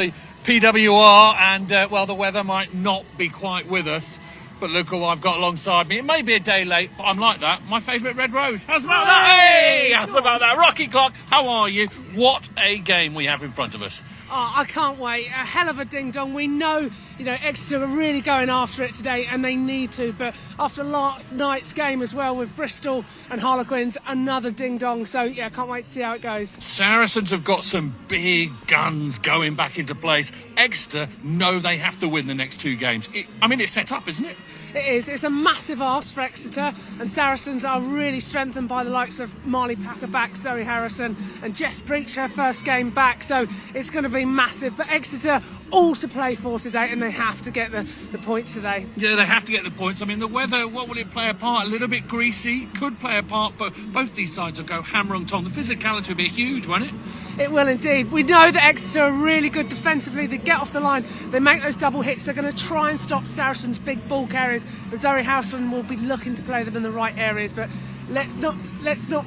the PWR, and well, the weather might not be quite with us. But look who I've got alongside me. It may be a day late, but I'm like that. My favourite Red Rose. How's about that? Hey! How's about that? Rocky Clark, how are you? What a game we have in front of us. Oh, I can't wait. A hell of a ding-dong. We know, Exeter are really going after it today, and they need to. But after last night's game as well with Bristol and Harlequins, another ding-dong. So, yeah, I can't wait to see how it goes. Saracens have got some big guns going back into place. Exeter know they have to win the next two games. It's set up, isn't it? It is. It's a massive ask for Exeter, and Saracens are really strengthened by the likes of Marley Packer back, Zoe Harrison, and Jess Breach, her first game back. So it's going to be massive. But Exeter all to play for today, and they have to get the points today. Yeah, they have to get the points. I mean, the weather, what will it play a part? A little bit greasy, could play a part, but both these sides will go hammer on tom. The physicality will be huge, won't it? It will indeed. We know that Exeter are really good defensively. They get off the line, they make those double hits. They're going to try and stop Saracens' big ball carriers. Zoe Harrison will be looking to play them in the right areas, but let's not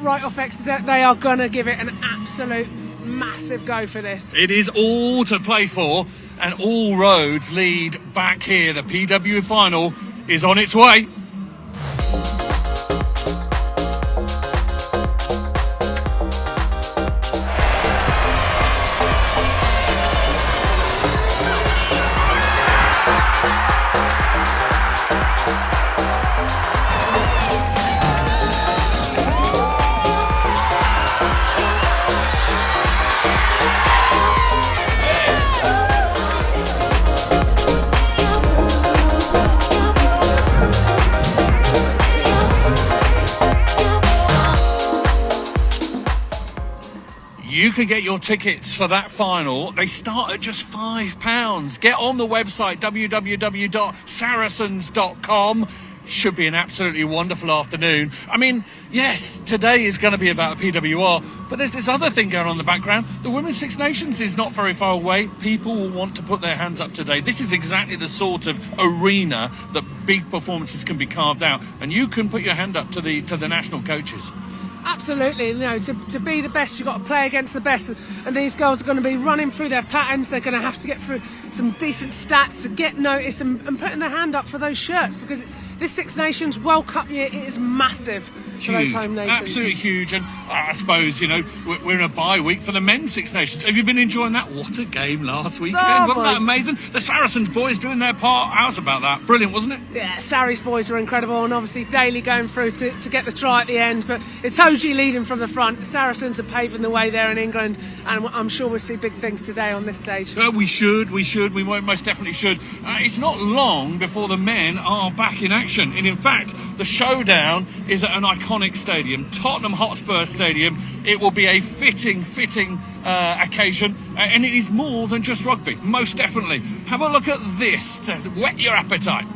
write off Exeter. They are going to give it an absolute massive go for this. It is all to play for, and all roads lead back here. The PW final is on its way. You can get your tickets for that final. They start at just £5. Get on the website, www.saracens.com. Should be an absolutely wonderful afternoon. I mean, yes, today is going to be about PWR, but there's this other thing going on in the background. The Women's Six Nations is not very far away. People will want to put their hands up today. This is exactly the sort of arena that big performances can be carved out, and you can put your hand up to the national coaches. Absolutely, to be the best, you've got to play against the best, and these girls are going to be running through their patterns. They're going to have to get through some decent stats to get noticed and putting their hand up for those shirts, because this Six Nations World Cup year is massive for those home nations. Absolutely huge, and I suppose, we're in a bye week for the men's Six Nations. Have you been enjoying that? What a game last weekend. Wasn't that amazing? The Saracens boys doing their part. How's about that? Brilliant, wasn't it? Yeah, Sarries boys were incredible, and obviously Daly going through to get the try at the end, but it's OG leading from the front. The Saracens are paving the way there in England, and I'm sure we'll see big things today on this stage. We should, we most definitely should. It's not long before the men are back in action, and in fact, the showdown is at an iconic stadium, Tottenham Hotspur Stadium. It will be a fitting occasion, and it is more than just rugby, most definitely. Have a look at this to whet your appetite.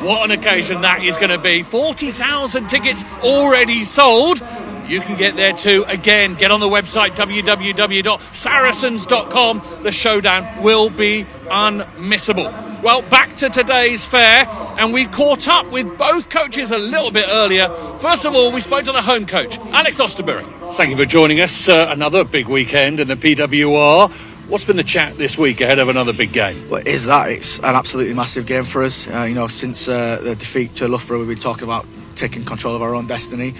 What an occasion that is going to be. 40,000 tickets already sold. You can get there too. Again, get on the website, www.saracens.com. The showdown will be unmissable. Well, back to today's fair, and we caught up with both coaches a little bit earlier. First of all, we spoke to the home coach, Alex Osterbury. Thank you for joining us. Another big weekend in the PWR. What's been the chat this week ahead of another big game? Well, it's an absolutely massive game for us. Since the defeat to Loughborough, we've been talking about taking control of our own destiny.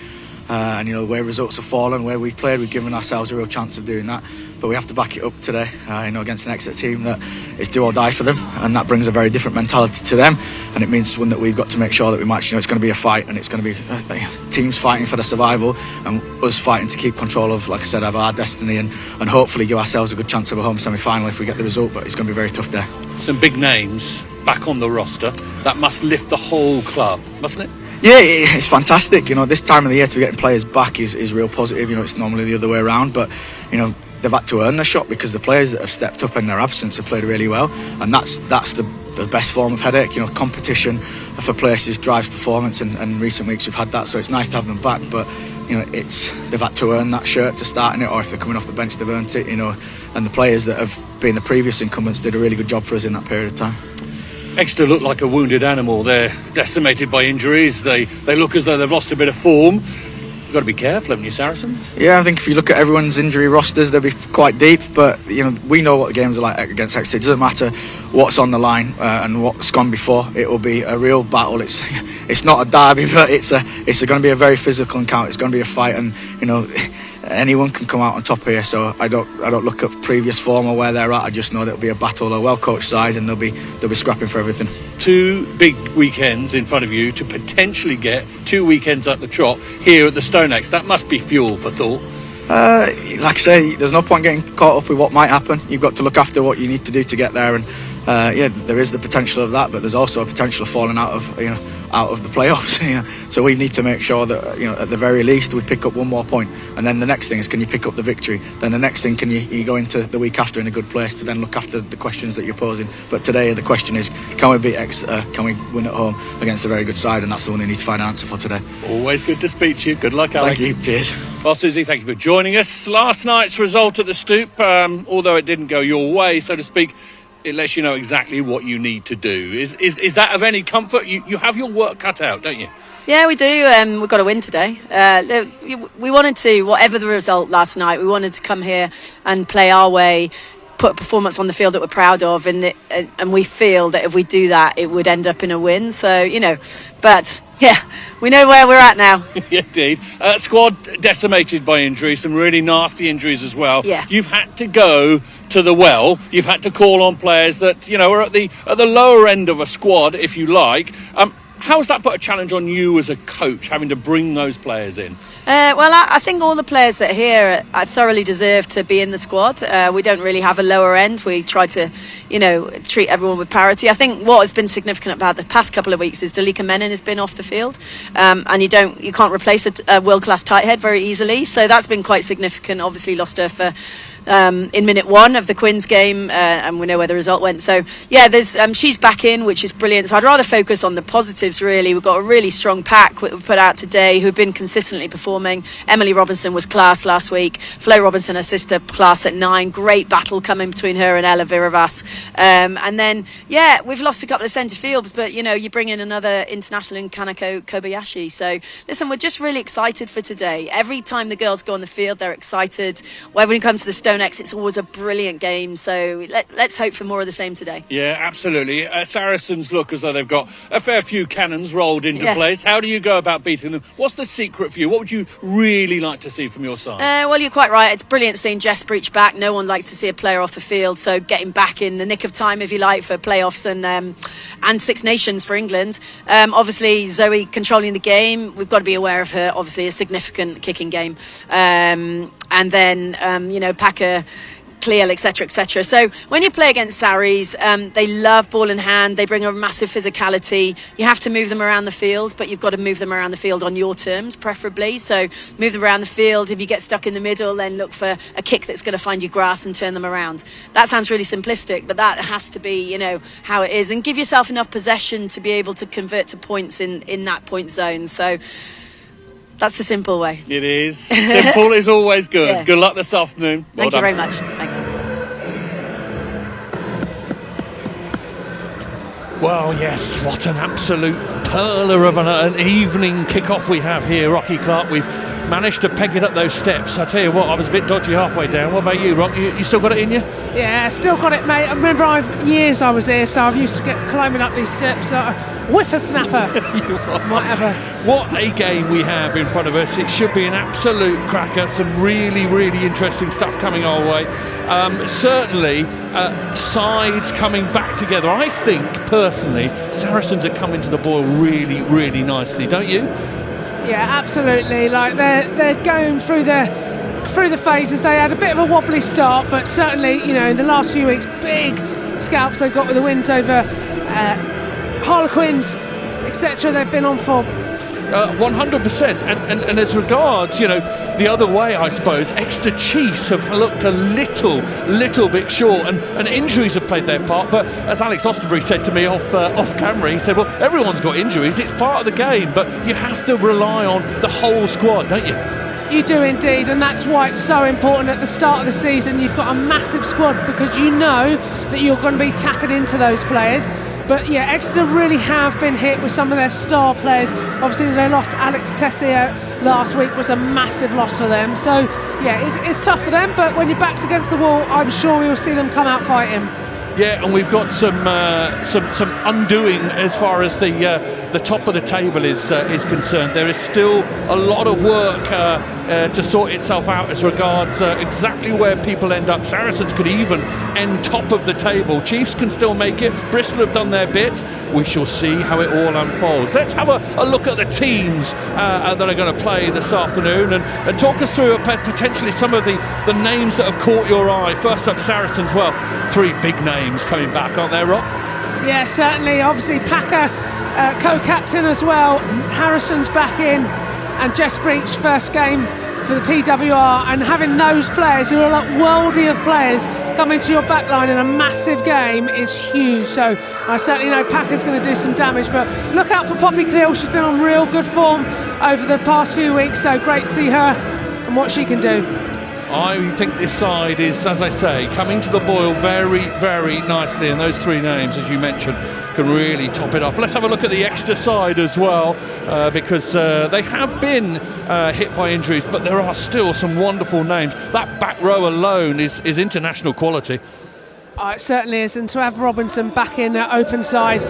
and the way results have fallen, where we've played, we've given ourselves a real chance of doing that. But we have to back it up today, against an Exeter team that is do or die for them, and that brings a very different mentality to them. And it means one that we've got to make sure that we match. It's going to be a fight, and it's going to be teams fighting for their survival, and us fighting to keep control of, like I said, of our destiny, and hopefully give ourselves a good chance of a home semi-final if we get the result. But it's going to be very tough there. Some big names back on the roster. That must lift the whole club, mustn't it? Yeah, it's fantastic. This time of the year to be getting players back is real positive. It's normally the other way around, but they've had to earn their shot because the players that have stepped up in their absence have played really well, and that's the best form of headache. Competition for places drives performance, and in recent weeks we've had that, so it's nice to have them back. But they've had to earn that shirt to start in it, or if they're coming off the bench, they've earned it. And the players that have been the previous incumbents did a really good job for us in that period of time. Exeter look like a wounded animal. They're decimated by injuries. They look as though they've lost a bit of form. You've got to be careful, haven't you, Saracens? Yeah, I think if you look at everyone's injury rosters, they'll be quite deep. But we know what the games are like against Exeter. It doesn't matter what's on the line and what's gone before. It will be a real battle. It's not a derby, but it's going to be a very physical encounter. It's going to be a fight, and anyone can come out on top here. So I don't look at previous form or where they're at. I just know that it'll be a battle, a well-coached side, and they'll be scrapping for everything. 2 big weekends in front of you to potentially get 2 weekends at the trot here at the StoneX. That must be fuel for thought. Like I say, there's no point getting caught up with what might happen. You've got to look after what you need to do to get there, and there is the potential of that, but there's also a potential of falling out of the playoffs. So we need to make sure that at the very least we pick up one more point, and then the next thing is, can you pick up the victory? Then the next thing, can you go into the week after in a good place to then look after the questions that you're posing. But today the question is, can we beat Exeter? Can we win at home against a very good side? And that's the one we need to find an answer for today. Always good to speak to you. Good luck, Alex. Thank you. Cheers. Well, Susie, thank you for joining us. Last night's result at the Stoop, although it didn't go your way, so to speak, it lets you know exactly what you need to do. Is that of any comfort? You have your work cut out, don't you? Yeah, we do. We've got to win today. We wanted to, whatever the result last night, we wanted to come here and play our way, put a performance on the field that we're proud of, and we feel that if we do that, it would end up in a win. So, but yeah, we know where we're at now. Indeed. Squad decimated by injuries, some really nasty injuries as well. Yeah. You've had to go to the well. You've had to call on players that are at the lower end of a squad, if you like. How has that put a challenge on you as a coach, having to bring those players in? Well, I think all the players that are here thoroughly deserve to be in the squad. We don't really have a lower end. We try to, treat everyone with parity. I think what has been significant about the past couple of weeks is Dalika Menon has been off the field, and you can't replace a world-class tight head very easily. So that's been quite significant. Obviously, lost her for in minute 1 of the Quins game, and we know where the result went. So yeah, there's she's back in, which is brilliant. So I'd rather focus on the positives. Really, we've got a really strong pack we've put out today who've been consistently performing. Emily Robinson was class last week. Flo Robinson, her sister, class at 9. Great battle coming between her and Ella Viravas. And then we've lost a couple of centre fields, but you bring in another international in Kanako Kobayashi. So listen, we're just really excited for today. Every time the girls go on the field, they're excited. When we come to the StoneX, it's always a brilliant game. So let's hope for more of the same today. Yeah, absolutely. Saracens look as though they've got a fair few cannons rolled into place. How do you go about beating them? What's the secret for you? What would you really like to see from your side? Well, you're quite right. It's brilliant seeing Jess Breach back. No one likes to see a player off the field, so getting back in the nick of time, if you like, for playoffs and Six Nations for England. Obviously, Zoe controlling the game. We've got to be aware of her. Obviously, a significant kicking game. And then, Packer, Cleo, etc. So when you play against Saris, they love ball in hand. They bring a massive physicality. You have to move them around the field, but you've got to move them around the field on your terms, preferably. So move them around the field. If you get stuck in the middle, then look for a kick that's going to find you grass and turn them around. That sounds really simplistic, but that has to be, how it is. And give yourself enough possession to be able to convert to points in that point zone. So that's the simple way. It is. Simple is always good. Yeah. Good luck this afternoon. Thank you very much. Thanks. Well, yes, what an absolute perler of an evening kickoff we have here, Rocky Clark. We've managed to peg it up those steps. I tell you what, I was a bit dodgy halfway down. What about you, Rock? You still got it in you? Yeah, still got it, mate. I remember years I was here, so I'm used to climbing up these steps. whippersnapper. Might have a... What a game we have in front of us. It should be an absolute cracker. Some really, really interesting stuff coming our way. Certainly, sides coming back together. I think, personally, Saracens are coming to the Boyle really, really nicely, don't you? Yeah, absolutely. Like they're going through the phases. They had a bit of a wobbly start, but certainly, in the last few weeks, big scalps they've got with the wins over Harlequins, etc. They've been on form. 100%. And as regards, the other way, I suppose, Exeter Chiefs have looked a little bit short, and injuries have played their part. But as Alex Osterbury said to me off camera, he said, well, everyone's got injuries. It's part of the game, but you have to rely on the whole squad, don't you? You do indeed, and that's why it's so important at the start of the season. You've got a massive squad because you know that you're going to be tapping into those players. But yeah, Exeter really have been hit with some of their star players. Obviously, they lost Alex Tessier last week, was a massive loss for them. So yeah, it's tough for them. But when your back's against the wall, I'm sure we will see them come out fighting. Yeah, and we've got some undoing as far as the top of the table is concerned. There is still a lot of work to sort itself out as regards exactly where people end up. Saracens could even end top of the table. Chiefs can still make it. Bristol have done their bit. We shall see how it all unfolds. Let's have a look at the teams that are going to play this afternoon and talk us through potentially some of the names that have caught your eye. First up, Saracens. Well, 3 big names coming back, aren't they, Rock? Yeah, certainly. Obviously, Packer, co-captain as well. Harrison's back in, and Jess Breach, first game for the PWR, and having those players who are like worldy of players coming to your back line in a massive game is huge. So I certainly know Packer's going to do some damage, but look out for Poppy Cleal. She's been on real good form over the past few weeks, so great to see her and what she can do. I think this side is, as I say, coming to the Boyle very, very nicely, and those 3 names, as you mentioned, can really top it off. Let's have a look at the Exeter side as well, because they have been hit by injuries, but there are still some wonderful names. That back row alone is international quality. Oh, it certainly is, and to have Robinson back in at open side,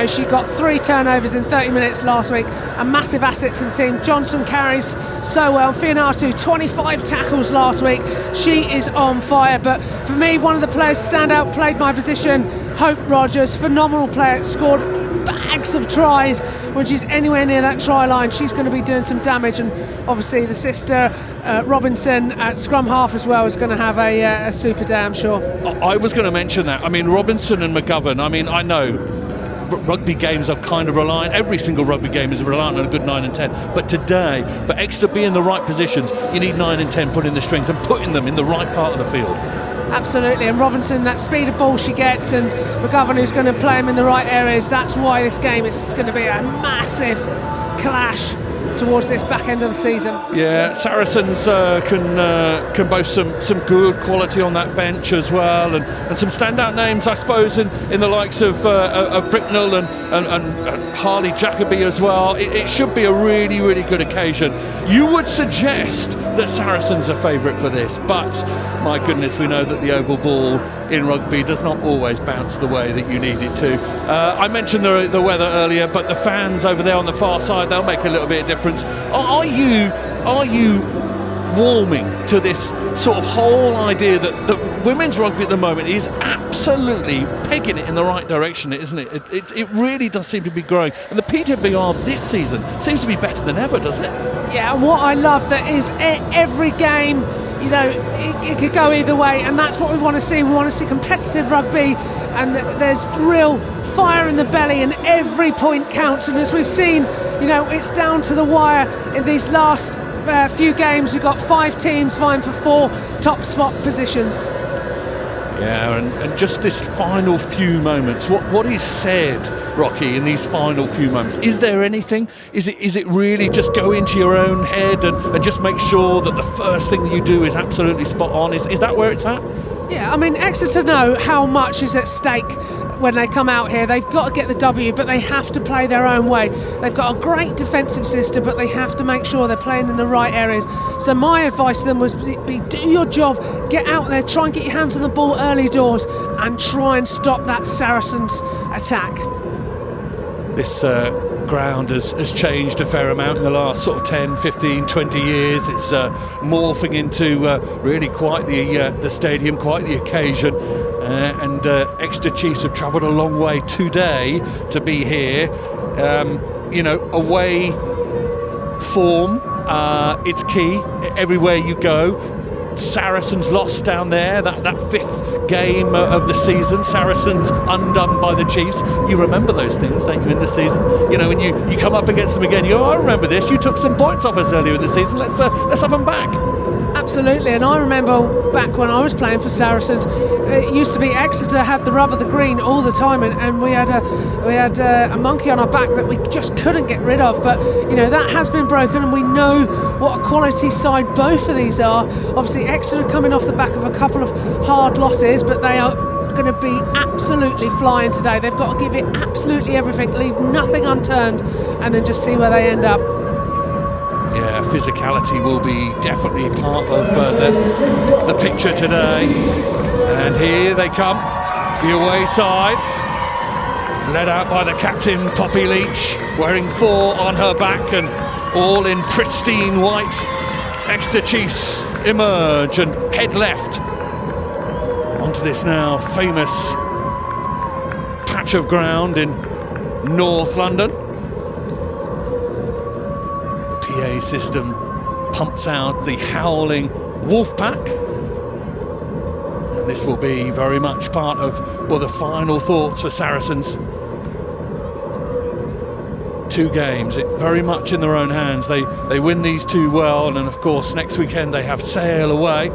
she got 3 turnovers in 30 minutes last week, a massive asset to the team. Johnson carries so well. Fianatu, 25 tackles last week. She is on fire, but for me, one of the players stand out, played my position, Hope Rogers, phenomenal player, scored bags of tries. When she's anywhere near that try line, she's going to be doing some damage, and obviously the sister Robinson at scrum half as well is going to have a super day, I'm sure. I was going to mention that. I mean, Robinson and McGovern, I know rugby games are kind of reliant, every single rugby game is reliant on a good 9 and 10, but today, for Exeter to be in the right positions, you need 9 and 10 putting the strings and putting them in the right part of the field. Absolutely, and Robinson, that speed of ball she gets, and McGovern who's going to play him in the right areas, that's why this game is going to be a massive clash towards this back end of the season. Yeah, Saracens can boast some good quality on that bench as well, and some standout names, I suppose, in the likes of Bricknell and Harley Jacoby as well. It should be a really, really good occasion. You would suggest that Saracens are favourite for this, but my goodness, we know that the oval ball in rugby does not always bounce the way that you need it to. I mentioned the weather earlier, but the fans over there on the far side, they'll make a little bit of difference. Are you warming to this sort of whole idea that women's rugby at the moment is absolutely pegging it in the right direction, isn't it? It really does seem to be growing, and the PWR this season seems to be better than ever, doesn't it? Yeah, and what I love that is every game, it could go either way, and that's what we want to see. We want to see competitive rugby, and there's real fire in the belly, and every point counts. And as we've seen, it's down to the wire in these last few games. We've got 5 teams vying for 4 top spot positions. Yeah, and just this final few moments, what is said, Rocky, in these final few moments? Is there anything? Is it really just go into your own head and just make sure that the first thing that you do is absolutely spot on? Is that where it's at? Yeah, I mean, Exeter know how much is at stake when they come out here. They've got to get the W, but they have to play their own way. They've got a great defensive system, but they have to make sure they're playing in the right areas. So my advice to them was be do your job, get out there, try and get your hands on the ball early doors, and try and stop that Saracens attack. this ground has changed a fair amount in the last sort of 10, 15, 20 years. It's morphing into really quite the stadium, quite the occasion. And Exeter Chiefs have travelled a long way today to be here. Away form, it's key everywhere you go. Saracens lost down there, that fifth game of the season. Saracens undone by the Chiefs. You remember those things, don't you, in the season? When you come up against them again, you go, I remember this, you took some points off us earlier in the season, let's have them back. Absolutely, and I remember back when I was playing for Saracens, it used to be Exeter had the rub of the green all the time, and we had a monkey on our back that we just couldn't get rid of. But that has been broken, and we know what a quality side both of these are. Obviously, Exeter coming off the back of a couple of hard losses, but they are going to be absolutely flying today. They've got to give it absolutely everything, leave nothing unturned, and then just see where they end up. Yeah, physicality will be definitely part of the picture today. And here they come, the away side, led out by the captain, Poppy Leach, wearing 4 on her back and all in pristine white. Exeter Chiefs emerge and head left onto this now famous patch of ground in North London. PA system pumps out the howling wolf pack, and this will be very much part of the final thoughts for Saracens. 2 games, it very much in their own hands. They win these 2 well, and of course next weekend they have Sale away.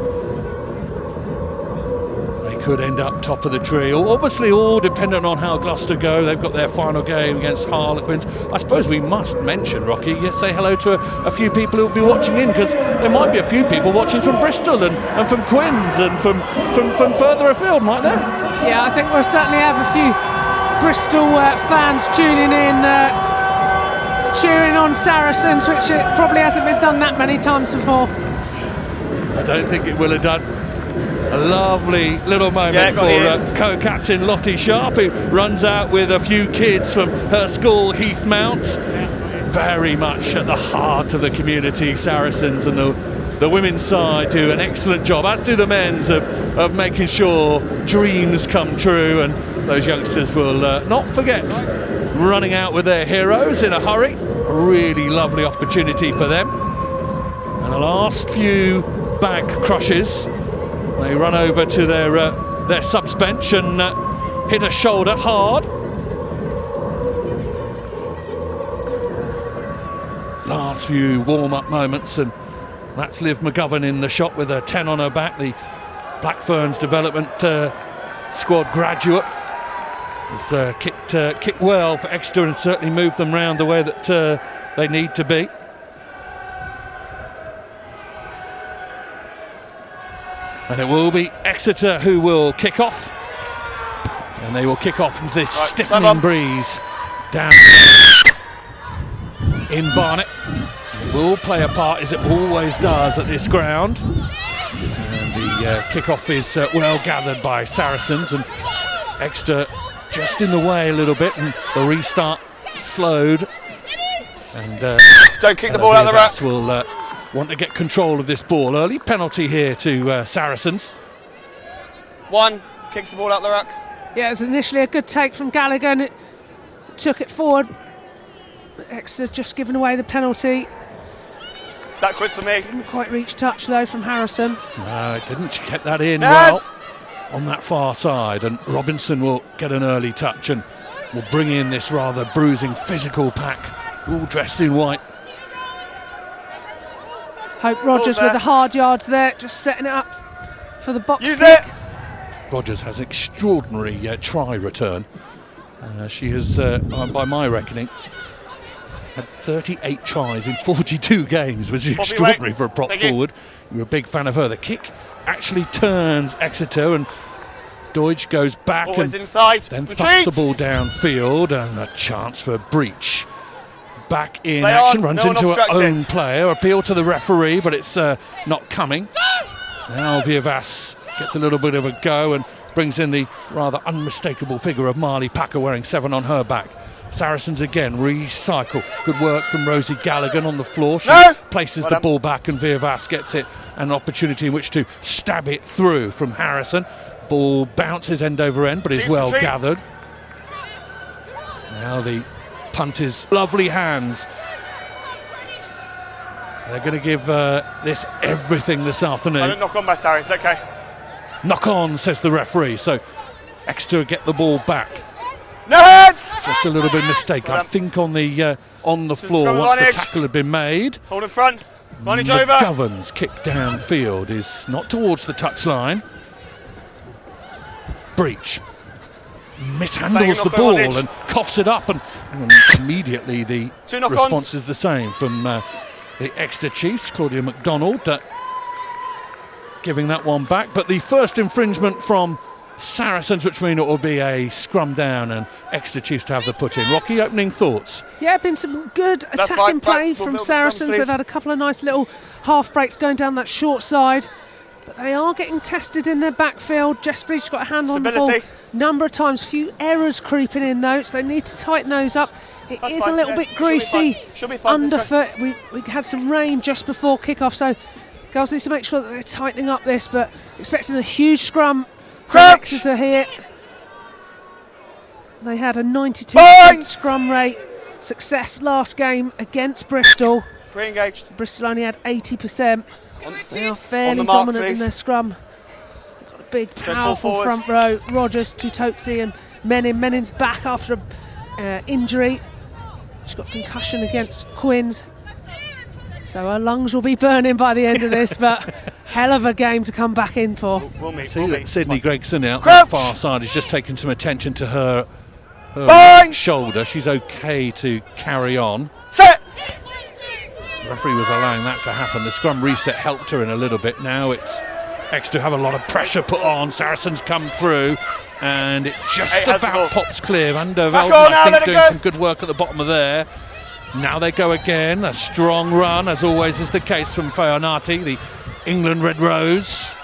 Could end up top of the tree. Obviously all dependent on how Gloucester go. They've got their final game against Harlequins. I suppose we must mention, Rocky, say hello to a few people who'll be watching in, because there might be a few people watching from Bristol and from Quins and from further afield, might there? Yeah, I think we'll certainly have a few Bristol fans tuning in, cheering on Saracens, which it probably hasn't been done that many times before. I don't think it will have done. A lovely little moment for co-captain Lottie Sharp, who runs out with a few kids from her school, Heath Mount. Very much at the heart of the community, Saracens, and the women's side do an excellent job, as do the men's, of making sure dreams come true, and those youngsters will not forget running out with their heroes in a hurry. A really lovely opportunity for them. And the last few bag crushes, they run over to their subs bench and hit a shoulder hard. Last few warm-up moments, and that's Liv McGovern in the shot with a 10 on her back. The Black Ferns development squad graduate has kicked well for Exeter and certainly moved them round the way that they need to be. And it will be Exeter who will kick off. And they will kick off into this stiffening breeze down in Barnet. It will play a part, as it always does at this ground. And the kick-off is well gathered by Saracens, and Exeter just in the way a little bit, and the restart slowed. And don't kick the ball out of the rack. Will want to get control of this ball. Early penalty here to Saracens. 1 kicks the ball out the rack. Yeah, it was initially a good take from Gallagher, and it took it forward. But Exeter just giving away the penalty. Backwards for me. Didn't quite reach touch though from Harrison. No, it didn't. She kept that in well on that far side, and Robinson will get an early touch and will bring in this rather bruising physical pack, all dressed in white. Hope Rogers with the hard yards there, just setting it up for the box Use kick. it. Rogers has an extraordinary try return. She has, by my reckoning, had 38 tries in 42 games, which is extraordinary for a prop forward. You're a big fan of her. The kick actually turns Exeter, and Deutsch goes back and inside. Then thumps the ball downfield, and a chance for a breach. Back in action, runs into her own player, appeal to the referee, but it's not coming. Now Viervas gets a little bit of a go and brings in the rather unmistakable figure of Marley Packer wearing 7 on her back. Saracens again recycle. Good work from Rosie Gallagher on the floor. She No! places Well the done. ball back and Virvas gets it. An opportunity in which to stab it through from Harrison. Ball bounces end over end, but is Chiefs well retreat. gathered. Now the punt is lovely hands. They're going to give this everything this I afternoon. don't knock on by Sarri, it's okay. Knock on, says the referee. So Exeter get the ball back. No hands! Just a little bit of mistake, Well I done. think, on the floor scrum once the advantage. tackle had been made. Hold in front. Vonage over. McGovern's kick downfield is not towards the touchline. Breach mishandles the knock on ball Vonage. and coughs it up, and immediately the Two knock-ons. response is the same from the Exeter Chiefs. Claudia MacDonald giving that one back, but the first infringement from Saracens, which mean it will be a scrum down and Exeter Chiefs to have the put in. Rocky, opening thoughts? Yeah, been some good That's attacking fine. play We'll from build the Saracens. scrums, They've please. had a couple of nice little half breaks going down that short side, but they are getting tested in their backfield. Jess Breach's got a hand on the ball Stability. number of times. Few errors creeping in though, so they need to tighten those up. It That's is fine, a little yeah. bit Should be greasy fine. Should be fine, let's underfoot. We had some rain just before kickoff, so girls need to make sure that they're tightening up this, but expecting a huge scrum from Crouch. Exeter here. They had a 92% Bind. scrum rate success last game against Bristol. Pre-engaged. Bristol only had 80%. They are fairly On the mark, dominant in please. their scrum. They've got a big, full powerful forward. front row. Rogers, Tutotsi and Menin. Menin's back after an injury. She's got concussion against Quins. So her lungs will be burning by the end of this, but hell of a game to come back in for. We'll meet. See We'll that meet. Sydney Gregson out Crouch. that far side has just taken some attention to her Bind. shoulder. She's okay to carry on. Set. The referee was allowing that to happen. The scrum reset helped her in a little bit. Now it's Exeter have a lot of pressure put on. Saracens come through, and it just Hey, how's the ball? about pops clear. Van der Tackle Velden, now, I let think, it doing go. some good work at the bottom of there. Now they go again. A strong run, as always is the case from Fayonati, the England Red Rose.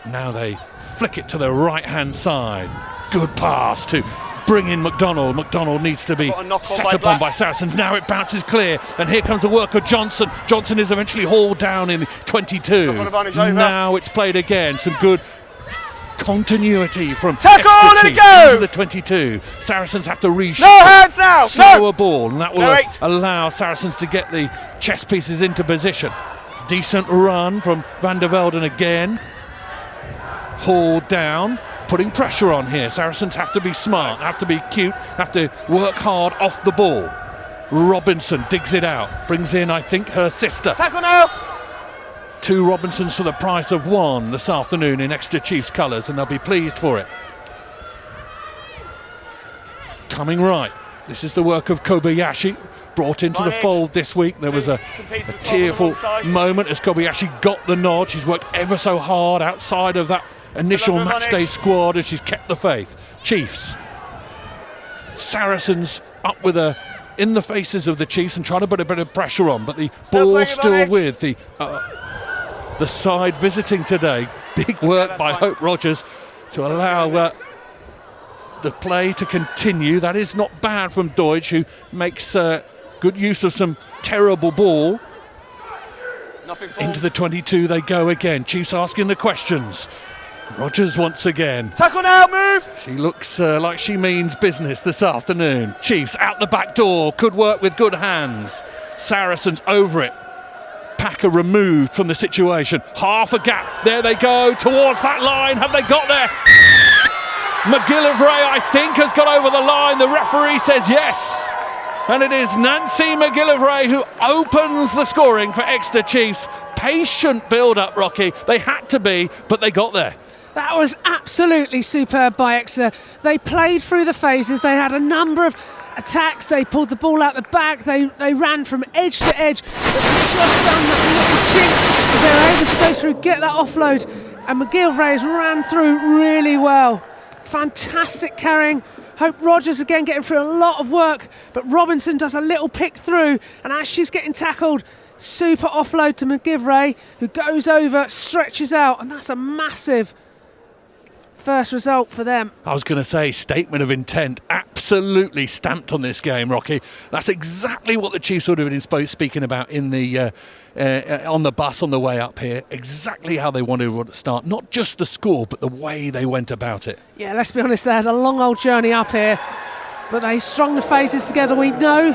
Now they flick it to the right-hand side. Good pass to bring in McDonald. McDonald needs to be Got a knock on set by upon Black. by Saracens. Now it bounces clear, and here comes the work of Johnson. Johnson is eventually hauled down in 22. Knock on advantage over. Now it's played again. Some good continuity from Tackle, Exeter let it Chiefs go! into the 22. Saracens have to reshuffle. No hands now. Slower No. ball, and that will No, wait. allow Saracens to get the chess pieces into position. Decent run from Van der Velden again. Hauled down, putting pressure on here. Saracens have to be smart, have to be cute, have to work hard off the ball. Robinson digs it out, brings in, I think, her sister. Tackle now. 2 Robinsons for the price of 1 this afternoon in Exeter Chiefs colours, and they'll be pleased for it. Coming right. This is the work of Kobayashi, brought into the Vonage. fold this week. There was a Competes with 12 on the tearful wrong side. moment as Kobayashi got the nod. She's worked ever so hard outside of that initial Still under matchday Vonage. squad, and she's kept the faith. Chiefs. Saracens up with her in the faces of the Chiefs and trying to put a bit of pressure on, but the Still ball playing still Vonage. with the side visiting today. Big work that's by fine. Hope Rogers to allow the play to continue. That is not bad from Deutsch, who makes good use of some terrible ball. Nothing forward. Into the 22 they go again. Chiefs asking the questions. Rogers once again. Tackle now. Move. She looks like she means business this afternoon. Chiefs out the back door. Good work with good hands. Saracens over it. Packer removed from the situation. Half a gap. There they go towards that line. Have they got there? McGillivray, I think, has got over the line. The referee says yes. And it is Nancy McGillivray who opens the scoring for Exeter Chiefs. Patient build-up, Rocky. They had to be, but they got there. That was absolutely superb by Exeter. They played through the phases. They had a number of attacks. They pulled the ball out the back. They ran from edge to edge. But they just found that little chink as they were able to go through, get that offload. And McGillivray ran through really well. Fantastic carrying. Hope Rogers again getting through a lot of work, but Robinson does a little pick through, and as she's getting tackled, super offload to McGillivray, who goes over, stretches out, and that's a massive first result for them. I was going to say, statement of intent, absolutely stamped on this game, Rocky. That's exactly what the Chiefs would have been speaking about in the on the bus on the way up here. Exactly how they wanted to start. Not just the score, but the way they went about it. Yeah, let's be honest, they had a long old journey up here, but they strung the phases together. We know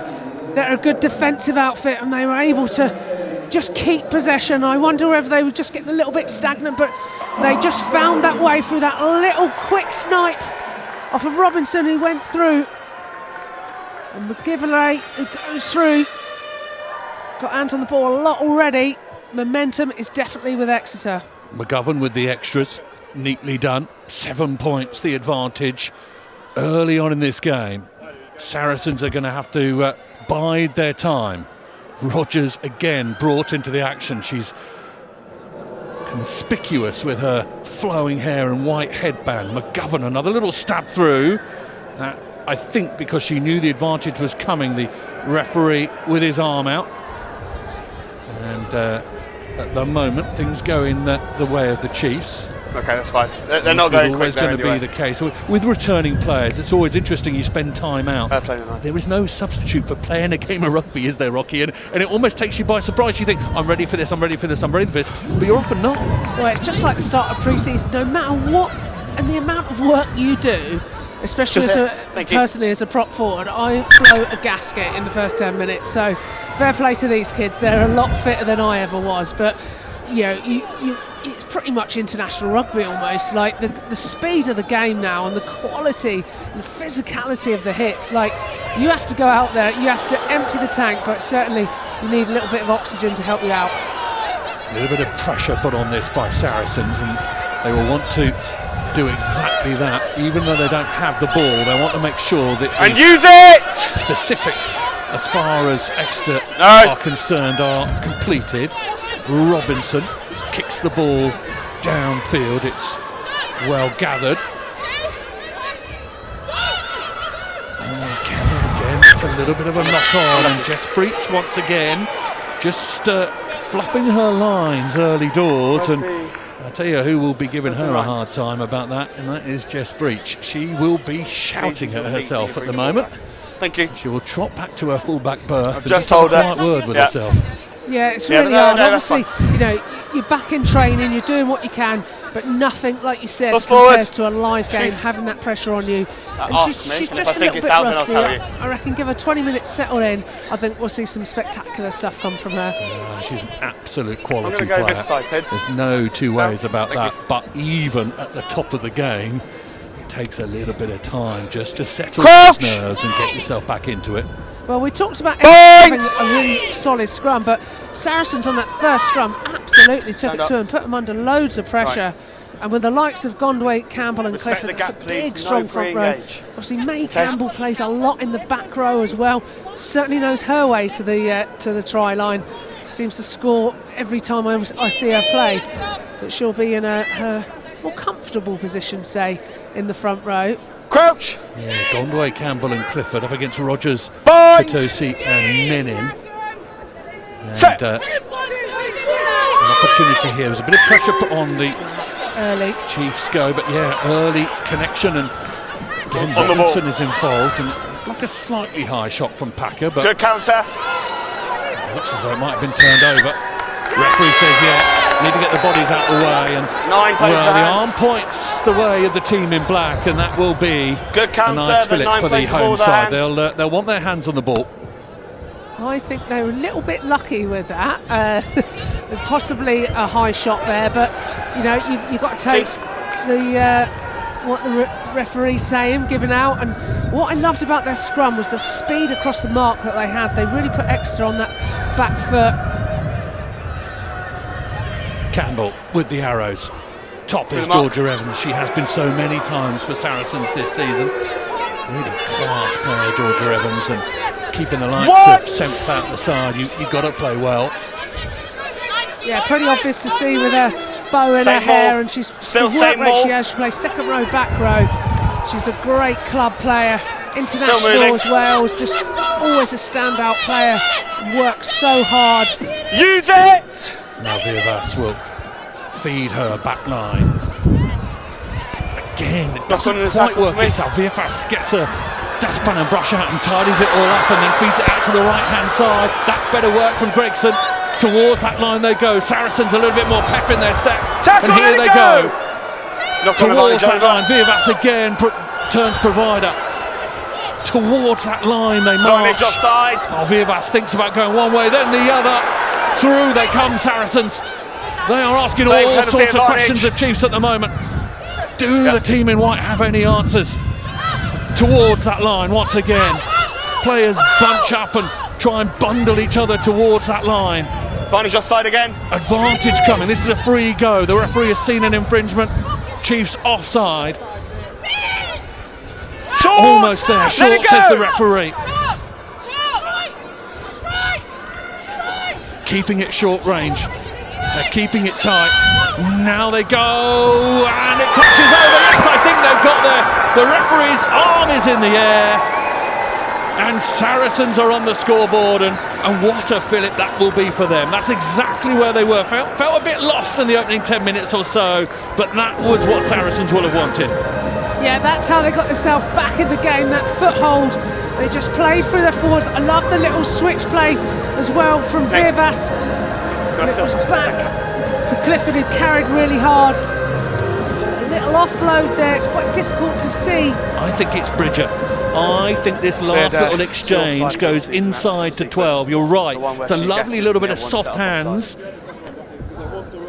they're a good defensive outfit, and they were able to just keep possession. I wonder whether they were just getting a little bit stagnant, but they just found that way through that little quick snipe off of Robinson, who went through. And McGivney, who goes through, got hands on the ball a lot already. Momentum is definitely with Exeter. McGovern with the extras, neatly done. 7 points the advantage early on in this game. Saracens are going to have to bide their time. Rogers again brought into the action. She's conspicuous with her flowing hair and white headband. McGovern, another little stab through. I think because she knew the advantage was coming, the referee with his arm out. And at the moment, things go in the way of the Chiefs. Okay, that's fine. They're not going quick. Always going to be the case with returning players. It's always interesting. You spend time out. Nice. There is no substitute for playing a game of rugby, is there, Rocky? And it almost takes you by surprise. You think, I'm ready for this, I'm ready for this, I'm ready for this, but you're often not. Well, it's just like the start of pre-season. No matter what and the amount of work you do, especially personally as a prop forward, I blow a gasket in the first 10 minutes. So fair play to these kids. They're a lot fitter than I ever was. But it's pretty much international rugby almost. Like the speed of the game now and the quality and the physicality of the hits. Like, you have to go out there, you have to empty the tank, but certainly you need a little bit of oxygen to help you out. A little bit of pressure put on this by Saracens, and they will want to do exactly that. Even though they don't have the ball, they want to make sure that and use it. Specifics as far as Exeter are concerned are completed. Robinson kicks the ball downfield. It's well gathered. Again, it's a little bit of a knock on, and Jess Breach once again just fluffing her lines early doors. And I tell you who will be giving her a hard time about that, and that is Jess Breach. She will be shouting at herself at the moment. Thank you. She will trot back to her fullback berth. I've just told her. A quiet word with herself. Yeah, it's really hard. Obviously, you're back in training, you're doing what you can, but nothing, like you said, compares to a live game, having that pressure on you. And she's just a little bit rusty. I reckon give her 20 minutes settled in, I think we'll see some spectacular stuff come from her. She's an absolute quality player. There's no two ways about that. But even at the top of the game, it takes a little bit of time just to settle those nerves and get yourself back into it. Well, we talked about having a really solid scrum, but Saracens on that first scrum absolutely took it to them, put them under loads of pressure. And with the likes of Gondway, Campbell and Clifford, that's a big, strong front row. Obviously, May Campbell plays a lot in the back row as well. Certainly knows her way to the try line. Seems to score every time I see her play. But she'll be in her more comfortable position, say, in the front row. Crouch! Yeah, Gondway, Campbell and Clifford up against Rogers, Potosi and Menin. And an opportunity here. There's a bit of pressure put on the early Chiefs go, but early connection, and again Robinson is involved, and like a slightly high shot from Packer, but good counter. Looks as though it might have been turned over. Referee says need to get the bodies out of the way, and the arm points the way of the team in black, and that will be good counter, a nice fillip for the home side. They'll want their hands on the ball. I think they were a little bit lucky with that. Possibly a high shot there, but you've got to take what the referee's saying, giving out. And what I loved about their scrum was the speed across the mark that they had. They really put Exeter on that back foot. Campbell with the arrows. Top is Georgia Evans. She has been so many times for Saracens this season. Really class player, Georgia Evans, and keeping the likes of Semp out the side. You got to play well. Yeah, pretty obvious to see with her bow in her hair, and she's still the work rate she has. She plays second row, back row. She's a great club player, international as well. Just always a standout player. Works so hard. Use it. Now Vivas will feed her back line. again. It That's doesn't on the quite tackle work for me. itself. Vierfas gets a dustpan and brush out and tidies it all up and then feeds it out to the right-hand side. That's better work from Gregson. Towards that line they go. Saracens a little bit more pep in their step. Tackle, and here let it they go. Knock on Towards advantage that over. line. Vierfas again turns provider. Towards that line they Long march. edge offside. Oh, Vierfas thinks about going one way, then the other. Through they come, Saracens. They are asking Playing all penalty sorts of advantage. questions of Chiefs at the moment. Do the team in white have any answers? Towards that line once again. Players bunch up and try and bundle each other towards that line. Advantage offside again. Advantage coming. This is a free go. The referee has seen an infringement. Chiefs offside. Short. Almost there. Let Short, it go. says the referee. Keeping it short range. They're keeping it tight. Now they go, and it crashes over. Yes, I think they've got there. The referee's arm is in the air, and Saracens are on the scoreboard, and what a fillip that will be for them. That's exactly where they were. Felt a bit lost in the opening 10 minutes or so, but that was what Saracens will have wanted. Yeah, that's how they got themselves back in the game, that foothold. They just played through their forwards. I love the little switch play as well from Vierfas. And it was back to Clifford, who carried really hard. A little offload there, it's quite difficult to see. I think it's Bridger. I think this last little exchange goes inside to 12. You're right. It's a lovely little bit of soft hands.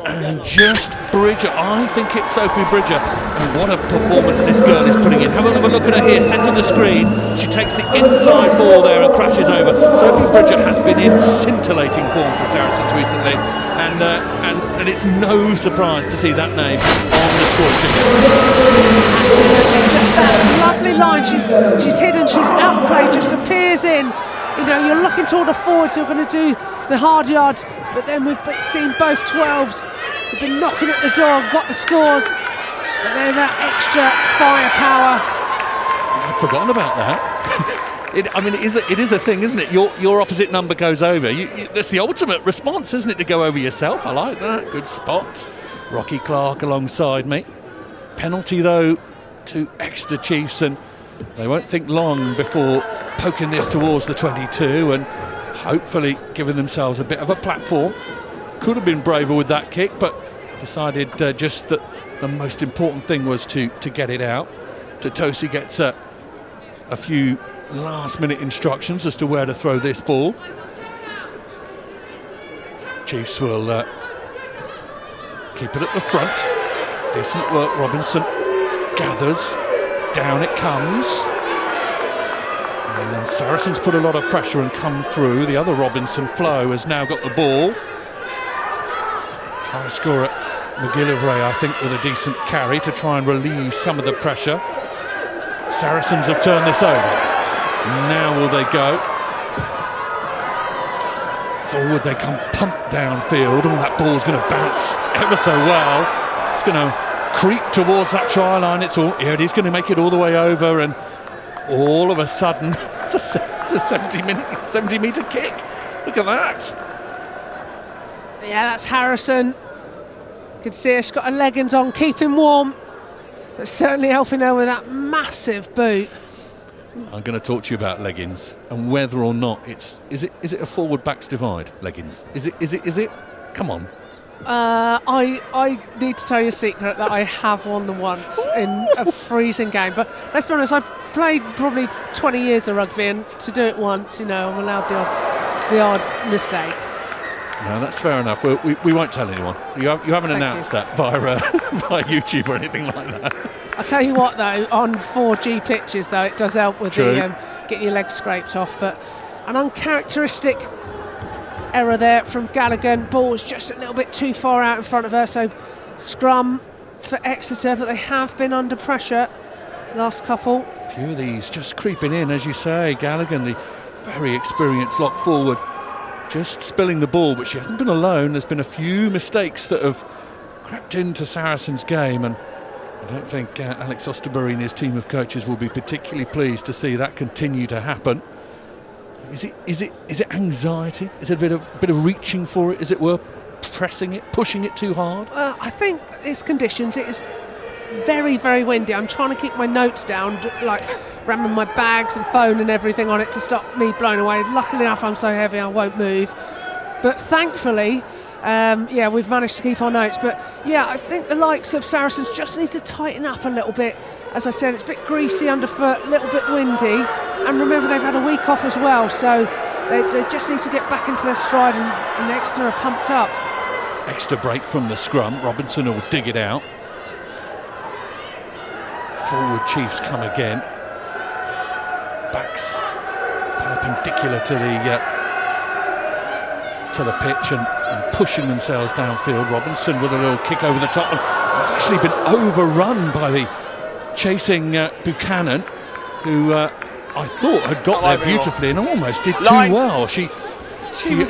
And just Bridger. I think it's Sophie Bridger. And what a performance this girl is putting in. Have a look at her here, centre of the screen. She takes the inside ball there and crashes over. Sophie Bridger has been in scintillating form for Saracens recently. And it's no surprise to see that name on the score sheet. Just that lovely line. She's hidden, she's outplayed, just appears in. You know, you're looking to all the forwards who are going to do the hard yards, but then we've seen both 12s who've been knocking at the door, got the scores, but then that extra firepower. I'd forgotten about that. It is a thing, isn't it? Your opposite number goes over. That's the ultimate response, isn't it, to go over yourself? I like that. Good spot. Rocky Clark alongside me. Penalty, though, to Exeter Chiefs, and they won't think long before poking this towards the 22 and hopefully giving themselves a bit of a platform. Could have been braver with that kick, but decided just that the most important thing was to get it out. Totosi gets a few last-minute instructions as to where to throw this ball. Chiefs will keep it at the front. Decent work, Robinson gathers. Down it comes. And Saracens put a lot of pressure and come through. The other Robinson, Flo, has now got the ball. Try to score it. McGillivray, I think, with a decent carry to try and relieve some of the pressure. Saracens have turned this over. Now will they go? Forward they come, pump downfield. Oh, that ball's going to bounce ever so well. It's going to creep towards that try line. It is going to make it all the way over, and all of a sudden, it's a 70-metre kick. Look at that. Yeah, that's Harrison. You can see her, she's got her leggings on, keeping warm, but certainly helping her with that massive boot. I'm going to talk to you about leggings and whether or not is it a forward backs divide, leggings? Is it? Come on. I need to tell you a secret that I have won them once in a freezing game. But let's be honest, I've played probably 20 years of rugby, and to do it once, you know, I'm allowed the odd mistake. No, that's fair enough. We won't tell anyone. You haven't announced that via YouTube or anything like that. I'll tell you what, though, on 4G pitches, though, it does help with getting your legs scraped off. But an uncharacteristic error there from Gallagher. Ball was just a little bit too far out in front of her, so scrum for Exeter, but they have been under pressure last couple. A few of these just creeping in, as you say. Gallagher, the very experienced lock forward, just spilling the ball, but she hasn't been alone. There's been a few mistakes that have crept into Saracens' game, and I don't think Alex Osterbury and his team of coaches will be particularly pleased to see that continue to happen. Is it anxiety? Is it a bit of reaching for it? Is it worth pressing it, pushing it too hard? I think it's conditions. It is very, very windy. I'm trying to keep my notes down, like ramming my bags and phone and everything on it to stop me blowing away. Luckily enough, I'm so heavy I won't move. But thankfully, we've managed to keep our notes. But yeah, I think the likes of Saracens just need to tighten up a little bit. As I said, it's a bit greasy underfoot, a little bit windy. And remember, they've had a week off as well. So they just need to get back into their stride, and Exeter are pumped up. Extra break from the scrum. Robinson will dig it out. Forward Chiefs come again. Backs perpendicular to the pitch and pushing themselves downfield. Robinson with a little kick over the top, and has actually been overrun by the chasing Buchanan, who I thought had got there beautifully and almost did too well. She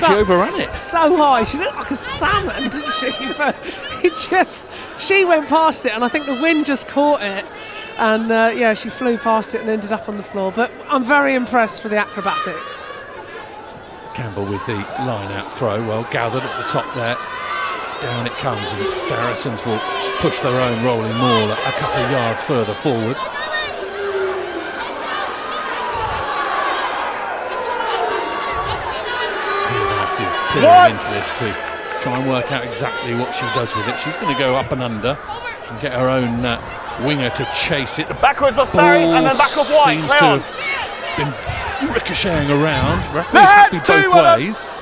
overran it so high. She looked like a salmon, didn't she? But she went past it, and I think the wind just caught it, and she flew past it and ended up on the floor. But I'm very impressed for the acrobatics. Campbell with the line-out throw, well gathered at the top there. Down it comes, and Saracens will push their own rolling maul a couple of yards further forward. Vivas is peering into this to try and work out exactly what she does with it. She's going to go up and under and get her own winger to chase it. Backwards off Sarries and then back off White. Seems to have been ricocheting around. Referee's happy both ways.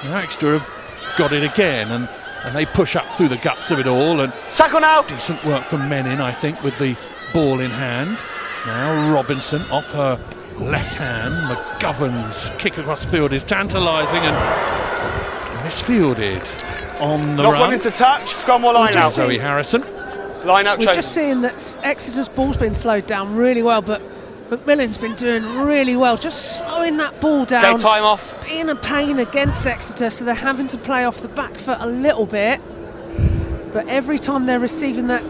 Now Exeter have got it again, and they push up through the guts of it all, and tackle now. Decent work from Menin, I think, with the ball in hand. Now Robinson off her left hand. McGovern's kick across the field is tantalising and misfielded on the Not run. wanting to touch, scrum or line out. Zoe Harrison. Line out. We're just seeing that Exeter's ball's been slowed down really well, but McMillan's been doing really well, just slowing that ball down. Take time off. Being a pain against Exeter, so they're having to play off the back foot a little bit. But every time they're receiving that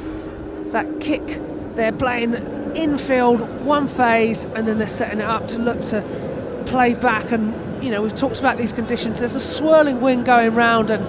kick, they're playing infield, one phase, and then they're setting it up to look to play back. And we've talked about these conditions. There's a swirling wind going round, and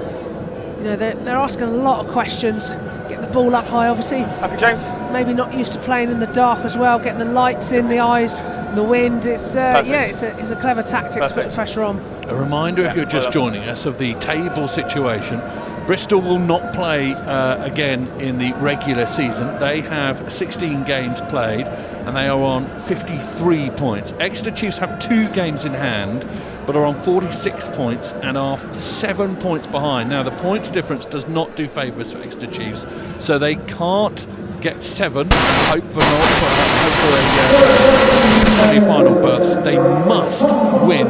they're asking a lot of questions. Getting the ball up high, obviously. Happy James. Maybe not used to playing in the dark as well, getting the lights in the eyes, the wind. It's it's a clever tactic to put the pressure on. A reminder, if you're just joining us, of the table situation. Bristol will not play again in the regular season. They have 16 games played and they are on 53 points. Exeter Chiefs have 2 games in hand but are on 46 points and are 7 points behind. Now the points difference does not do favours for Exeter Chiefs, so they can't get 7 and hope for a semi-final berth. They must win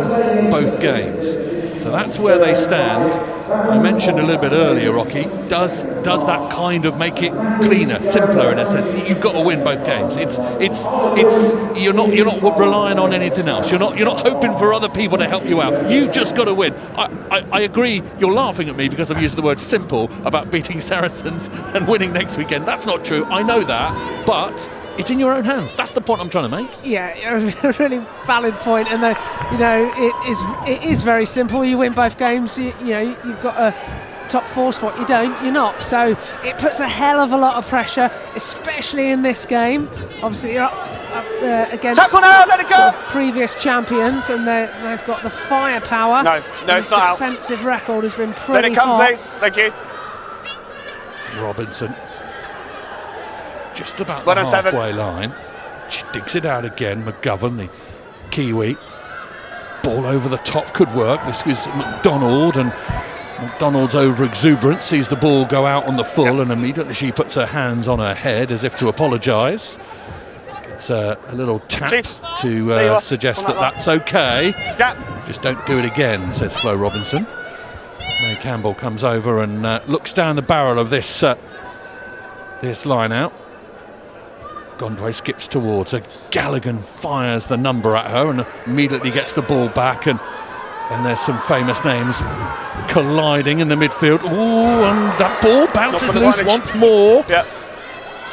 both games. So that's where they stand. I mentioned a little bit earlier, Rocky, does that kind of make it cleaner, simpler in a sense? You've got to win both games. You're not relying on anything else. You're not hoping for other people to help you out. You've just got to win. I agree. You're laughing at me because I've used the word simple about beating Saracens and winning next weekend. That's not true. I know that, but it's in your own hands. That's the point I'm trying to make. Yeah, a really valid point. And it is very simple. You win both games. You've got a top 4 spot. You don't. You're not. So it puts a hell of a lot of pressure, especially in this game. Obviously, you're up against tackle now, let it go. Previous champions, and they've got the firepower. No, it's not out. Defensive record has been pretty Let it come, hot. please. Thank you. Robinson. Just about the halfway line. She digs it out again. McGovern, the Kiwi. Ball over the top could work. This is McDonald, and McDonald's over exuberance sees the ball go out on the full, and immediately she puts her hands on her head as if to apologise. It's a little tap to suggest that that's okay. Just don't do it again, says Flo Robinson. May Campbell comes over and looks down the barrel of this line out. Gondway skips towards her. Galligan fires the number at her and immediately gets the ball back, and then there's some famous names colliding in the midfield. Ooh, and that ball bounces loose once more. Yeah.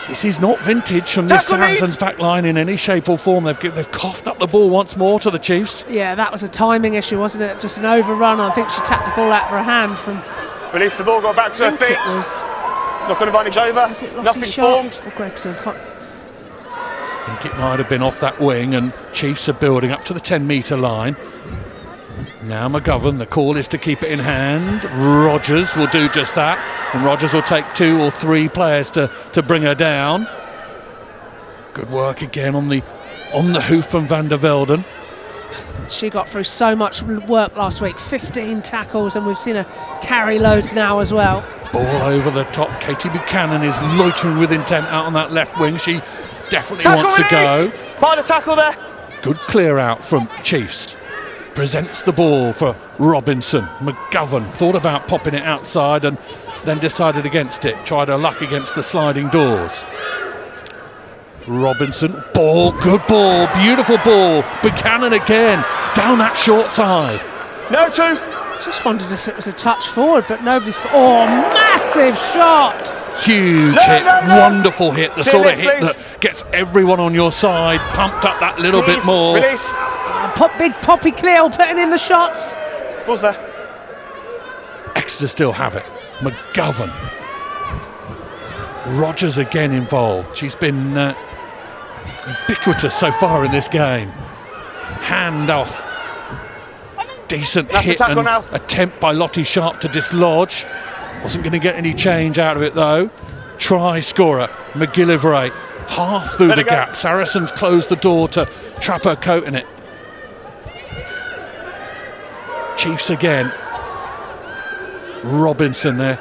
This is not vintage from the Saracens back line in any shape or form. They've coughed up the ball once more to the Chiefs. Yeah, that was a timing issue, wasn't it? Just an overrun. I think she tapped the ball out for a hand from... Release the ball, go back to her feet. It was Knock-on advantage over. Was it Lottie Nothing Sharp formed. or Gregson? I think it might have been off that wing, and Chiefs are building up to the 10-metre line. Now McGovern, the call is to keep it in hand. Rogers will do just that, and Rogers will take 2 or 3 players to bring her down. Good work again on the hoof from Van der Velden. She got through so much work last week, 15 tackles, and we've seen her carry loads now as well. Ball over the top. Katie Buchanan is loitering with intent out on that left wing. She definitely Tackle wants to release. go. Part of the tackle there. Good clear out from Chiefs. Presents the ball for Robinson. McGovern thought about popping it outside and then decided against it. Tried her luck against the sliding doors. Robinson, ball, good ball, beautiful ball. Buchanan again, down that short side. No 2. Just wondered if it was a touch forward, but nobody's. Oh, massive shot! Huge No, hit, no, no. wonderful hit. The Clear sort of this, hit please. that gets everyone on your side pumped up that little bit Release, more. Release. Big Poppy Cleo putting in the shots. Ball's there. Exeter still have it. McGovern. Rogers again involved. She's been ubiquitous so far in this game. Hand off. Decent That's the hit tackle and now. attempt by Lottie Sharp to dislodge. Wasn't going to get any change out of it though. Try scorer McGillivray half through Let the it go. gap. Saracens closed the door to trap her coat in it. Chiefs again. Robinson there.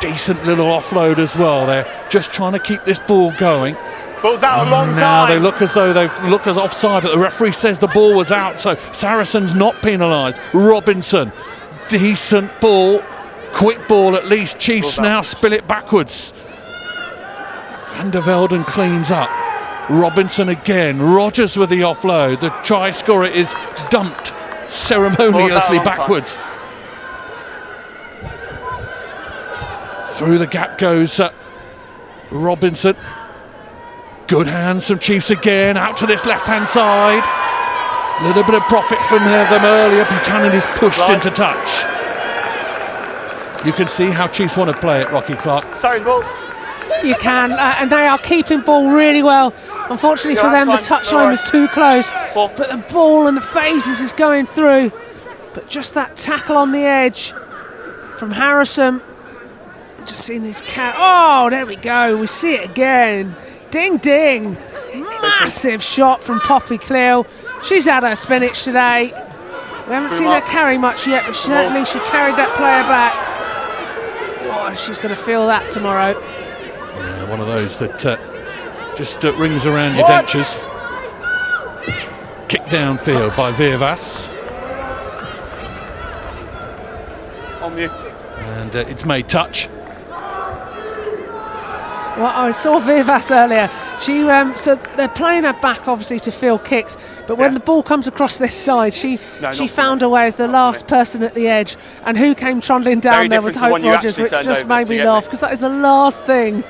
Decent little offload as well. They're just trying to keep this ball going. Ball's out a long Now time. they look as though they've look as offside. The referee says the ball was out, so Saracens not penalised. Robinson, decent ball, quick ball at least. Chiefs Ball's out. now spill it backwards. Van der Velden cleans up. Robinson again. Rogers with the offload. The try scorer is dumped ceremoniously Ball's out a long time. backwards. Through the gap goes Robinson. Good hands from Chiefs again, out to this left-hand side. A little bit of profit from them earlier. Buchanan is pushed Right. into touch. You can see how Chiefs want to play it, Rocky Clark. Sorry, ball. You can, and they are keeping ball really well. Unfortunately You're for out them, the of time. touchline was too close. 4. But the ball and the phases is going through. But just that tackle on the edge from Harrison. Just seeing this cat. Oh, there we go. We see it again. Ding, ding. Massive shot from Poppy Cleo. She's had her spinach today. We haven't seen her carry much yet, but certainly she carried that player back. Oh, she's going to feel that tomorrow. Yeah, one of those that just rings around your What? dentures. Kick downfield by Virvas. On mute. And it's made touch. Well, I saw Virvas earlier. She so they're playing her back obviously to field kicks, but when Yeah. the ball comes across this side, she No, not found for her way as the last person at the edge, and who came trundling down Very there was different to Hope one you Rogers, actually which turned just over, made do me you get laugh me? because that is the last thing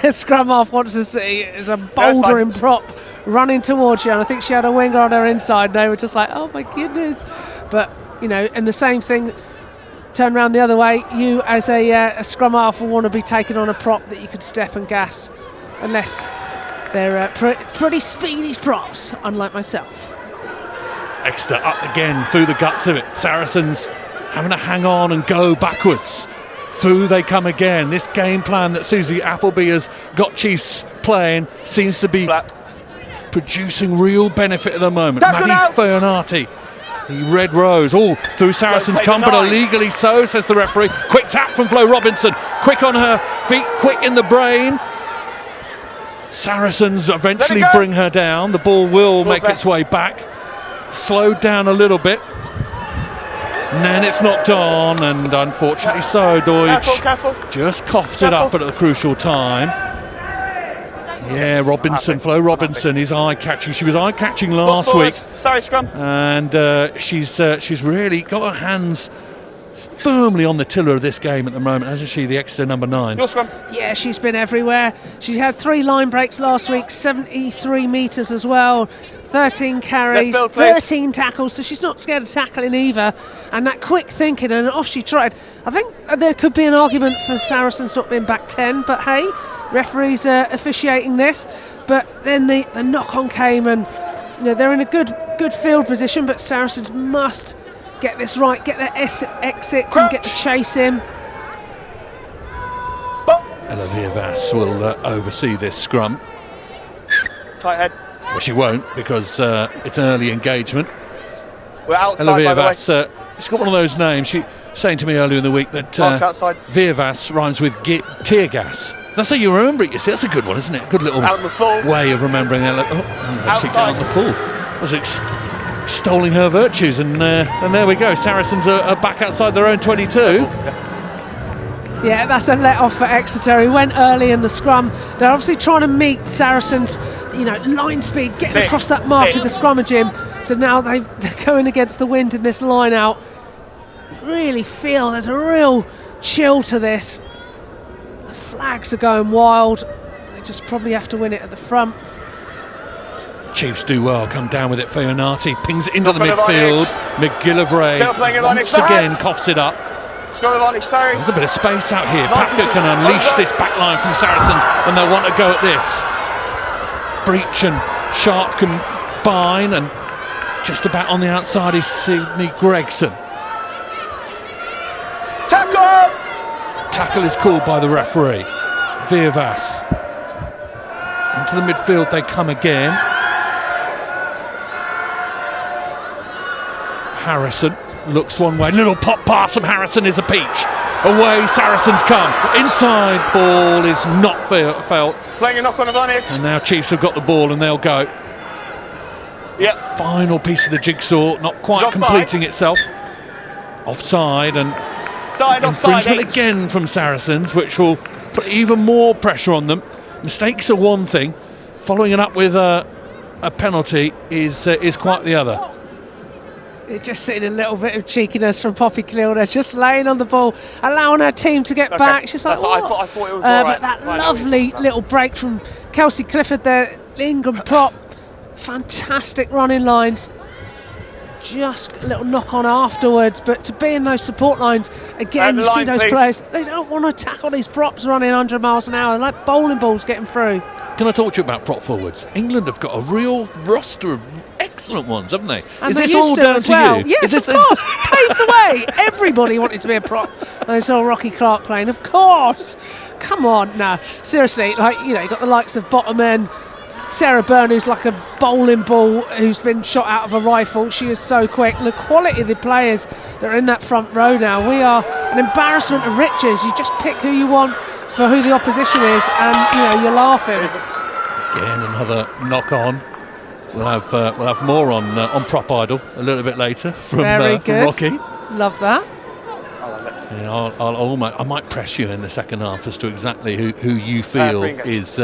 a scrum half wants to see is a bouldering prop running towards you, and I think she had a winger on her inside. And they were just like, oh my goodness, but you know, and the same thing. Turn around the other way. You, as a scrum half, will want to be taken on a prop that you could step and gas, unless they're pretty speedy props, unlike myself. Exeter up again through the guts of it. Saracens having to hang on and go backwards. Through they come again. This game plan that Susie Appleby has got Chiefs playing seems to be Flat. producing real benefit at the moment. Tackle now. Maddie Fernati, the Red Rose, all through Saracens Rotate come, the but line. illegally so, says the referee. Quick tap from Flo Robinson. Quick on her feet, quick in the brain. Saracens eventually go. bring her down. The ball will Ball's make there. its way back. Slowed down a little bit. And then it's knocked on, and unfortunately so, Deutsch Careful. just coughs it up at a crucial time. Yeah, Robinson, Flo Robinson is eye-catching. She was eye-catching last Forward. week, Sorry, scrum. and she's really got her hands firmly on the tiller of this game at the moment, hasn't she, the Exeter number 9? Your scrum. Yeah, she's been everywhere. She had 3 line breaks last week, 73 metres as well, 13 carries, Let's build, please. 13 tackles, so she's not scared of tackling either. And that quick thinking, and off she trotted. I think there could be an argument for Saracens not being back 10, but hey, referees are officiating this. But then the knock-on came, and they're in a good field position, but Saracens must get this right, get their exits and get the chase in. Olivia Vass will oversee this scrum. Tight head. Well, she won't, because it's an early engagement. We're outside, Olivia by the way. Vass, she's got one of those names. She was saying to me earlier in the week that Mark's outside. Viervas rhymes with tear gas. That's how you remember it, you see. That's a good one, isn't it? Good little Out in the full. way of remembering that. Kicked out on the full. I was extolling her virtues, and there we go. Saracens are back outside their own 22. Yeah, that's a let off for Exeter. He went early in the scrum. They're obviously trying to meet Saracens, line speed, getting across that mark of the scrummaging. So now they're going against the wind in this line out. Really feel there's a real chill to this. The flags are going wild. They just probably have to win it at the front. Chiefs do well, come down with it. Fionati pings it into the Not gonna midfield. Vonage. McGillivray Still playing it once Vonage. again coughs it up. Score advantage, sorry. There's a bit of space out here. Not Packer can just- unleash this back line from Saracens when they want to go at this. Breach and Sharp combine, and just about on the outside is Sydney Gregson. Tackle! Tackle is called by the referee. Viervas. Into the midfield they come again. Harrison looks one way. Little pop pass from Harrison is a peach. Away Saracens come. Inside ball is not felt. Playing a knock-on advantage. And now Chiefs have got the ball and they'll go. Yep. Final piece of the jigsaw, not quite Offside. completing itself. Offside, and Started offside. infringement again from Saracens, which will put even more pressure on them. Mistakes are one thing. Following it up with a penalty is quite the other. You're just seeing a little bit of cheekiness from Poppy Cleilder, just laying on the ball, allowing her team to get back. She's like, That's- what? I thought it was all But right. that Right, lovely little break from Kelsey Clifford there, Ingram prop, fantastic running lines. Just a little knock on afterwards, but to be in those support lines again, And you see line, those please. players, they don't want to tackle these props running 100 miles an hour, like bowling balls getting through. Can I talk to you about prop forwards? England have got a real roster of excellent ones, haven't they? And Is they this used all to down as to well. you? Yes, Is of course. Paved the way. Everybody wanted to be a prop. I saw Rocky Clark playing. Of course. Come on, no. Seriously, you got the likes of Bottoman, Sarah Byrne, who's like a bowling ball, who's been shot out of a rifle. She is so quick. The quality of the players that are in that front row now. We are an embarrassment of riches. You just pick who you want for who the opposition is, and you're laughing. Again, another knock on. We'll have more on Prop Idol a little bit later from Very from good. Rocky. Love that. Yeah, I might press you in the second half as to exactly who you feel Pringles.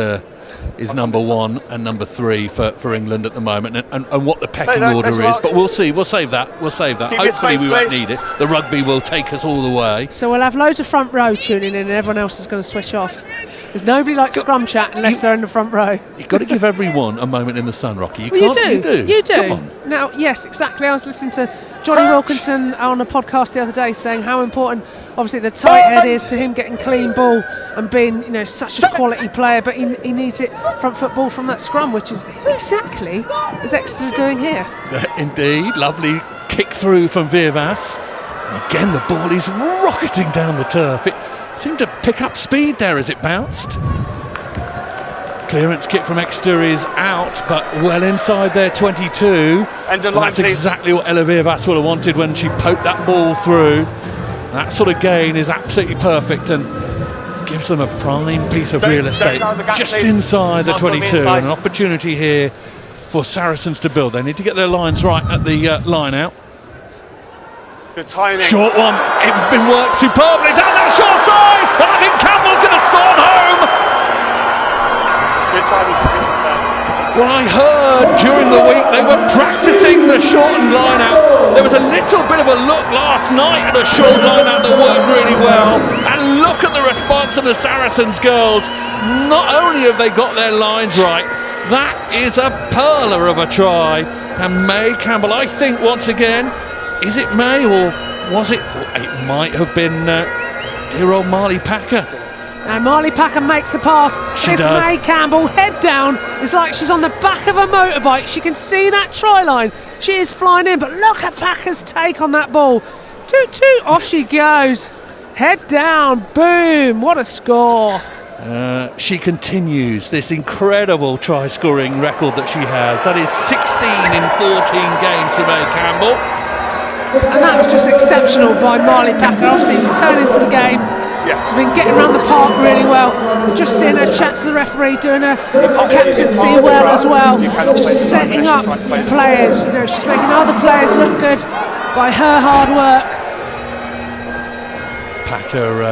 is number one and number three for England at the moment, and what the pecking No, order that's is. right. But we'll see. We'll save that. Keep your Hopefully space, we won't please. need it. The rugby will take us all the way. So we'll have loads of front row tuning in, and everyone else is going to switch off. Because nobody likes scrum chat unless they're in the front row. You've got to give everyone a moment in the sun, Rocky. Well, You do. You do. Come on. Now, yes, exactly. I was listening to Johnny Wilkinson on a podcast the other day saying how important, obviously, the tight head is to him getting clean ball and being, such a quality player. But he needs it front foot ball from that scrum, which is exactly as Exeter are doing here. Indeed, lovely kick through from Viervas. Again, the ball is rocketing down the turf. It seemed to pick up speed there as it bounced. Clearance kick from Exeter is out, but well inside their 22. And That's please. exactly what Ella Viervas would have wanted when she poked that ball through. That sort of gain is absolutely perfect and gives them a prime piece of real estate down the gap, just please. inside the Mark on the 22, inside. and an opportunity here for Saracens to build. They need to get their lines right at the line out. Good timing. Short one, it's been worked superbly down that short side, and I think Campbell's going to storm home. Good timing. Well, I heard during the week they were practicing the shortened line out. There was a little bit of a look last night at a short line out that worked really well, and look at the response of the Saracens girls. Not only have they got their lines right, That is a perler of a try. And May Campbell, I think once again, is it May or was it? It might have been dear old Marley Packer. And Marley Packer makes the pass. She It's does. May Campbell, head down. It's like she's on the back of a motorbike. She can see that try line. She is flying in, but look at Packer's take on that ball. Toot toot, off she goes. Head down, boom, what a score. She continues this incredible try-scoring record that she has. That is 16 in 14 games for May Campbell. And that was just exceptional by Marley Packer. Obviously, returning to the game. She's been getting around the park really well. We're just seeing her chat to the referee, doing her captaincy well as well. Just setting up players. You know, she's making other players look good by her hard work. Packer,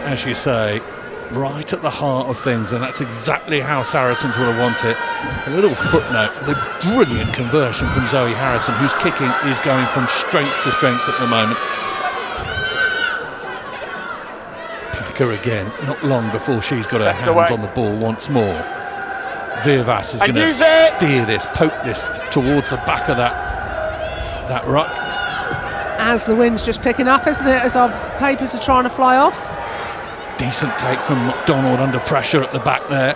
as you say, right at the heart of things, and that's exactly how Saracens will have wanted it. A little footnote, the brilliant conversion from Zoe Harrison, whose kicking is going from strength to strength at the moment. Packer again, not long before she's got her hands on the ball once more. Virvas is going to steer this, poke this towards the back of that ruck. As the wind's just picking up, isn't it, as our papers are trying to fly off. Decent take from McDonald under pressure at the back there.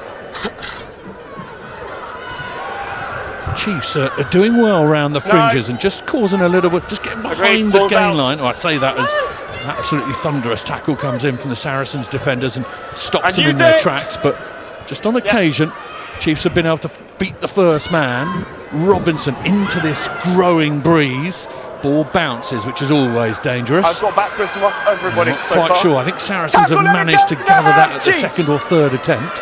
Chiefs are doing well around the fringes and just causing a little bit, just getting behind the gain line. Oh, I say that as an absolutely thunderous tackle comes in from the Saracens defenders and stops them in their tracks. But just on occasion, Chiefs have been able to beat the first man. Robinson into this growing breeze. Ball bounces, which is always dangerous. I've got back Christopher, everybody. I'm not quite sure. I think Saracens have managed to gather that at the second or third attempt.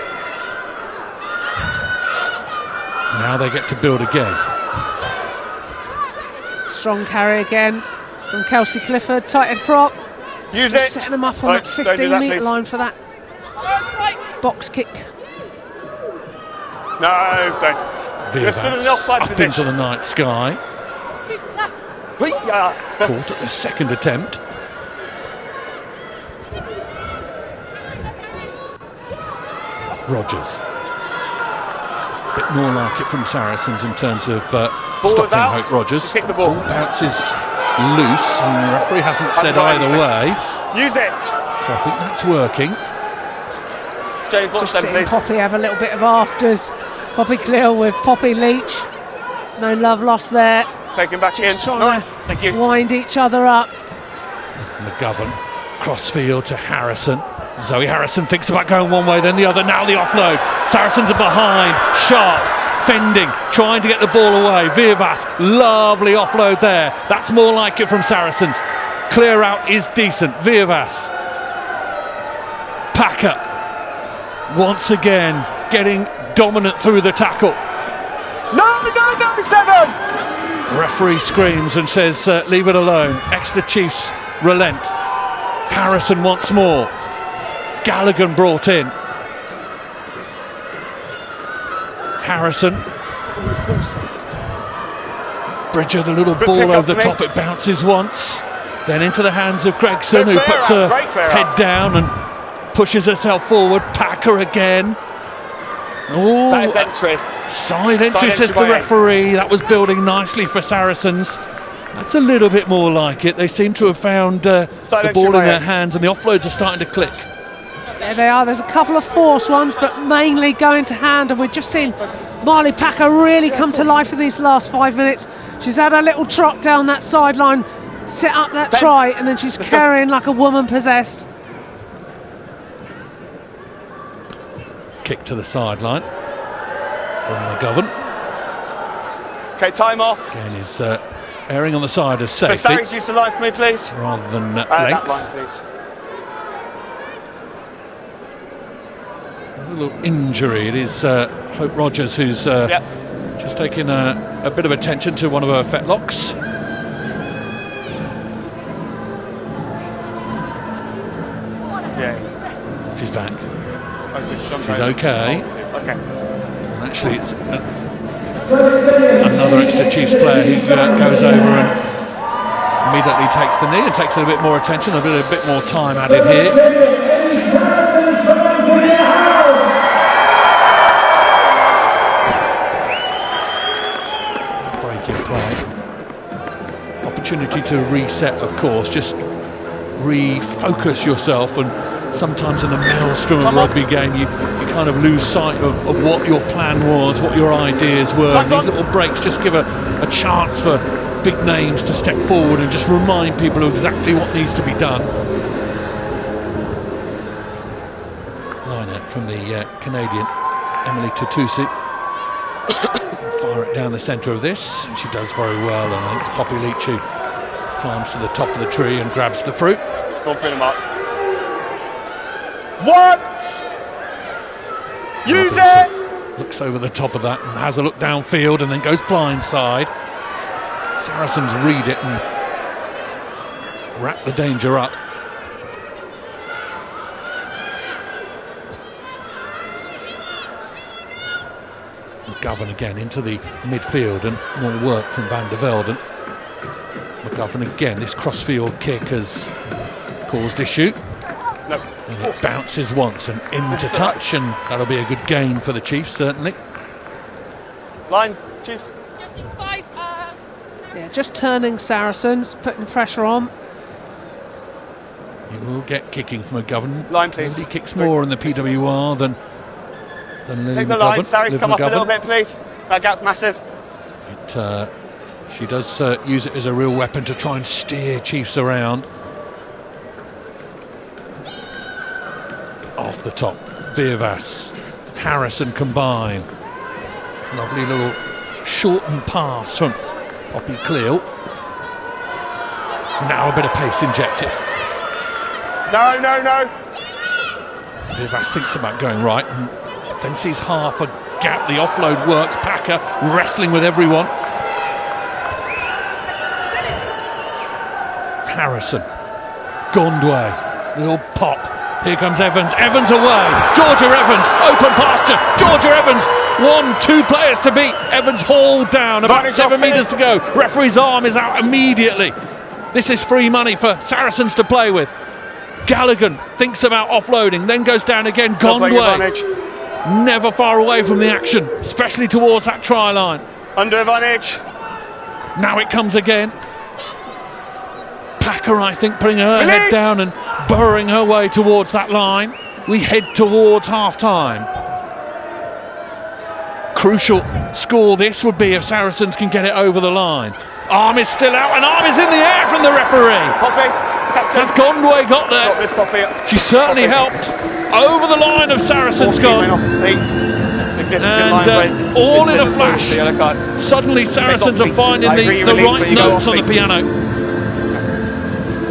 Now they get to build again. Strong carry again from Kelsey Clifford, tight head prop. Use Just it. setting them up on that 15-metre line for that box kick. No, don't. You're still in the offside Up position. into the night sky. Caught at the second attempt. Rogers. A bit more like it from Saracens in terms of stopping Hope Rogers. Kick the ball. Bounces loose, and the referee hasn't said either way. Use it. So I think that's working. James, watch Just them, seeing please. Poppy have a little bit of afters. Poppy Cleal with Poppy Leach. No love lost there. Take him back Just in. trying Thank to you. wind each other up. McGovern, crossfield to Harrison. Zoe Harrison thinks about going one way, then the other. Now the offload. Saracens are behind. Sharp, fending, trying to get the ball away. Virvas, lovely offload there. That's more like it from Saracens. Clear out is decent. Virvas. Packer, once again, getting dominant through the tackle. No, 7! Referee screams and says, leave it alone. Exeter Chiefs relent. Harrison once more. Gallagher brought in. Harrison. Bridger, the little ball over the top. It bounces once. Then into the hands of Gregson, who puts her head down and pushes herself forward. Packer again. Oh, That is entry. Side entry, Side says entry the by referee. That was building nicely for Saracens. That's a little bit more like it. They seem to have found the entry ball in by their Ed. hands, and the offloads are starting to click. There they are. There's a couple of forced ones, but mainly going to hand. And we're just seeing Marley Packer really come to life in these last 5 minutes. She's had a little trot down that sideline, set up that try, and then she's carrying like a woman possessed. Kick to the sideline from McGovern. Okay, time off. Again, is erring on the side of So safety Saracens, use the line for me, please. rather than That length. line, please. A little injury. It is Hope Rogers who's just taken a bit of attention to one of her fetlocks. Yeah. She's back. She's okay. Okay. And actually, it's another Exeter Chiefs player who goes over and immediately takes the knee and takes a bit more attention, a bit more time added here. opportunity to reset, of course, just refocus yourself. And sometimes in the maelstrom of a rugby game, you kind of lose sight of what your plan was, what your ideas were. And these little breaks just give a chance for big names to step forward and just remind people of exactly what needs to be done. Line out from the Canadian Emily Tutusi. Fire it down the centre of this, and she does very well. And I think it's Poppy Leach who climbs to the top of the tree and grabs the fruit. Go and fill him up. Once! Use Robinson it! looks over the top of that and has a look downfield and then goes blindside. Saracens read it and wrap the danger up. McGovern again into the midfield, and more work from Van der Velde. McGovern again, this crossfield kick has caused issue. No. And it bounces once and into touch, and that'll be a good gain for the Chiefs, certainly. Line, Chiefs. Yeah, just turning Saracens, putting the pressure on. He will get kicking from McGovern. Line, please. He kicks more in the PWR than Lily Take the McGovern. line. Sarah's Liv come up a McGovern. little bit, please. That gap's massive. She does use it as a real weapon to try and steer Chiefs around. Off the top, Virvas, Harrison combine. Lovely little shortened pass from Poppy Cleal. Now a bit of pace injected. No. Virvas thinks about going right and then sees half a gap. The offload works. Packer wrestling with everyone. Harrison, Gondway, little pop. Here comes Evans. Evans away. Georgia Evans, open pasture. Georgia Evans, 2 players to beat. Evans hauled down, about 7 metres to go. Referee's arm is out immediately. This is free money for Saracens to play with. Gallagher thinks about offloading, then goes down again. Gondway, never far away from the action, especially towards that try line. Under advantage. Now it comes again. Packer, I think, putting her head down and burrowing her way towards that line. We head towards half-time. Crucial score this would be if Saracens can get it over the line. Arm is still out, and arm is in the air from the referee. Poppy, captain. Has Gondway got there? Got this, Poppy. She certainly helped. Over the line of Saracens gone. And all in a flash, suddenly Saracens are finding the right notes on the piano.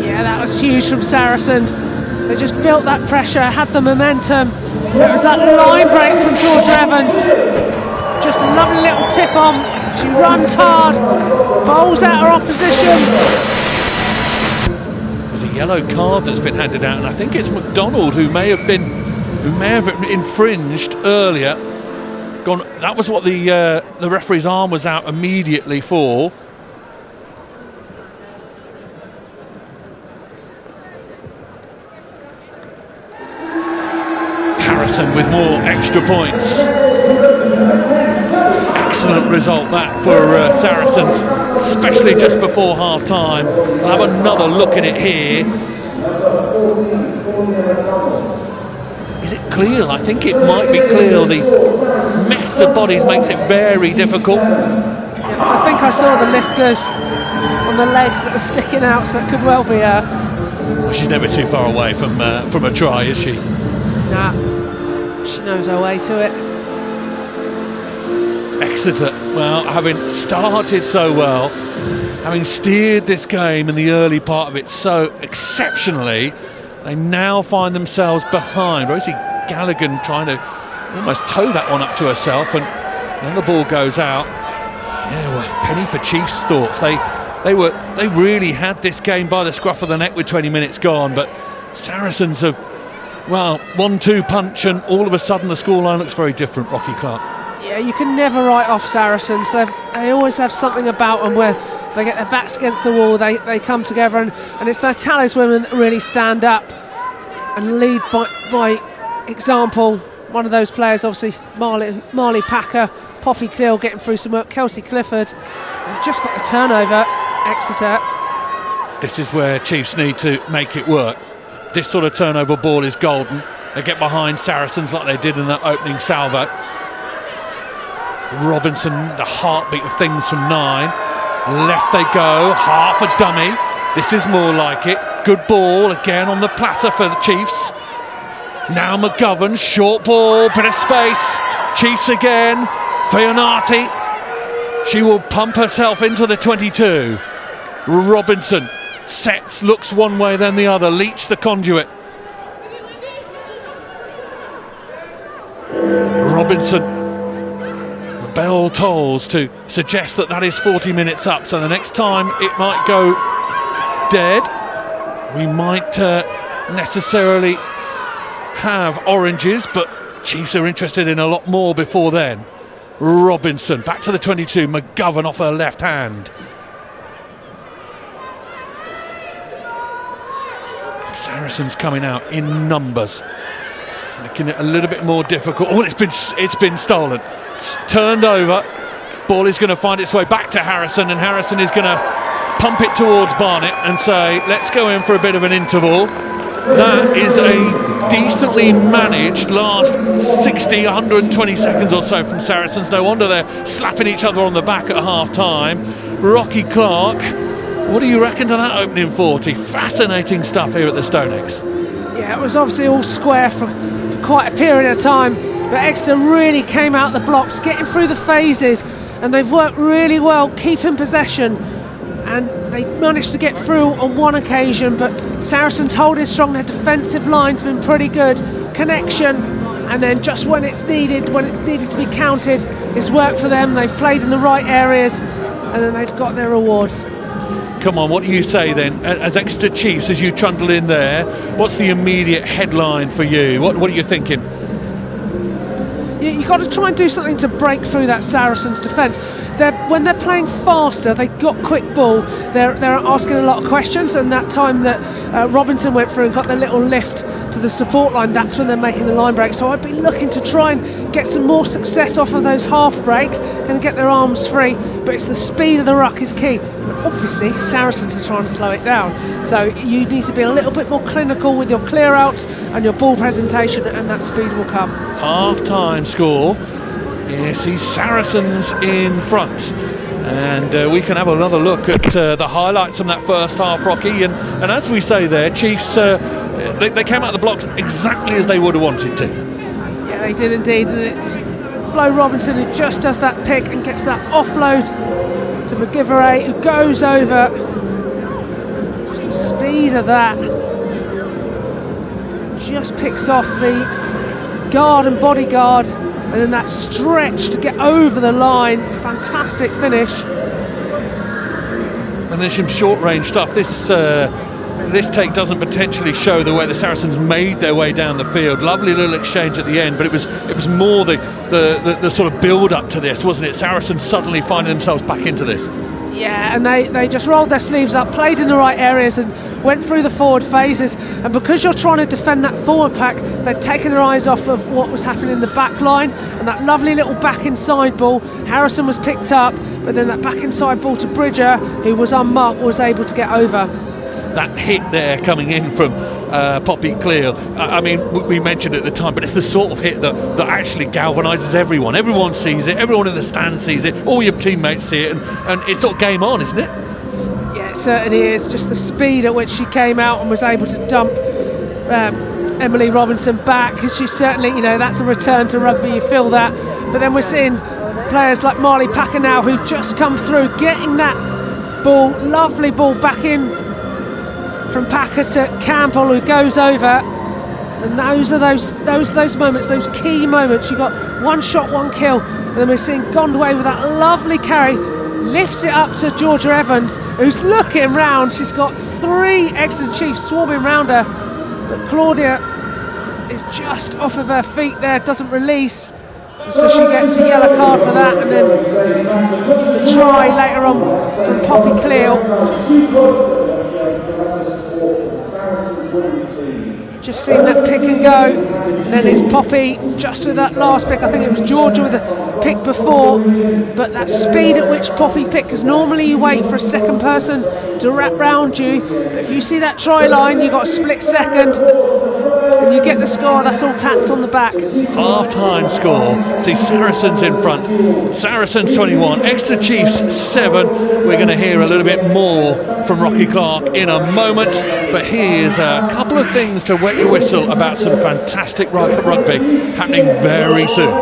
Yeah, that was huge from Saracens. They just built that pressure, had the momentum. It was that line break from Georgia Evans. Just a lovely little tip on. She runs hard, bowls out her opposition. There's a yellow card that's been handed out, and I think it's McDonald who may have infringed earlier. That was what the referee's arm was out immediately for. Harrison with more extra points. Excellent result that for Saracens, especially just before half-time. I'll have another look at it here. Is it Cleal? I think it might be Cleal. The mess of bodies makes it very difficult. Yeah, I think I saw the lifters on the legs that were sticking out, so it could well be her. Well, she's never too far away from a try, is she? Nah, she knows her way to it. Exeter, well, having started so well, having steered this game in the early part of it so exceptionally, they now find themselves behind. Rosie Gallagher trying to almost toe that one up to herself, and then the ball goes out. Yeah, well, penny for Chiefs' thoughts. They really had this game by the scruff of the neck with 20 minutes gone, but Saracens have, well, 1-2 punch, and all of a sudden the scoreline looks very different, Rocky Clark. Yeah, you can never write off Saracens. They always have something about them where if they get their backs against the wall, they come together, and it's their Tallis women that really stand up and lead by example. One of those players, obviously, Marley Packer, Poppy Cleal getting through some work, Kelsey Clifford. They've just got the turnover, Exeter. This is where Chiefs need to make it work. This sort of turnover ball is golden. They get behind Saracens like they did in that opening salvo. Robinson, the heartbeat of things from 9. Left they go, half a dummy. This is more like it. Good ball again on the platter for the Chiefs. Now McGovern, short ball, bit of space. Chiefs again. Fionati. She will pump herself into the 22. Robinson sets, looks one way then the other. Leach the conduit. Robinson. The bell tolls to suggest that that is 40 minutes up. So the next time it might go dead. We might necessarily have oranges, but Chiefs are interested in a lot more before then. Robinson back to the 22. McGovern off her left hand. Saracens coming out in numbers, making it a little bit more difficult. Oh, it's been stolen. Turned over. Ball is going to find its way back to Harrison, and Harrison is going to pump it towards Barnett and say, let's go in for a bit of an interval. That is a decently managed last 60, 120 seconds or so from Saracens. No wonder they're slapping each other on the back at half time. Rocky Clark, what do you reckon to that opening 40? Fascinating stuff here at the StoneX. Yeah, it was obviously all square for quite a period of time, but Exeter really came out the blocks, getting through the phases, and they've worked really well keeping possession, and they managed to get through on one occasion, but Saracens holding strong. Their defensive line's been pretty good, connection, and then just when it's needed to be counted, it's worked for them. They've played in the right areas, and then they've got their rewards. Come on, what do you say then, as Exeter Chiefs, as you trundle in there? What's the immediate headline for you? What are you thinking? You've got to try and do something to break through that Saracens defence. When they're playing faster, they got quick ball. They're asking a lot of questions, and that time that Robinson went through and got their little lift to the support line, that's when they're making the line break. So I'd be looking to try and get some more success off of those half breaks and get their arms free. But it's the speed of the ruck is key. Obviously, Saracens are trying to slow it down. So you need to be a little bit more clinical with your clear outs and your ball presentation, and that speed will come. Half-time score. Yes, he's Saracens in front. And we can have another look at the highlights from that first half, Rocky. And as we say there, Chiefs, they came out of the blocks exactly as they would have wanted to. Yeah, they did indeed. And it's Flo Robinson who just does that pick and gets that offload to McGivray, who goes over. Just the speed of that. Just picks off the guard and bodyguard, and then that stretch to get over the line. Fantastic finish. And there's some short range stuff. This take doesn't potentially show the way the Saracens made their way down the field. Lovely little exchange at the end, but it was more the sort of build up to this, wasn't it? Saracens suddenly finding themselves back into this. Yeah, and they just rolled their sleeves up, played in the right areas and went through the forward phases. And because you're trying to defend that forward pack, they'd taken their eyes off of what was happening in the back line. And that lovely little back inside ball, Harrison was picked up, but then that back inside ball to Bridger, who was unmarked, was able to get over. That hit there coming in from Poppy Cleal, I mean, we mentioned it at the time, but it's the sort of hit that actually galvanises everyone. Everyone sees it, everyone in the stand sees it, all your teammates see it, and it's sort of game on, isn't it? Yeah, it certainly is. Just the speed at which she came out and was able to dump Emily Robinson back, because she certainly, that's a return to rugby, you feel that. But then we're seeing players like Marley Packer now who just come through, getting that ball, lovely ball back in from Packer to Campbell, who goes over, and those are those moments, those key moments. You got one shot, one kill, and then we're seeing Gondway with that lovely carry, lifts it up to Georgia Evans, who's looking round. She's got 3 Exeter Chiefs swarming round her, but Claudia is just off of her feet there, doesn't release, so she gets a yellow card for that. And then the try later on from Poppy Cleal. Just seen that pick and go, and then it's Poppy just with that last pick. I think it was Georgia with the pick before, but that speed at which Poppy picked, because normally you wait for a second person to wrap round you, but if you see that try line, you've got a split second and you get the score. That's all pats on the back. Half-time score, see Saracens in front, Saracens 21, Exeter Chiefs 7. We're going to hear a little bit more from Rocky Clark in a moment, but here's a couple of things to wet your whistle about some fantastic rugby happening very soon.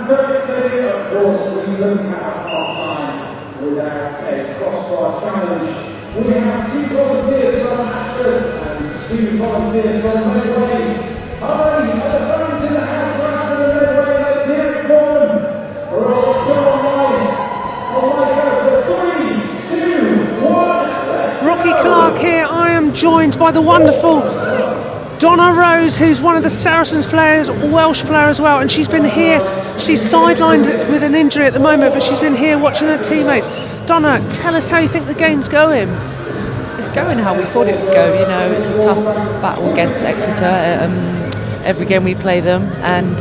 StoneX Stadium, of course, we don't have half-time without a crossbar challenge. We have 2 volunteers from Aston and 2 volunteers from Midway. Hurry, at the fans in the house for Aston and Midway, let's hear it for them. We're all still online. On my go for 3, 2, 1. Rocky Clark here. I am joined by the wonderful Donna Rose, who's one of the Saracens players, Welsh player as well, and she's been here. She's sidelined with an injury at the moment, but she's been here watching her teammates. Donna, tell us how you think the game's going. It's going how we thought it would go. You know, it's a tough battle against Exeter. Every game we play them, and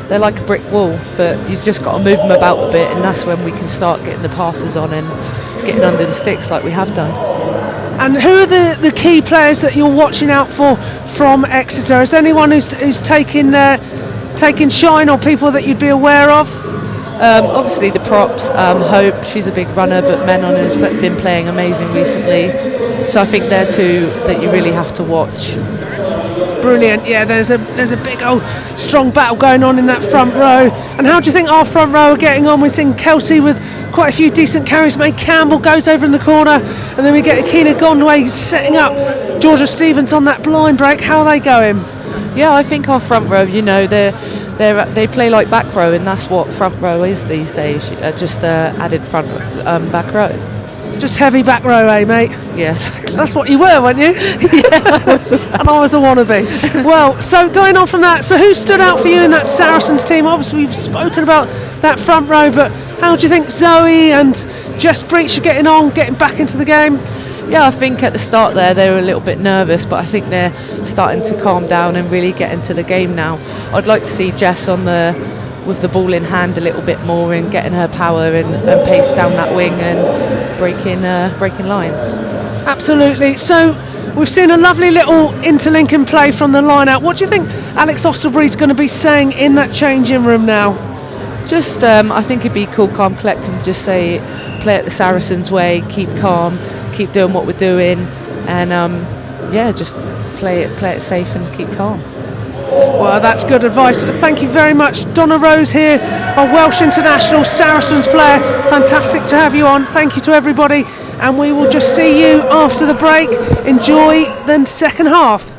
they're like a brick wall, but you've just got to move them about a bit, and that's when we can start getting the passes on and getting under the sticks like we have done. And who are the key players that you're watching out for from Exeter? Is there anyone who's taking shine, or people that you'd be aware of? Obviously the props, Hope, she's a big runner, but Menon has been playing amazing recently. So I think they're 2 that you really have to watch. Brilliant, yeah, there's a big old strong battle going on in that front row. And how do you think our front row are getting on? We're seeing Kelsey with quite a few decent carries. May Campbell goes over in the corner, and then we get Akina Gondway setting up Georgia Stevens on that blind break. How are they going? Yeah, I think our front row, you know, they play like back row, and that's what front row is these days, just added front back row. Just heavy back row, eh, mate? Yes. That's what you were, weren't you? Yeah. And I was a wannabe. Well, so going on from that, so who stood out for you in that Saracens team? Obviously, we've spoken about that front row, but how do you think Zoe and Jess Breach are getting on, getting back into the game? Yeah, I think at the start there they were a little bit nervous, but I think they're starting to calm down and really get into the game now. I'd like to see Jess with the ball in hand a little bit more and getting her power and pace down that wing and breaking lines. Absolutely. So we've seen a lovely little interlinking play from the line out. What do you think Alex Osterbury's going to be saying in that changing room now? Just I think it'd be cool, calm, collective, and just say play it the Saracens way, keep calm, keep doing what we're doing, and just play it safe and keep calm. Well, that's good advice. Thank you very much. Donna Rose here, a Welsh international Saracens player. Fantastic to have you on. Thank you to everybody. And we will just see you after the break. Enjoy the second half.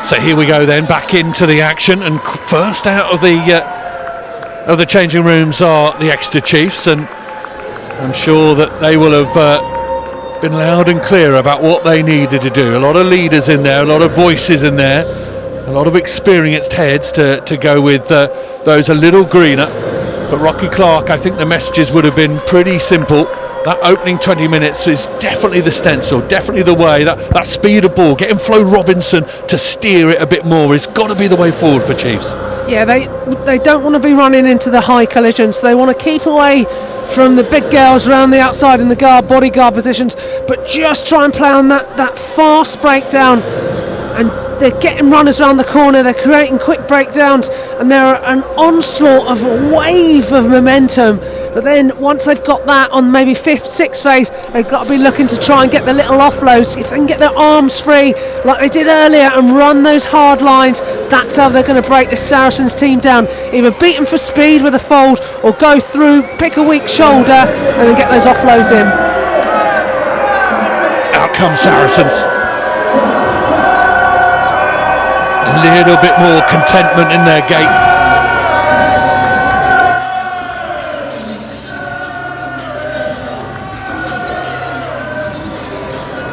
So here we go then, back into the action, and first out of the changing rooms are the Exeter Chiefs, and I'm sure that they will have been loud and clear about what they needed to do. A lot of leaders in there, a lot of voices in there, a lot of experienced heads to go with those a little greener. But Rocky Clark, I think the messages would have been pretty simple. That opening 20 minutes is definitely the stencil, definitely the way. That speed of ball, getting Flo Robinson to steer it a bit more, has got to be the way forward for Chiefs. Yeah, they don't want to be running into the high collisions. They want to keep away from the big girls around the outside in the bodyguard positions, but just try and play on that fast breakdown. And they're getting runners around the corner, they're creating quick breakdowns, and they're an onslaught of a wave of momentum. But then once they've got that on maybe 5th, 6th phase, they've got to be looking to try and get the little offloads. If they can get their arms free like they did earlier and run those hard lines, that's how they're going to break the Saracens team down. Either beat them for speed with a fold, or go through, pick a weak shoulder and then get those offloads in. Out comes Saracens. A little bit more contentment in their gait.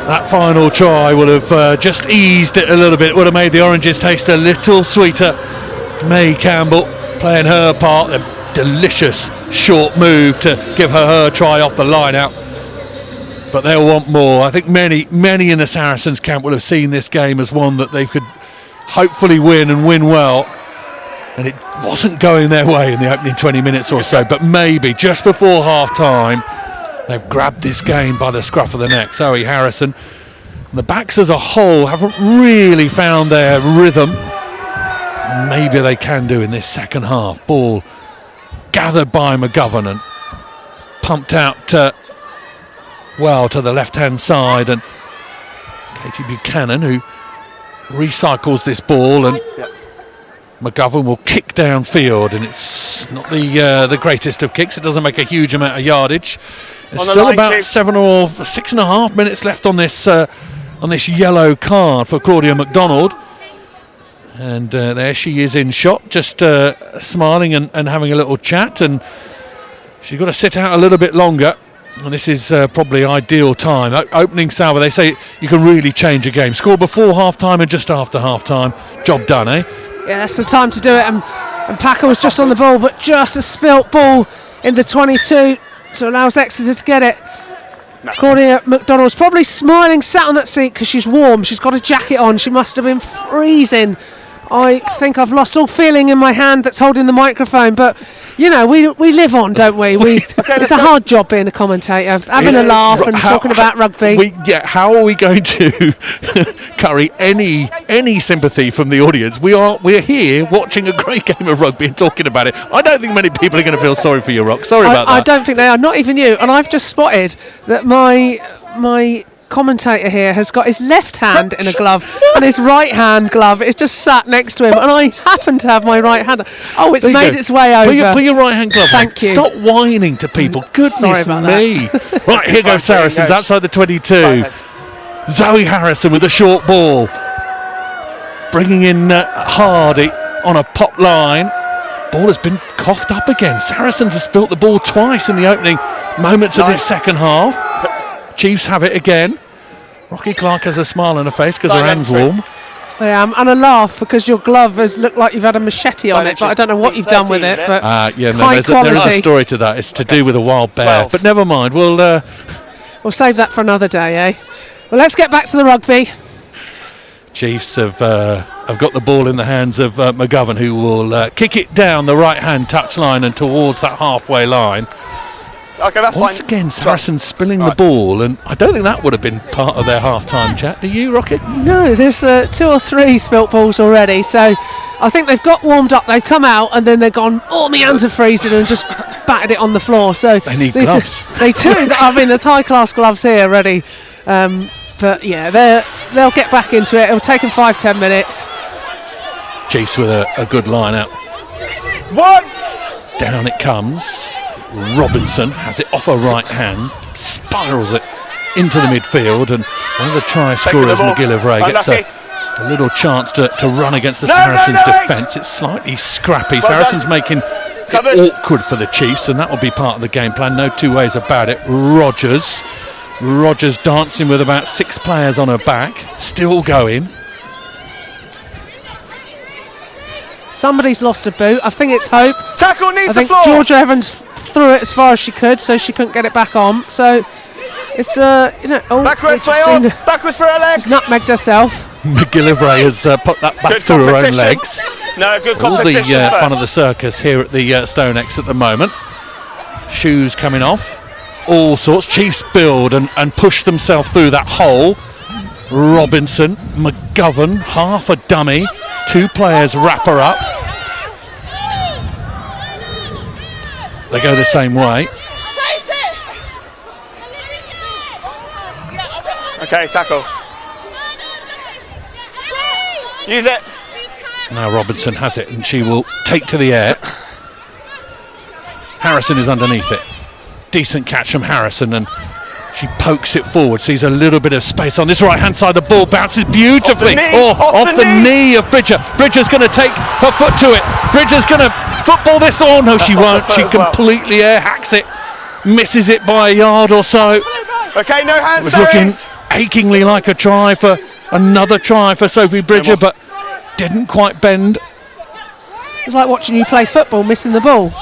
That final try would have just eased it a little bit, would have made the oranges taste a little sweeter. May Campbell playing her part, a delicious short move to give her try off the line out. But they'll want more. I think many in the Saracens camp will have seen this game as one that they could hopefully win, and win well. And it wasn't going their way in the opening 20 minutes or so, but maybe just before half time they've grabbed this game by the scruff of the neck. Zoe Harrison. The backs as a whole haven't really found their rhythm. Maybe they can do in this second half. Ball gathered by McGovern and pumped out to the left-hand side, and Katie Buchanan, who recycles this ball, and McGovern will kick downfield, and it's not the greatest of kicks. It doesn't make a huge amount of yardage. There's still about 7 or 6.5 minutes left on this yellow card for Claudia McDonald, and there she is in shot, just smiling and having a little chat, and she's got to sit out a little bit longer. And this is probably ideal time. Opening salvo, they say you can really change a game. Score before half-time and just after half-time. Job done, eh? Yeah, that's the time to do it. And Packer was just on the ball, but just a spilt ball in the 22, so allows Exeter to get it. Claudia McDonald's probably smiling, sat on that seat because she's warm. She's got a jacket on. She must have been freezing. I think I've lost all feeling in my hand that's holding the microphone, but you know, we live on, don't we? It's a hard job being a commentator, having a laugh and talking about rugby. How are we going to curry any sympathy from the audience? We're here watching a great game of rugby and talking about it. I don't think many people are going to feel sorry for you, Rock. Sorry about that. I don't think they are, not even you. And I've just spotted that my commentator here has got his left hand in a glove and his right hand glove is just sat next to him, and I happen to have my right hand. Oh, it's made its way over. Put your right hand glove on. Thank you. Stop whining to people. Goodness me. Right, here goes Saracens outside the 22. Zoe Harrison with a short ball, bringing in Hardy on a pop line. Ball has been coughed up again. Saracens has spilt the ball twice in the opening moments of this second half. Chiefs have it again. Rocky Clark has a smile on her face because her hand's warm. I am, and a laugh because your glove has looked like you've had a machete on it, but I don't know what you've done with it. But there is a story to that. It's to do with a wild bear, but never mind. We'll save that for another day, eh? Well, let's get back to the rugby. Chiefs have got the ball in the hands of McGovern, who will kick it down the right-hand touchline and towards that halfway line. Okay, that's Once fine. again, Saracens spilling the ball, and I don't think that would have been part of their half-time chat. Do you, Rocket? No, there's 2 or 3 spilt balls already, so I think they've got warmed up. They've come out and then they've gone, oh, my hands are freezing, and just battered it on the floor. So they need gloves. They do. I mean, there's high-class gloves here ready. But yeah, they'll get back into it. It'll take them 5-10 minutes. Chiefs with a good line out. Once! Down it comes. Robinson has it off her right hand, spirals it into the midfield, and one of the try scorers, McGillivray, gets a little chance to run against the Saracens' defence. It's slightly scrappy. Saracens making it awkward for the Chiefs, and that will be part of the game plan, no two ways about it. Rogers dancing with about 6 players on her back, still going. Somebody's lost a boot. I think it's Hope. Tackle needs I think the floor. Georgia Evans threw it as far as she could, so she couldn't get it back on. So it's backwards play on. Backwards for her legs. She's nutmegged herself. McGillivray has put that back through her own legs. No, good All competition. the fun of the circus here at the StoneX at the moment. Shoes coming off, all sorts. Chiefs build and push themselves through that hole. Robinson, McGovern, half a dummy. 2 players wrap her up. They go the same way. Okay, tackle. Use it. Now Robinson has it, and she will take to the air. Harrison is underneath it. Decent catch from Harrison, and she pokes it forward, sees a little bit of space on this right-hand side. The ball bounces beautifully. Off the knee of Bridger. Bridger's going to take her foot to it. Bridger's going to football this. Oh, no, she won't. She completely air hacks it. Misses it by a yard or so. Okay, no hands. It was looking achingly like a try for another try for Sophie Bridger, but didn't quite bend. It's like watching you play football, missing the ball.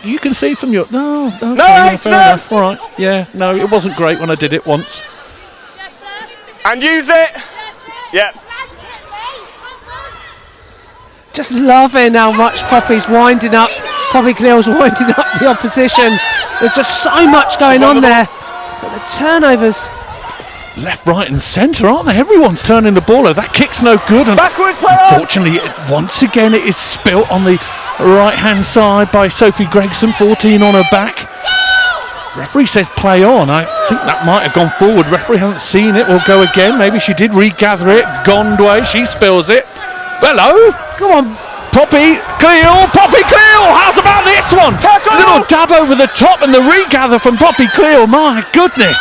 You can see from your... No, fair no. enough. All right. Yeah, no, it wasn't great when I did it once. And use it. Yep. Just loving how much Poppy's winding up. Poppy Clear's winding up the opposition. There's just so much going on there. But the turnovers... Left, right and centre, aren't they? Everyone's turning the ball over. That kick's no good. And backwards play on. Unfortunately, once again, it is spilt on the right-hand side by Sophie Gregson, 14 on her back. Referee says play on. I think that might have gone forward. Referee hasn't seen it. We'll go again. Maybe she did regather it. Gone way. She spills it. Hello. Come on. Poppy Cleal. How's about this one? Tackle. Little dab over the top and the regather from Poppy Cleal. My goodness.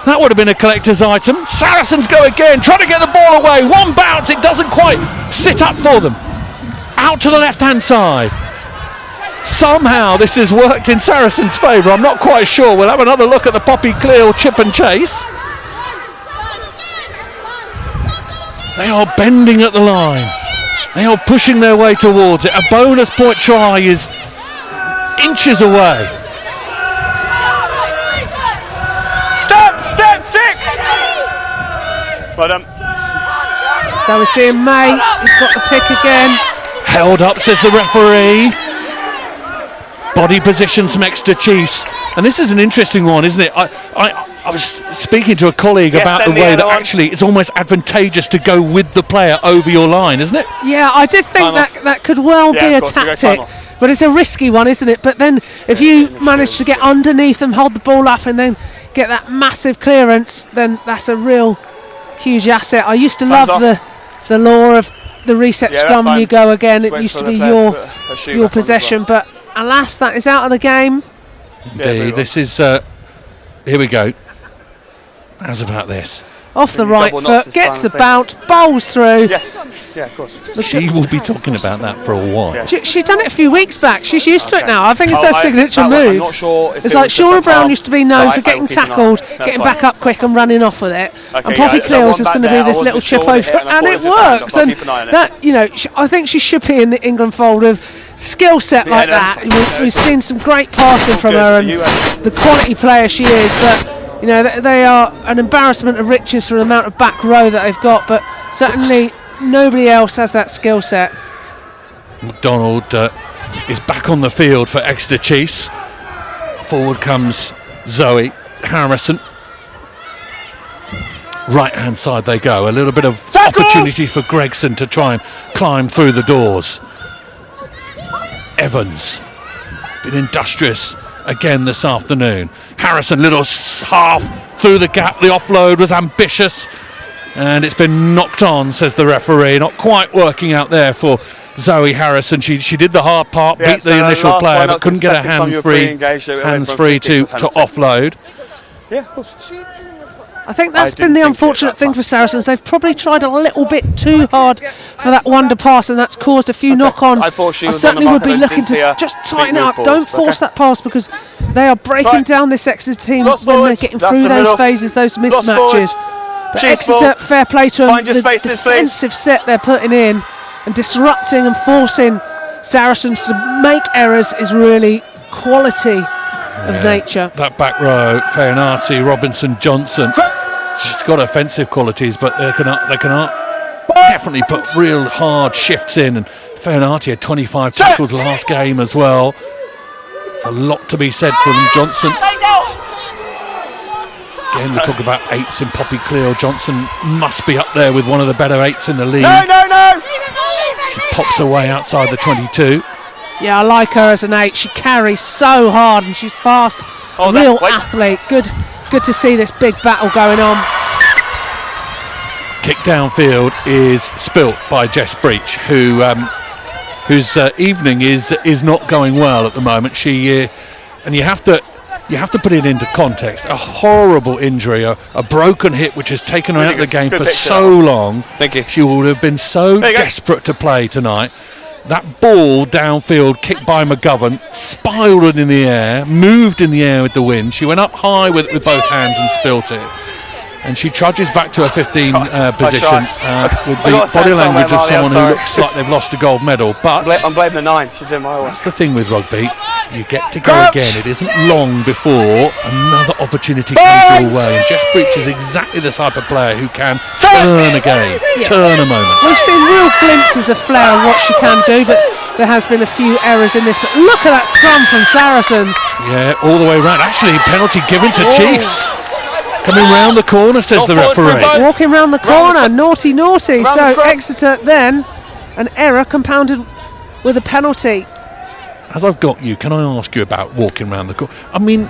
That would have been a collector's item. Saracens go again, trying to get the ball away. One bounce, it doesn't quite sit up for them. Out to the left-hand side. Somehow this has worked in Saracens' favour. I'm not quite sure. We'll have another look at the Poppy Cleal chip and chase. They are bending at the line. They are pushing their way towards it. A bonus point try is inches away. Step 6. Well done. So we're seeing May. He's got the pick again. Held up, says the referee. Body positions from Exeter Chiefs. And this is an interesting one, isn't it? I was speaking to a colleague about the way that actually it's almost advantageous to go with the player over your line, isn't it? Yeah, I did think that could well be a tactic. But it's a risky one, isn't it? But then if you manage to get underneath them, hold the ball up and then get that massive clearance, then that's a real huge asset. I used to love the law of the reset scrum and you go again. It used to be your possession, but alas, that is out of the game. Indeed, this is here we go. How's about this? Off the right foot, gets the bounce, bowls through. Yes. Yeah, of course. She will be talking about that for a while. Yeah. She's done it a few weeks back. She's used to it now. I think it's her signature move. I'm not sure if it's like Shora Brown used to be known for getting tackled, getting back up quick and running off with it. Okay, and Poppy Cleal's is going to be this little chip over, and it works. And that, you know, I think she should be in the England fold of skill set like that. We've seen some great passing from her and the quality player she is, but. You know, they are an embarrassment of riches for the amount of back row that they've got, but certainly nobody else has that skill set. McDonald is back on the field for Exeter Chiefs. Forward comes Zoe Harrison. Right-hand side they go. A little bit of opportunity for Gregson to try and climb through the doors. Evans, been industrious again this afternoon. Harrison, little half through the gap. The offload was ambitious and it's been knocked on, says the referee. Not quite working out there for Zoe Harrison. She did the hard part, beat the initial player, but couldn't get her hands free to offload. Yeah, of course. I think that's didn't been the think unfortunate that thing time. for Saracens. They've probably tried a little bit too hard for that wonder pass, and that's caused a few knock-ons. I thought she was certainly on would the be back looking and didn't see to her just feet tighten it move up. forwards. Don't force that pass, because they are breaking Right. down this Exeter team Lost when forwards. they're getting That's through the those middle. phases, those Lost mismatches. forwards. But Chiefs Exeter, ball. fair play to them. Find your The spaces, please. defensive set they're putting in and disrupting and forcing Saracens to make errors is really quality of nature. That back row, Fayanati, Robinson, Johnson, it's got offensive qualities, but they can definitely put real hard shifts in. And Fayanati had 25 tackles last game as well. It's a lot to be said for them. Johnson, again, we talk about eights in Poppy Cleo. Johnson must be up there with one of the better eights in the league. No! She pops away outside the 22. Yeah, I like her as an 8. She carries so hard and she's fast. Hold Real that, wait. athlete. Good to see this big battle going on. Kick downfield is spilt by Jess Breach, whose evening is not going well at the moment. She and you have to put it into context. A horrible injury, a broken hip, which has taken her Really out of the good- game good for picture. so long. Thank you. She would have been so There you go. desperate to play tonight. That ball downfield, kicked by McGovern, spiraled in the air, moved in the air with the wind. She went up high with both hands and spilt it. And she trudges back to her 15 position with the body language of someone who looks like they've lost a gold medal. But I'm blaming the 9. She's in my way. that's the thing with rugby. You get to go again. It isn't long before another opportunity comes your way. And Jess Breach is exactly the type of player who can turn a game, turn a moment. We've seen real glimpses of flair and what she can do, but there has been a few errors in this. But look at that scrum from Saracens. Yeah, all the way around. Actually, penalty given to Chiefs. Coming round the corner, says the forward for referee. both. Walking round the corner, Round naughty. Round So the scrum. Exeter then, an error compounded with a penalty. As I've got you, can I ask you about walking around the corner? I mean,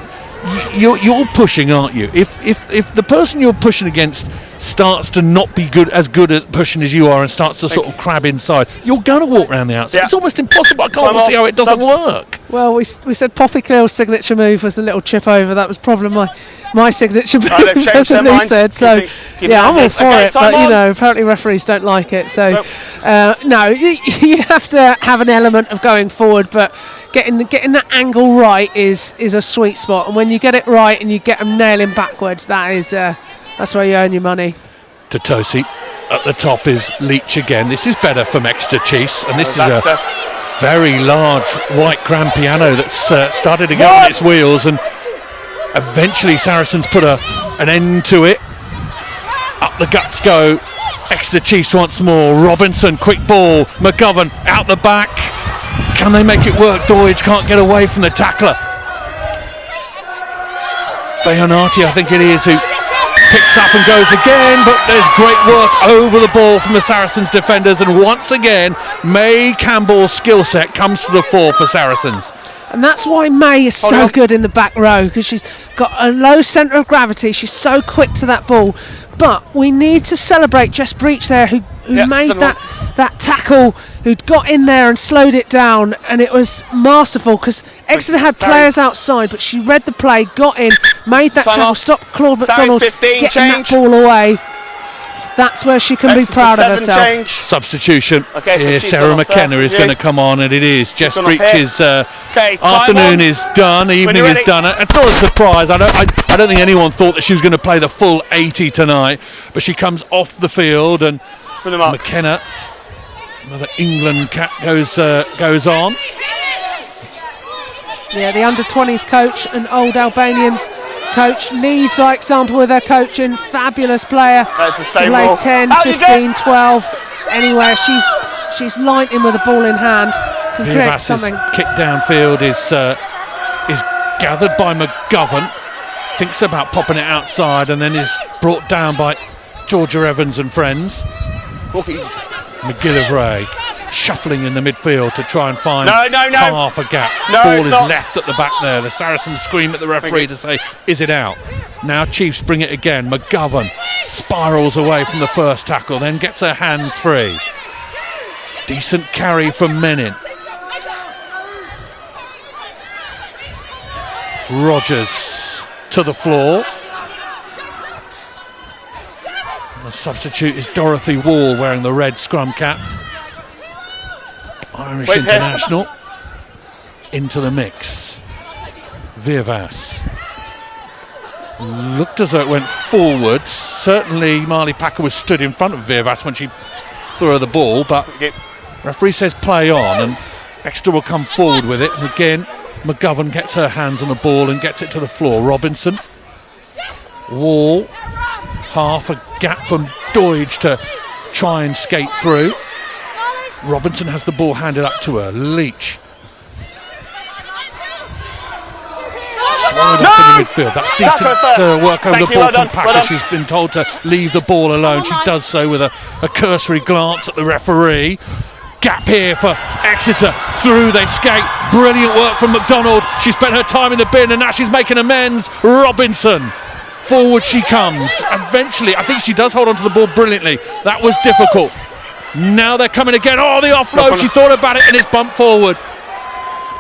you're pushing, aren't you? If the person you're pushing against starts to not be good as pushing as you are and starts to sort of crab inside, you're going to walk around the outside. Yeah. It's almost impossible. I can't Time see off. how it doesn't Subs. work. Well, we said Poppy Clear's signature move was the little chip over. That was probably my signature move, they've changed as their Lou mind. said. So, Keep yeah, I'm all this. for Okay, it. time But, you on. know, apparently referees don't like it. So, Nope. no, you have to have an element of going forward. But getting that angle right is a sweet spot. And when you get it right and you get them nailing backwards, that's where you earn your money. Totosi at the top is Leach again. This is better from Exeter Chiefs. And this is a Access. very large white grand piano that's started to get on its wheels, and eventually Saracens put an end to it. Up the guts go Exeter Chiefs once more. Robinson, quick ball. McGovern out the back. Can they make it work? Doidge can't get away from the tackler. Fayanati, I think it is, who picks up and goes again, but there's great work over the ball from the Saracens defenders, and once again May Campbell's skill set comes to the fore for Saracens. And that's why May is so good in the back row, because she's got a low centre of gravity. She's so quick to that ball. But we need to celebrate Jess Breach there, who made that tackle, who'd got in there and slowed it down, and it was masterful, because Exeter had players outside, but she read the play, got in, made that tackle, stopped Claude McDonald 15, getting change. that ball away. That's where she can be proud of herself. Change. Substitution. Okay, so Here, she's Sarah gone off McKenna there. is going to come on, and it is. Jess gone off Breach's Okay, time afternoon on. is done, evening you're is ready. done. It's not a surprise. I don't think anyone thought that she was going to play the full 80 tonight, but she comes off the field, and Spin them up. McKenna, another England cat, goes on. Yeah, the under-20s coach and old Albanians coach leads by example with her coaching. Fabulous player. That's the same Played ball. 10, Out you 15, 12. Anyway, she's lightning with a ball in hand. Can create Vivas's something. kick downfield is gathered by McGovern. Thinks about popping it outside, and then is brought down by Georgia Evans and friends. McGillivray shuffling in the midfield to try and find half a gap. No, Ball it's is not. left at the back there. The Saracens scream at the referee to say, is it out? Now Chiefs bring it again. McGovern spirals away from the first tackle, then gets her hands free. Decent carry from Menin. Rogers to the floor. substitute is Dorothy Wall, wearing the red scrum cap. Irish international into the mix. Virvas looked as though it went forwards. Certainly Marley Packer was stood in front of Virvas when she threw her the ball, but referee says play on, and Exeter will come forward with it. And again, McGovern gets her hands on the ball and gets it to the floor. Robinson, Wall, half a gap from Doidge to try and skate through. Robinson has the ball handed up to her. Leach. Swallowed up in the midfield. That's decent work over the ball from Packer. She's been told to leave the ball alone. She does so with a cursory glance at the referee. Gap here for Exeter. Through they skate. Brilliant work from McDonald. She spent her time in the bin and now she's making amends. Robinson. Forward she comes. Eventually, I think she does hold on to the ball brilliantly. That was difficult. Now they're coming again. Oh, the offload. She thought about it and it's bumped forward.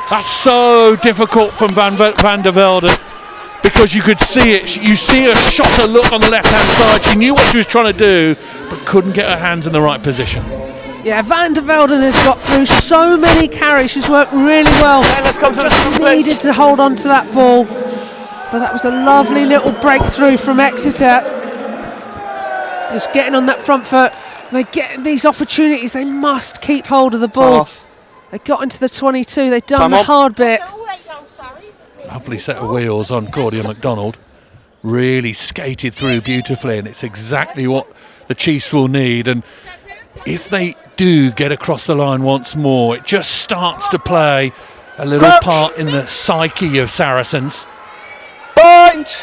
That's so difficult from Van der Velde, because you could see it. You see her shot her look on the left-hand side. She knew what she was trying to do, but couldn't get her hands in the right position. Yeah, Van der Velde has got through so many carries. She's worked really well. Let's come to Just needed to hold on to that ball. But that was a lovely little breakthrough from Exeter. Just getting on that front foot. They get these opportunities. They must keep hold of the ball. They got into the 22. They've done the hard bit. Lovely set of wheels on Claudia McDonald. Really skated through beautifully, and it's exactly what the Chiefs will need. And if they do get across the line once more, it just starts to play a little part in the psyche of Saracens. Bind!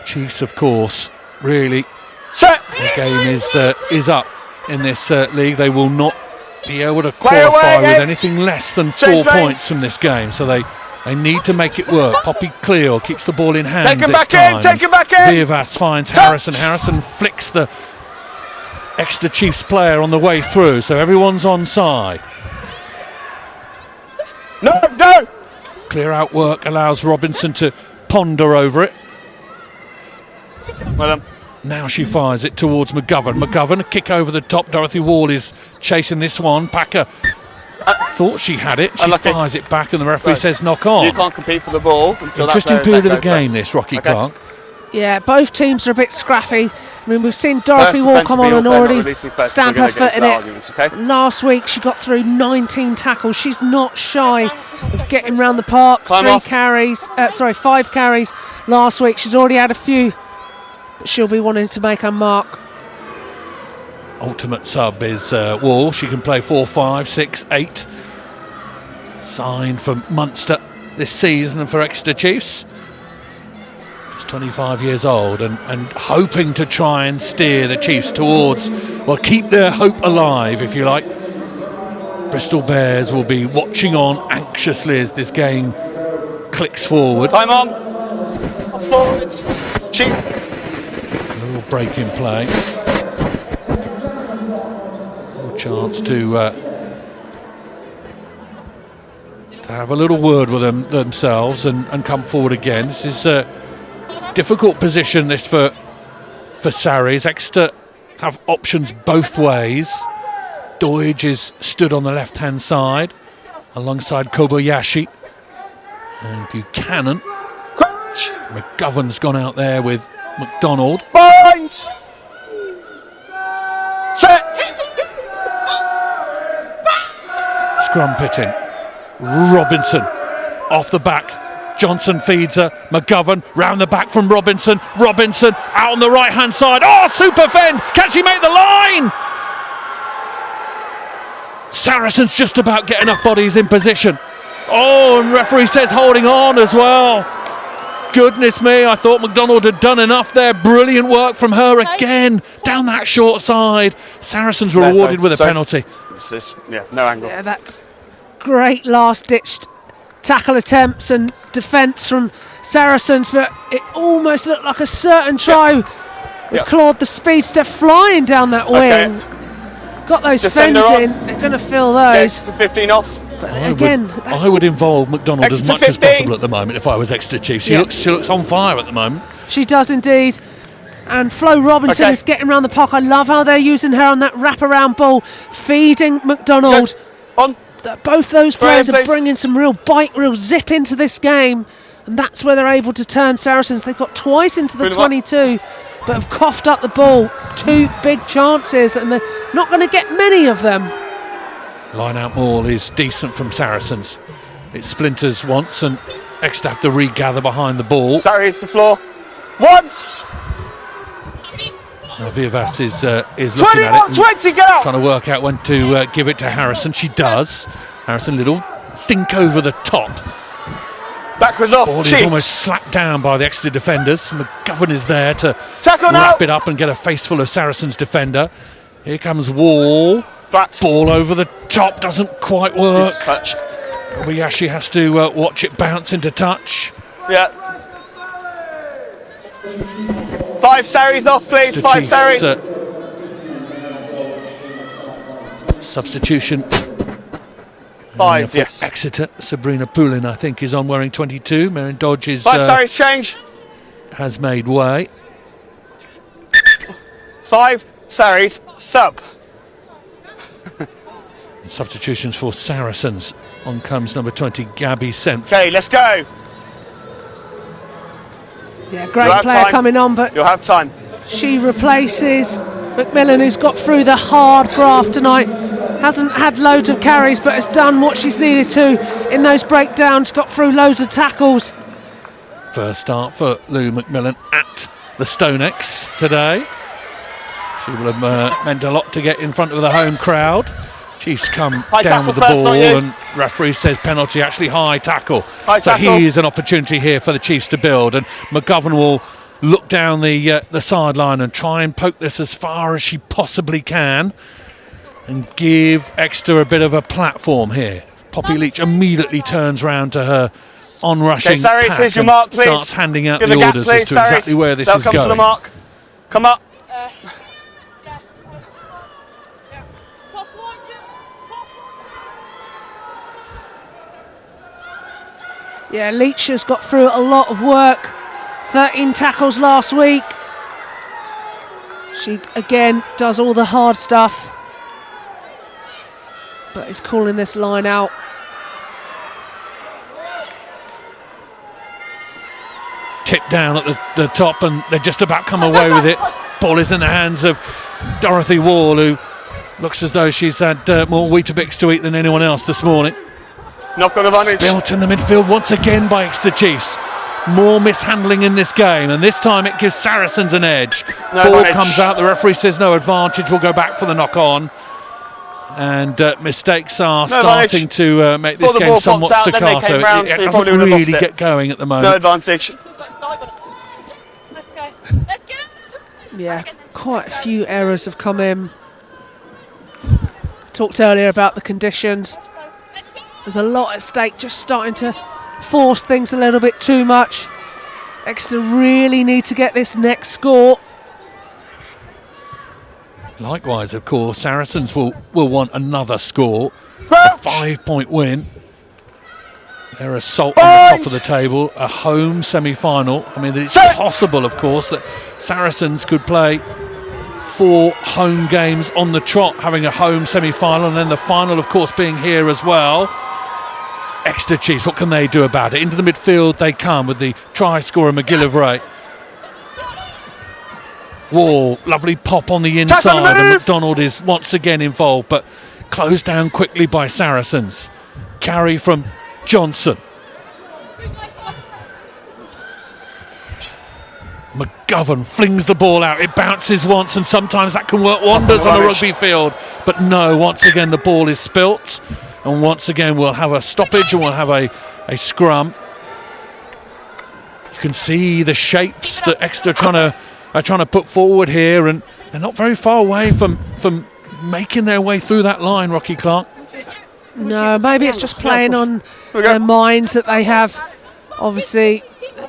Chiefs, of course, really. Set! The game is up in this league. They will not be able to qualify with anything less than 4 points from this game, so they need to make it work. Poppy Cleo keeps the ball in hand. Take him back in, take him back in. Virvas finds Harrison. Harrison flicks the Exeter Chiefs player on the way through, so everyone's onside. No! Clear out work allows Robinson to ponder over it. Well done. Now she fires it towards McGovern. McGovern, a kick over the top. Dorothy Wall is chasing this one. Packer thought she had it. She fires it back and the referee says knock on. You can't compete for the ball until interesting period of the game, this, Rocky Clark. Yeah, both teams are a bit scrappy. I mean, we've seen Dorothy Wall come on and already stamp her foot in it. Last week she got through 19 tackles. She's not shy of getting round the park. 5 carries last week. She's already had a few. She'll be wanting to make her mark. Ultimate sub is Wall. She can play 4, 5, 6, 8. Signed for Munster this season and for Exeter Chiefs. Just 25 years old and hoping to try and steer the Chiefs towards, well, keep their hope alive, if you like. Bristol Bears will be watching on anxiously as this game clicks forward. Time on. Forward. Chief. A little break in play. A chance to have a little word with themselves and come forward again. This is a difficult position, this for Saris. Exeter have options both ways. Doidge is stood on the left-hand side alongside Kobayashi and Buchanan. Crouch. McGovern's gone out there with McDonald. Bind. Set. Scrum pitting. Robinson off the back. Johnson feeds her. McGovern round the back from Robinson. Robinson out on the right hand side. Oh, super fend! Can she make the line? Saracens just about get enough bodies in position. Oh, and referee says holding on as well. Goodness me, I thought McDonald had done enough there. Brilliant work from her again down that short side. Saracens were rewarded with a penalty. No angle. Yeah, that's great last-ditched tackle attempts and defence from Saracens, but it almost looked like a certain try. Claude the speedster flying down that wing. Got those fends in. They're going to fill those. It's 15 off. But again, I would involve McDonald as much as possible at the moment if I was Exeter Chiefs. She looks on fire at the moment. She does indeed. And Flo Robinson is getting around the park. I love how they're using her on that wraparound ball, feeding McDonald. On. Both those players are bringing some real bite, real zip into this game, and that's where they're able to turn Saracens. They've got twice into the 22, but have coughed up the ball. 2 big chances, and they're not going to get many of them. Line-out ball is decent from Saracens. It splinters once, and Exeter have to regather behind the ball. Sorry, it's the floor. Once! Now Vivas is looking at it, 20, get out! trying to work out when to give it to Harrison. She does. Harrison, little dink over the top. Backwards off, Ball is almost slapped down by the Exeter defenders. McGovern is there to wrap it up and get a face full of Saracens defender. Here comes Wall. Ball over the top, doesn't quite work. Obayashi has to watch it bounce into touch. Yeah. 5 Saris off, please. 5 Saris. Substitution. 5, yes. Exeter, Sabrina Poulin, I think, is on wearing 22. Marion Dodge is 5 Saris change. Has made way. 5 Saris sub. Substitutions for Saracens. On comes number 20, Gabby Senf. Okay, let's go. Yeah, great player coming on, but you'll have time. She replaces McMillan, who's got through the hard graft tonight. Hasn't had loads of carries, but has done what she's needed to in those breakdowns. Got through loads of tackles. First start for Lou McMillan at the StoneX today. She will have meant a lot to get in front of the home crowd. Chiefs come down with the ball, and referee says penalty, actually high tackle. So here's an opportunity here for the Chiefs to build, and McGovern will look down the sideline and try and poke this as far as she possibly can and give Exeter a bit of a platform here. Poppy Leach immediately turns round to her on-rushing pack and starts handing out the orders as to exactly where this is going. To the mark. Come up. Yeah, Leach has got through a lot of work. 13 tackles last week. She, again, does all the hard stuff, but is calling this line out. Tip down at the top, and they just about come away with it. Ball is in the hands of Dorothy Wall, who looks as though she's had more Weetabix to eat than anyone else this morning. Knock on advantage. Built in the midfield once again by Exeter Chiefs. More mishandling in this game, and this time it gives Saracens an edge. Ball comes out, the referee says no advantage, we'll go back for the knock-on. And mistakes are starting to make this game somewhat staccato. It doesn't really get going at the moment. No advantage. Yeah, quite a few errors have come in. Talked earlier about the conditions. There's a lot at stake, just starting to force things a little bit too much. Exeter really need to get this next score. Likewise, of course, Saracens will want another score. A 5-point win. Their assault on the top of the table, a home semi-final. I mean, it's possible, of course, that Saracens could play 4 home games on the trot, having a home semi-final, and then the final, of course, being here as well. Exeter Chiefs, what can they do about it? Into the midfield they come with the try scorer McGillivray. Wall, lovely pop on the inside, and McDonald is once again involved, but closed down quickly by Saracens. Carry from Johnson. McGovern flings the ball out, it bounces once, and sometimes that can work wonders on a rugby field, but no, once again the ball is spilt, and once again we'll have a stoppage and we'll have a scrum. You can see the shapes that Exeter are trying to put forward here, and they're not very far away from making their way through that line, Rocky Clark. No, maybe it's just playing on their minds that they have. Obviously,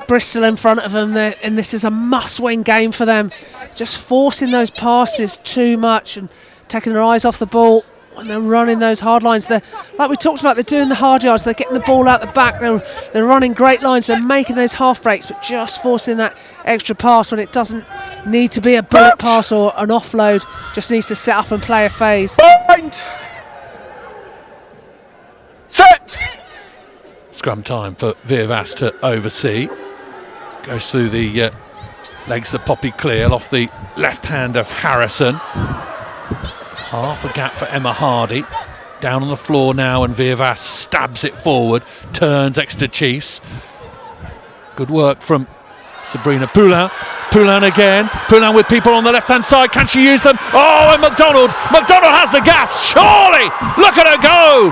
Bristol in front of them, and this is a must-win game for them. Just forcing those passes too much and taking their eyes off the ball. when they're running those hard lines. They're, like we talked about, they're doing the hard yards, they're getting the ball out the back, they're running great lines, they're making those half breaks, but just forcing that extra pass when it doesn't need to be a bullet pass or an offload, just needs to set up and play a phase. Point. Set. Scrum time for Virvas to oversee. Goes through the legs of Poppy Clear off the left hand of Harrison. Half a gap for Emma Hardy. Down on the floor now, and Virvas stabs it forward. Turns Exeter Chiefs. Good work from Sabrina Poulin. Poulin again. Poulin with people on the left hand side. Can she use them? Oh, and McDonald. McDonald has the gas. Surely! Look at her go!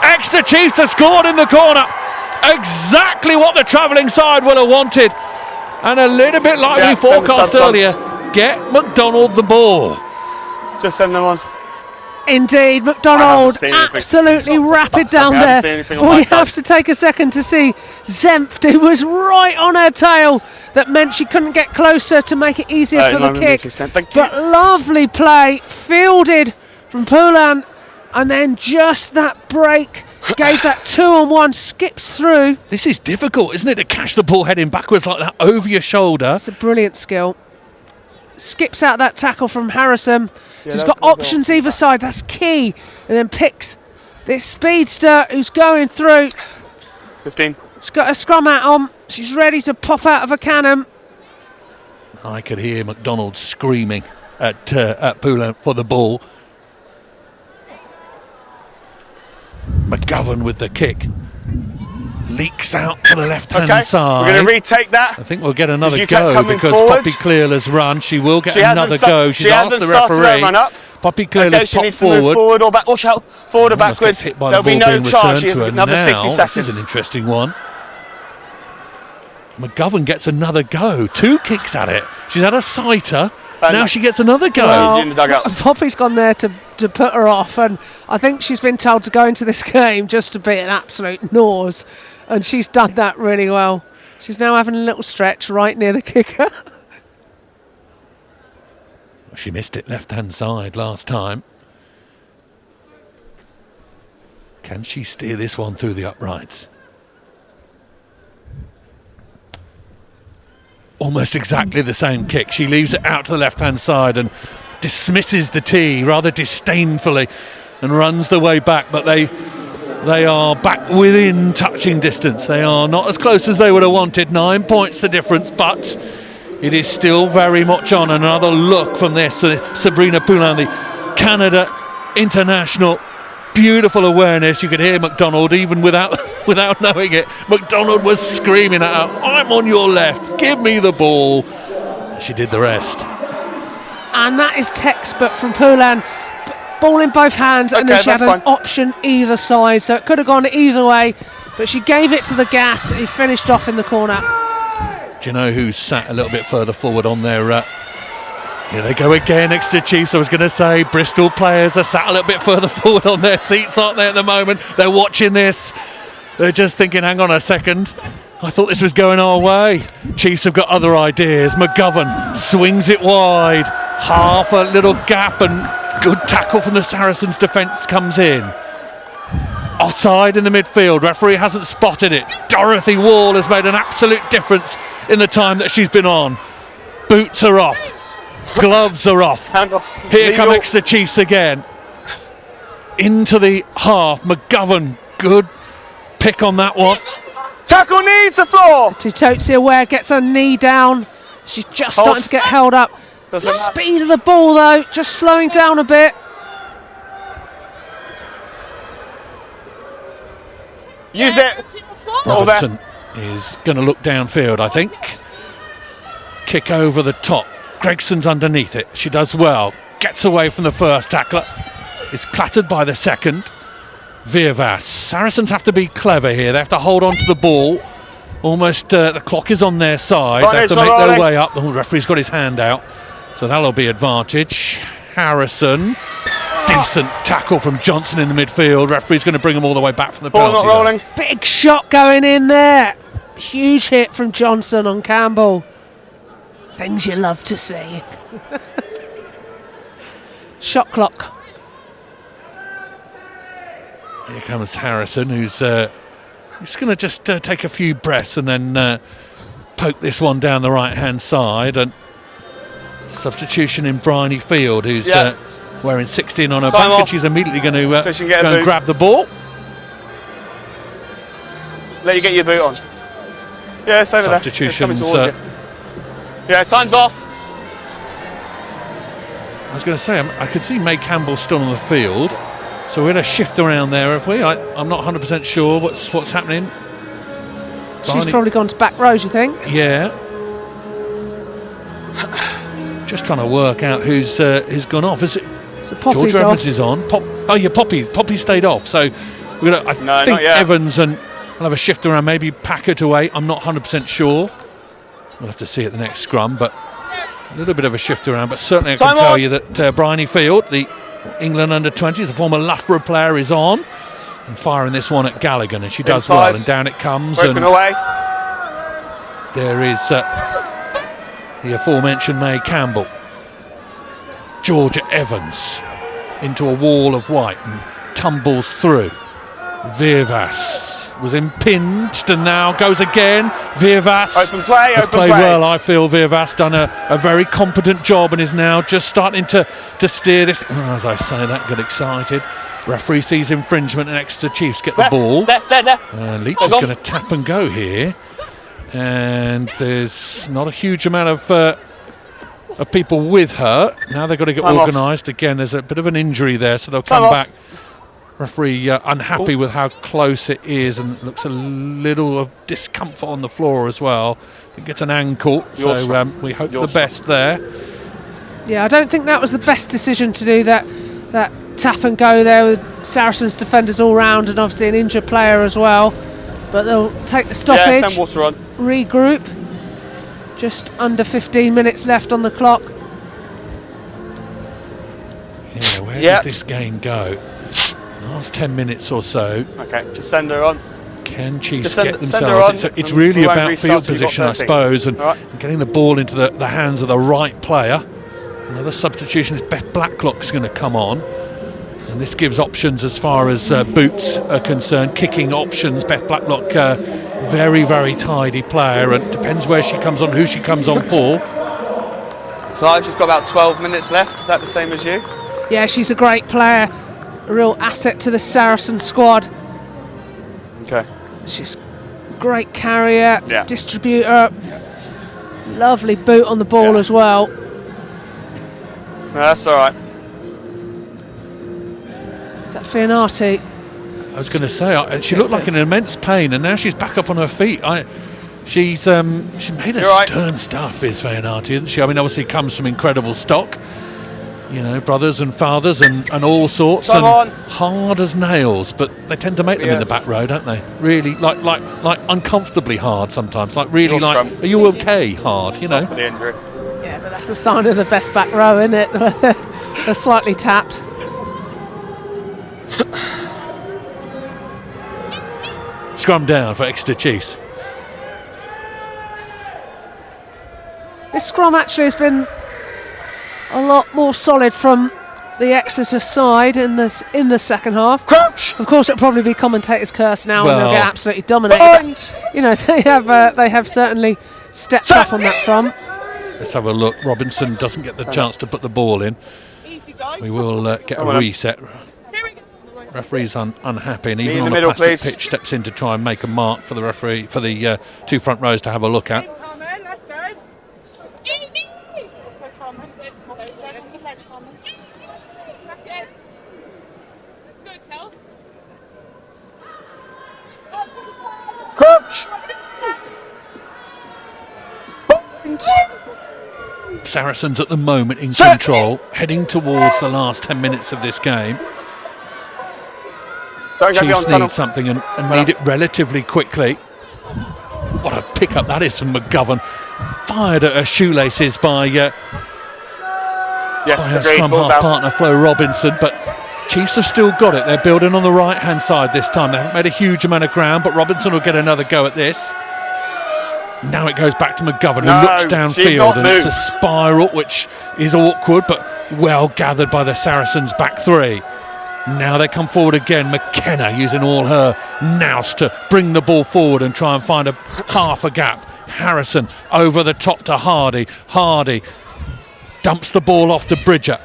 Exeter Chiefs have scored in the corner. Exactly what the travelling side would have wanted. And a little bit like we forecast earlier, get McDonald the ball. Just send them on. Indeed, McDonald absolutely rapid down there. We have to take a second to see Zemft, who was right on her tail. That meant she couldn't get closer to make it easier for the kick. But lovely play, fielded from Poulin, and then just that break gave that 2-on-1, skips through. This is difficult, isn't it, to catch the ball heading backwards like that over your shoulder. It's a brilliant skill. Skips out that tackle from Harrison. She's got options either side, that's key. And then picks this speedster who's going through. 15. She's got her scrum hat on. She's ready to pop out of a cannon. I could hear McDonald screaming at Poulin for the ball. McGovern with the kick. Leaks out to the left-hand side. We're going to retake that. I think we'll get another go because Poppy Clear has run. She will get another go. She's asked the referee. Poppy Clear has popped forward. Forward or back. Watch out. Forward or backwards. Hit by There'll the be ball no being charge. returned to her. Another 60 seconds. This is an interesting one. McGovern gets another go. 2 kicks at it. She's had a sighter. Now she gets another go. Well, Poppy's gone there to put her off, and I think she's been told to go into this game just to be an absolute nose, and she's done that really well. She's now having a little stretch right near the kicker. She missed it left-hand side last time. Can she steer this one through the uprights? Almost exactly the same kick. She leaves it out to the left-hand side and dismisses the tee rather disdainfully and runs the way back, but they are back within touching distance. They are not as close as they would have wanted. 9 points the difference, but it is still very much on. Another look from this Sabrina Poulin, the Canada international. Beautiful awareness. You could hear McDonald even without knowing it. McDonald was screaming at her, I'm on your left, give me the ball. She did the rest. And that is textbook from Poulin. Ball in both hands, and then she had an option either side, so it could have gone either way, but she gave it to the gas. He finished off in the corner. Do you know who's sat a little bit further forward on their here they go again, Exeter Chiefs. I was going to say Bristol players are sat a little bit further forward on their seats, aren't they, at the moment? They're watching this. They're just thinking, hang on a second. I thought this was going our way. Chiefs have got other ideas. McGovern swings it wide. Half a little gap, and good tackle from the Saracens defence comes in. Offside in the midfield. Referee hasn't spotted it. Dorothy Wall has made an absolute difference in the time that she's been on. Boots are off. Gloves are off. Hand off. Here come Exeter Chiefs again. Into the half. McGovern, good pick on that one. Tackle knees the floor. Tutotsi aware, gets her knee down. She's just starting to get held up. Speed of the ball though, just slowing down a bit. Use it. Robertson is going to look downfield, I think. Kick over the top. Gregson's underneath it. She does well. Gets away from the first tackler. Is clattered by the second. Virvas. Saracens have to be clever here. They have to hold on to the ball. Almost the clock is on their side. They have to make their way up. The referee's got his hand out, so that'll be advantage. Harrison. Decent tackle from Johnson in the midfield. Referee's going to bring them all the way back from the penalty. Ball not rolling. Big shot going in there. Huge hit from Johnson on Campbell. Things you love to see. Shot clock. Here comes Harrison, who's going to just take a few breaths and then poke this one down the right-hand side. And substitution in Bryony Field, who's wearing 16 on her back, and she's immediately going to go and grab the ball. Let you get your boot on. Yeah, it's over Substitutions. there. Yeah, time's off. I was going to say, I could see May Campbell still on the field, so we're going to shift around there, have we? I'm not 100% sure what's happening. She's probably gone to back rows, you think? Yeah. Just trying to work out who's gone off. Is it? So Poppy's Georgia Evans is on. Poppy stayed off. So we're gonna. I think Evans and we'll have a shift around. Maybe Packer to 8. I'm not 100% sure. We'll have to see at the next scrum, but a little bit of a shift around. But certainly I can tell you that Bryony Field, the England under-20s, the former Loughborough player, is on and firing this one at Galligan, and she does well. And down it comes. Broken away. There is the aforementioned May Campbell. Georgia Evans into a wall of white and tumbles through. Virvas was impinged and now goes again. Virvas has played well, I feel. Virvas done a very competent job and is now just starting to steer this. As I say that, get excited. Referee sees infringement and Exeter Chiefs get the ball. Leach is going to tap and go here. And there's not a huge amount of people with her. Now they've got to get organised. Again, there's a bit of an injury there, so they'll come back. Referee unhappy with how close it is, and looks a little of discomfort on the floor as well. I think it's an ankle, so we hope the best there. Yeah, I don't think that was the best decision to do that tap and go there with Saracens defenders all round, and obviously an injured player as well. But they'll take the stoppage, regroup. Just under 15 minutes left on the clock. Yeah, where does this game go? Last 10 minutes or so. Okay, just send her on. Can Chiefs get themselves? It's really about field position, I suppose, and getting the ball into the hands of the right player. Another substitution is Beth Blacklock's going to come on. And this gives options as far as boots are concerned, kicking options. Beth Blacklock, very, very tidy player, and depends where she comes on, who she comes on for. So I've just got about 12 minutes left. Is that the same as you? Yeah, she's a great player, a real asset to the Saracen squad. Okay. She's a great carrier, distributor, lovely boot on the ball as well. No, that's all right. Is that Fianati? I was going to say, she looked like in immense pain, and now she's back up on her feet. She's made of stern stuff, is Fianati, isn't she? I mean, obviously comes from incredible stock. You know, brothers and fathers and all sorts, and hard as nails, but they tend to make them in the back row, don't they? Really, like uncomfortably hard sometimes. Like really, are you okay? Hard, you know. For the injury. Yeah, but that's the sign of the best back row, isn't it? They're slightly tapped. Scrum down for Exeter Chiefs. This scrum actually has been a lot more solid from the Exeter side in the second half. Crouch. Of course, it'll probably be commentators' curse now, and they'll get absolutely dominated. But, you know, they have certainly stepped up on that front. Let's have a look. Robinson doesn't get the chance to put the ball in. We will get a reset. Referee's unhappy, and even on the plastic pitch steps in to try and make a mark for the referee, for the two front rows to have a look at. Crouch. Saracens at the moment in control, heading towards the last 10 minutes of this game. Chiefs need something and need it relatively quickly. What a pickup that is from McGovern. Fired at her shoelaces by her scrum half partner Flo Robinson, but Chiefs have still got it. They're building on the right hand side this time. They haven't made a huge amount of ground, but Robinson will get another go at this. Now it goes back to McGovern, who looks downfield, and it's a spiral which is awkward but well gathered by the Saracens back three. Now they come forward again. McKenna using all her nous to bring the ball forward and try and find a half a gap. Harrison over the top to Hardy. Hardy dumps the ball off to Bridger.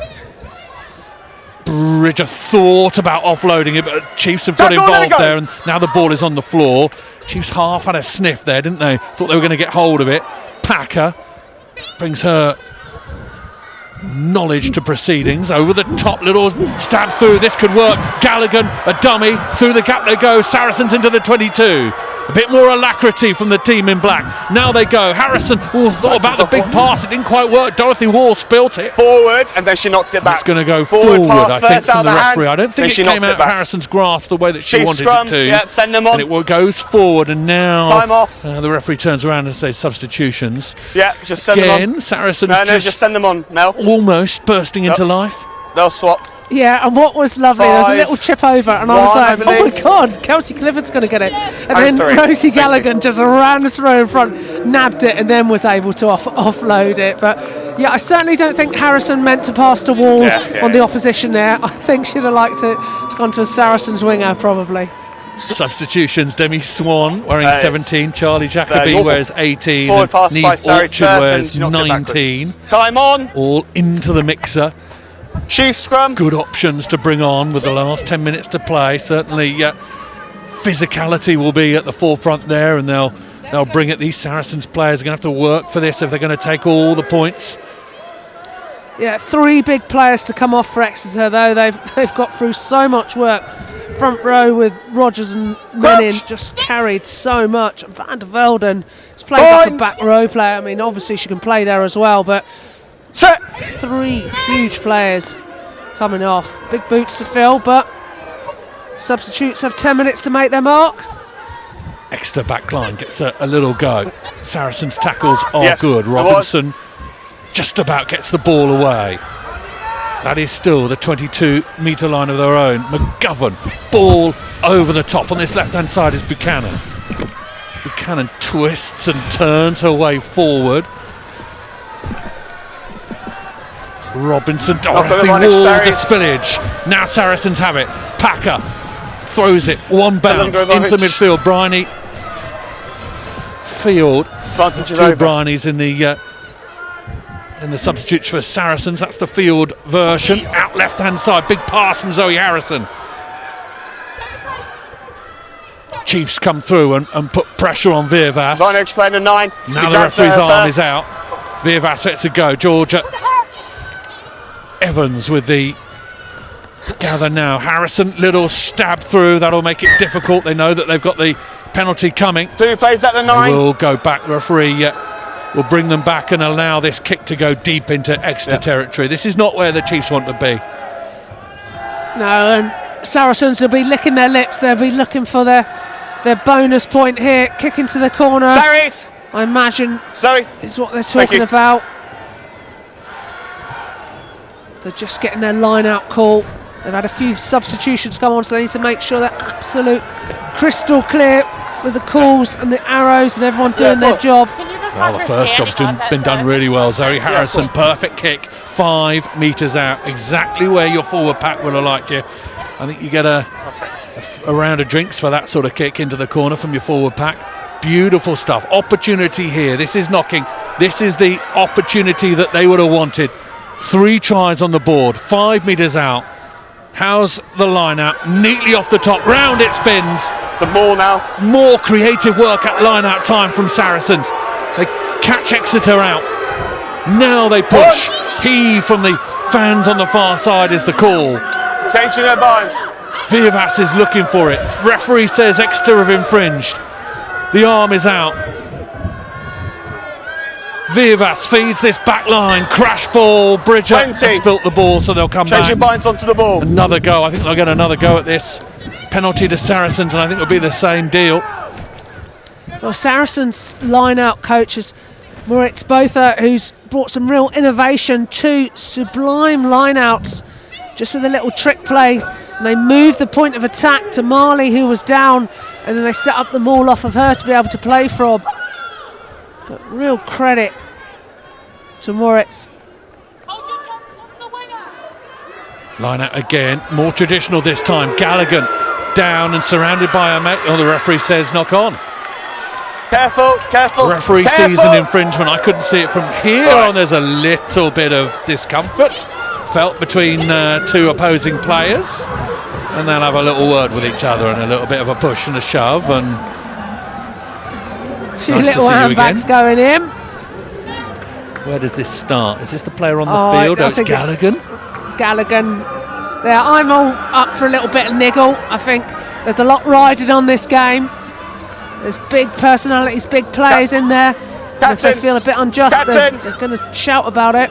Bridger thought about offloading it, but Chiefs have got involved there, and now the ball is on the floor. Chiefs half had a sniff there, didn't they? Thought they were going to get hold of it. Packer brings her knowledge to proceedings. Over the top, little stab through. This could work. Gallagher, a dummy. Through the gap they go. Saracens into the 22. A bit more alacrity from the team in black. Now they go. Harrison thought about the big pass. It didn't quite work. Dorothy Wall spilt it. Forward, and then she knocks it back. It's going to go forward, I think, from the referee. I don't think it came out of back. Harrison's grasp the way that she wanted scrum, it to. Yeah, send them on. And it goes forward, and now time off. The referee turns around and says substitutions. Yeah, just send them on. Saracens No, just send them on, Mel. Almost bursting into life. They'll swap. Yeah, and what was lovely, there was a little chip over, and I was like, oh my God, Kelsey Clifford's going to get it. And then Rosie Gallagher just ran through in front, nabbed it, and then was able to offload it. But yeah, I certainly don't think Harrison meant to pass the Wall on the opposition there. I think she'd have liked it to gone to a Saracens winger, probably. Substitutions, Demi Swan wearing 17, Charlie Jacoby wears 18, and Neve Orchard wears 19. Time on. All into the mixer. Chief scrum. Good options to bring on with the last 10 minutes to play. Certainly physicality will be at the forefront there, and they'll bring it. These Saracens players are going to have to work for this if they're going to take all the points. Yeah, 3 big players to come off for Exeter, though. They've got through so much work. Front row with Rogers and Menin just carried so much. Van der Velden has played like a back row player. I mean, obviously she can play there as well, but 3 huge players coming off. Big boots to fill, but substitutes have 10 minutes to make their mark. Exeter backline gets a little go. Saracens tackles are good. Robinson just about gets the ball away. That is still the 22-metre line of their own. McGovern, ball over the top. On this left-hand side is Buchanan. Buchanan twists and turns her way forward. Robinson, Dorothy Wall, the spillage. Now Saracens have it. Packer throws it, one bounce into the midfield. Bryony, Field, 2 Bryonies in the substitutes for Saracens. That's the Field version. Out left-hand side, big pass from Zoe Harrison. Chiefs come through and put pressure on Virvas. Playing a 9. Now the referee's arm is out. Virvas lets it go. Georgia Evans with the gather now. Harrison, little stab through. That'll make it difficult. They know that they've got the penalty coming. 2 plays at the 9. They will go back. Referee will bring them back and allow this kick to go deep into Exeter territory. This is not where the Chiefs want to be. No, and Saracens will be licking their lips. They'll be looking for their bonus point here. Kick into the corner. Saris! I imagine is what they're talking about. So just getting their line out call. They've had a few substitutions come on, so they need to make sure they're absolute crystal clear with the calls and the arrows and everyone doing their job. Well, the first job's been done really well. Zoe Harrison, perfect kick, 5 metres out, exactly where your forward pack would have liked you. I think you get a round of drinks for that sort of kick into the corner from your forward pack. Beautiful stuff. Opportunity here. This is knocking. This is the opportunity that they would have wanted. 3 tries on the board, 5 metres out. How's the line out? Neatly off the top, round it spins. It's a ball now. More creative work at line out time from Saracens. They catch Exeter out. Now they push. Heave from the fans on the far side is the call. Changing their minds. Virvas is looking for it. Referee says Exeter have infringed. The arm is out. Virvas feeds this back line. Crash ball. Bridger has spilt the ball, so they'll come back. Changing minds onto the ball. Another go. I think they'll get another go at this. Penalty to Saracens, and I think it'll be the same deal. Well, Saracens line-out coaches Moritz Botha, who's brought some real innovation to sublime line-outs, just with a little trick play. And they moved the point of attack to Marley, who was down, and then they set up the maul off of her to be able to play from. But real credit to Moritz. Line out again, more traditional this time. Gallagher down and surrounded by a mate. Oh, the referee says knock on. Careful, careful. The referee careful. sees an infringement. I couldn't see it from here on. There's a little bit of discomfort felt between two opposing players, and they'll have a little word with each other and a little bit of a push and a shove. And a few nice little handbags going in. Where does this start? Is this the player on the field? I It's think Gallagher. Gallagher. Yeah, I'm all up for a little bit of niggle. I think there's a lot riding on this game. There's big personalities, big players in there. And if they feel a bit unjust, they're going to shout about it.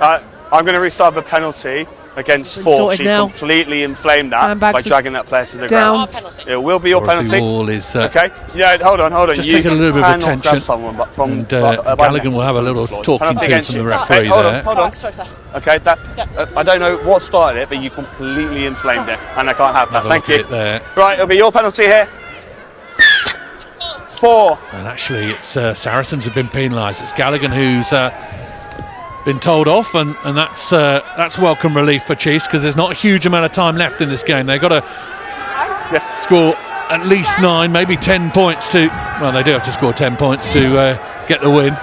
I'm going to restart the penalty against Ford. She completely inflamed that by dragging that player to the ground. It will be your penalty. Wall is, okay. Yeah, hold on. Just take a little bit of attention. And Gallagher will have a little talking to from the referee there. Hold on. Okay, I don't know what started it, but you completely inflamed it, and I can't have that. Thank you. Right, it'll be your penalty here. 4. And actually, it's Saracens have been penalised. It's Gallagher who's been told off, and that's welcome relief for Chiefs, because there's not a huge amount of time left in this game. They've got to score at least 9, maybe 10 points to. Well, they do have to score 10 points to get the win.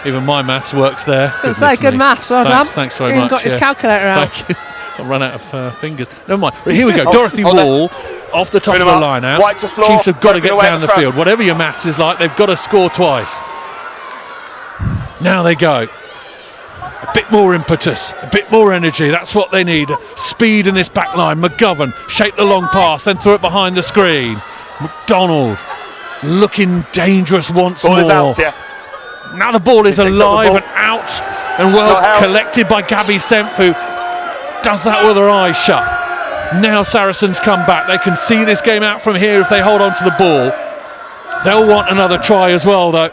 Even my maths works there. I was going to say, good maths, well done. Thanks very Ian much. Got his calculator out. Thank you. I'll run out of fingers. Never mind. Right, here we go. Dorothy Wall off the top of the line out. Chiefs have got to get down the field. Whatever your maths is like, they've got to score twice. Now they go. A bit more impetus, a bit more energy. That's what they need. Speed in this back line. McGovern shaped the long pass, then threw it behind the screen. McDonald looking dangerous once more. Out, yes. Now the ball is alive and out and well collected by Gabby Semp, who does that with her eyes shut. Now Saracens come back. They can see this game out from here if they hold on to the ball. They'll want another try as well, though.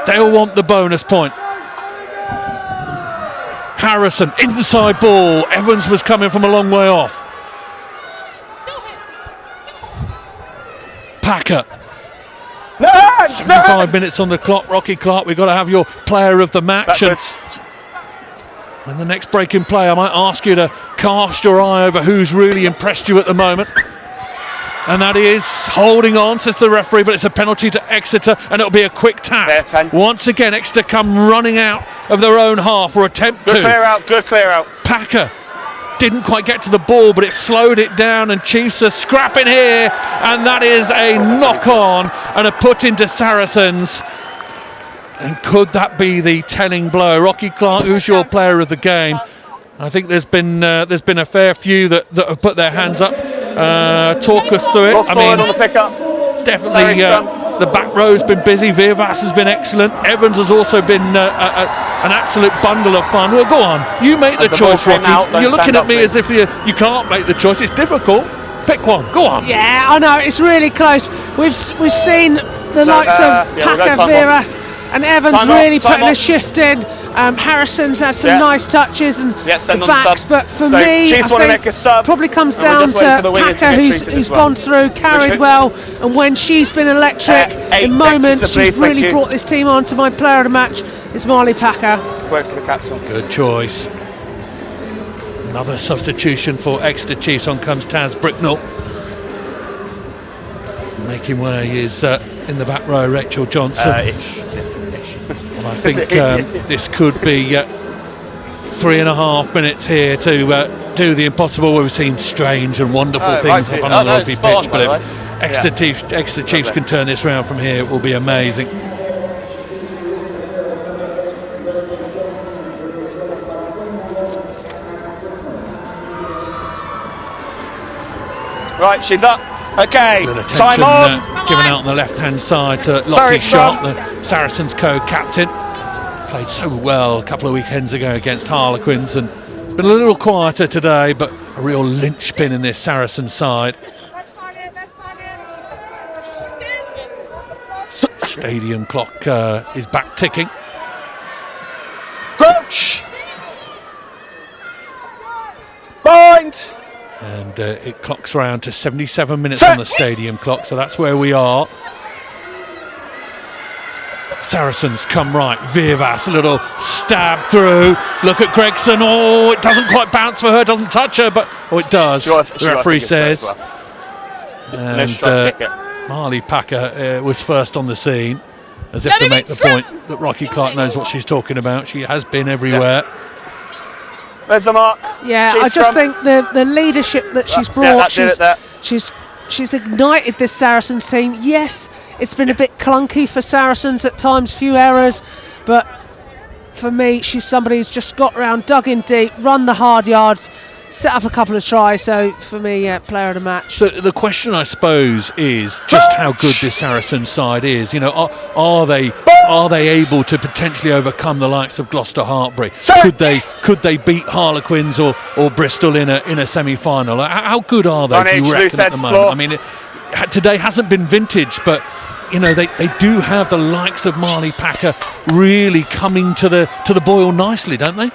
They'll want the bonus point. Harrison, inside ball. Evans was coming from a long way off. Packer. 75 minutes on the clock. Rocky Clark, we've got to have your player of the match. And when the next break-in play, I might ask you to cast your eye over who's really impressed you at the moment. And that is holding on, says the referee, but it's a penalty to Exeter, and it'll be a quick tap. Once again, Exeter come running out of their own half, or attempt to. Good clear out. Packer didn't quite get to the ball, but it slowed it down, and Chiefs are scrapping here, and that is a knock-on and a put into Saracens. And could that be the telling blow? Rocky Clark, who's your player of the game? I think there's been a fair few that have put their hands up. Talk us through it. I mean, on the pickup. Definitely the back row's been busy. Virvas has been excellent. Evans has also been an absolute bundle of fun. Well, go on, you make the choice, Rocky. You're looking at me as if you can't make the choice. It's difficult. Pick one. Go on. Yeah, I know, it's really close. We've seen the likes of Packer, Virvas and Evans really putting a shift in. Harrison's had some nice touches and the backs, but for me, I think probably comes down to Packer, who's gone through, carried well, and when she's been electric in moments, she's really brought this team on. To my player of the match is Marley Packer. Wait for the capsule. Good choice. Another substitution for Exeter Chiefs. On comes Taz Bricknell. Making way is in the back row, Rachel Johnson. And I think this could be 3.5 minutes here to do the impossible. We've seen strange and wonderful things happen on the rugby pitch, but if Exeter Chiefs can turn this round from here, it will be amazing. Right, she's up. Okay, time on. Given out on the left-hand side to Lockie Sharp, the Saracens co-captain. Played so well a couple of weekends ago against Harlequins, and it's been a little quieter today, but a real linchpin in this Saracen side. Stadium clock is back ticking. Crouch! Bind! And it clocks round to 77 minutes on the stadium clock, so that's where we are. Saracens come right. Vivas, a little stab through. Look at Gregson. Oh, it doesn't quite bounce for her, doesn't touch her, but it does. The referee says. And Marley Packer was first on the scene, as if to make the point that Rocky Clark knows what she's talking about. She has been everywhere. There's the mark. Yeah, I just think the leadership that she's brought, she's ignited this Saracens team. Yes, it's been a bit clunky for Saracens at times, few errors, but for me, she's somebody who's just got round, dug in deep, run the hard yards, set up a couple of tries. So for me, player of the match. So the question, I suppose, is just how good this Saracens side is. You know, are they able to potentially overcome the likes of Gloucester Hartbury? Could they beat Harlequins or Bristol in a semi-final? How good are they, do you reckon, at the moment? I mean, today hasn't been vintage, but you know, they do have the likes of Marley Packer really coming to the boil nicely, don't they?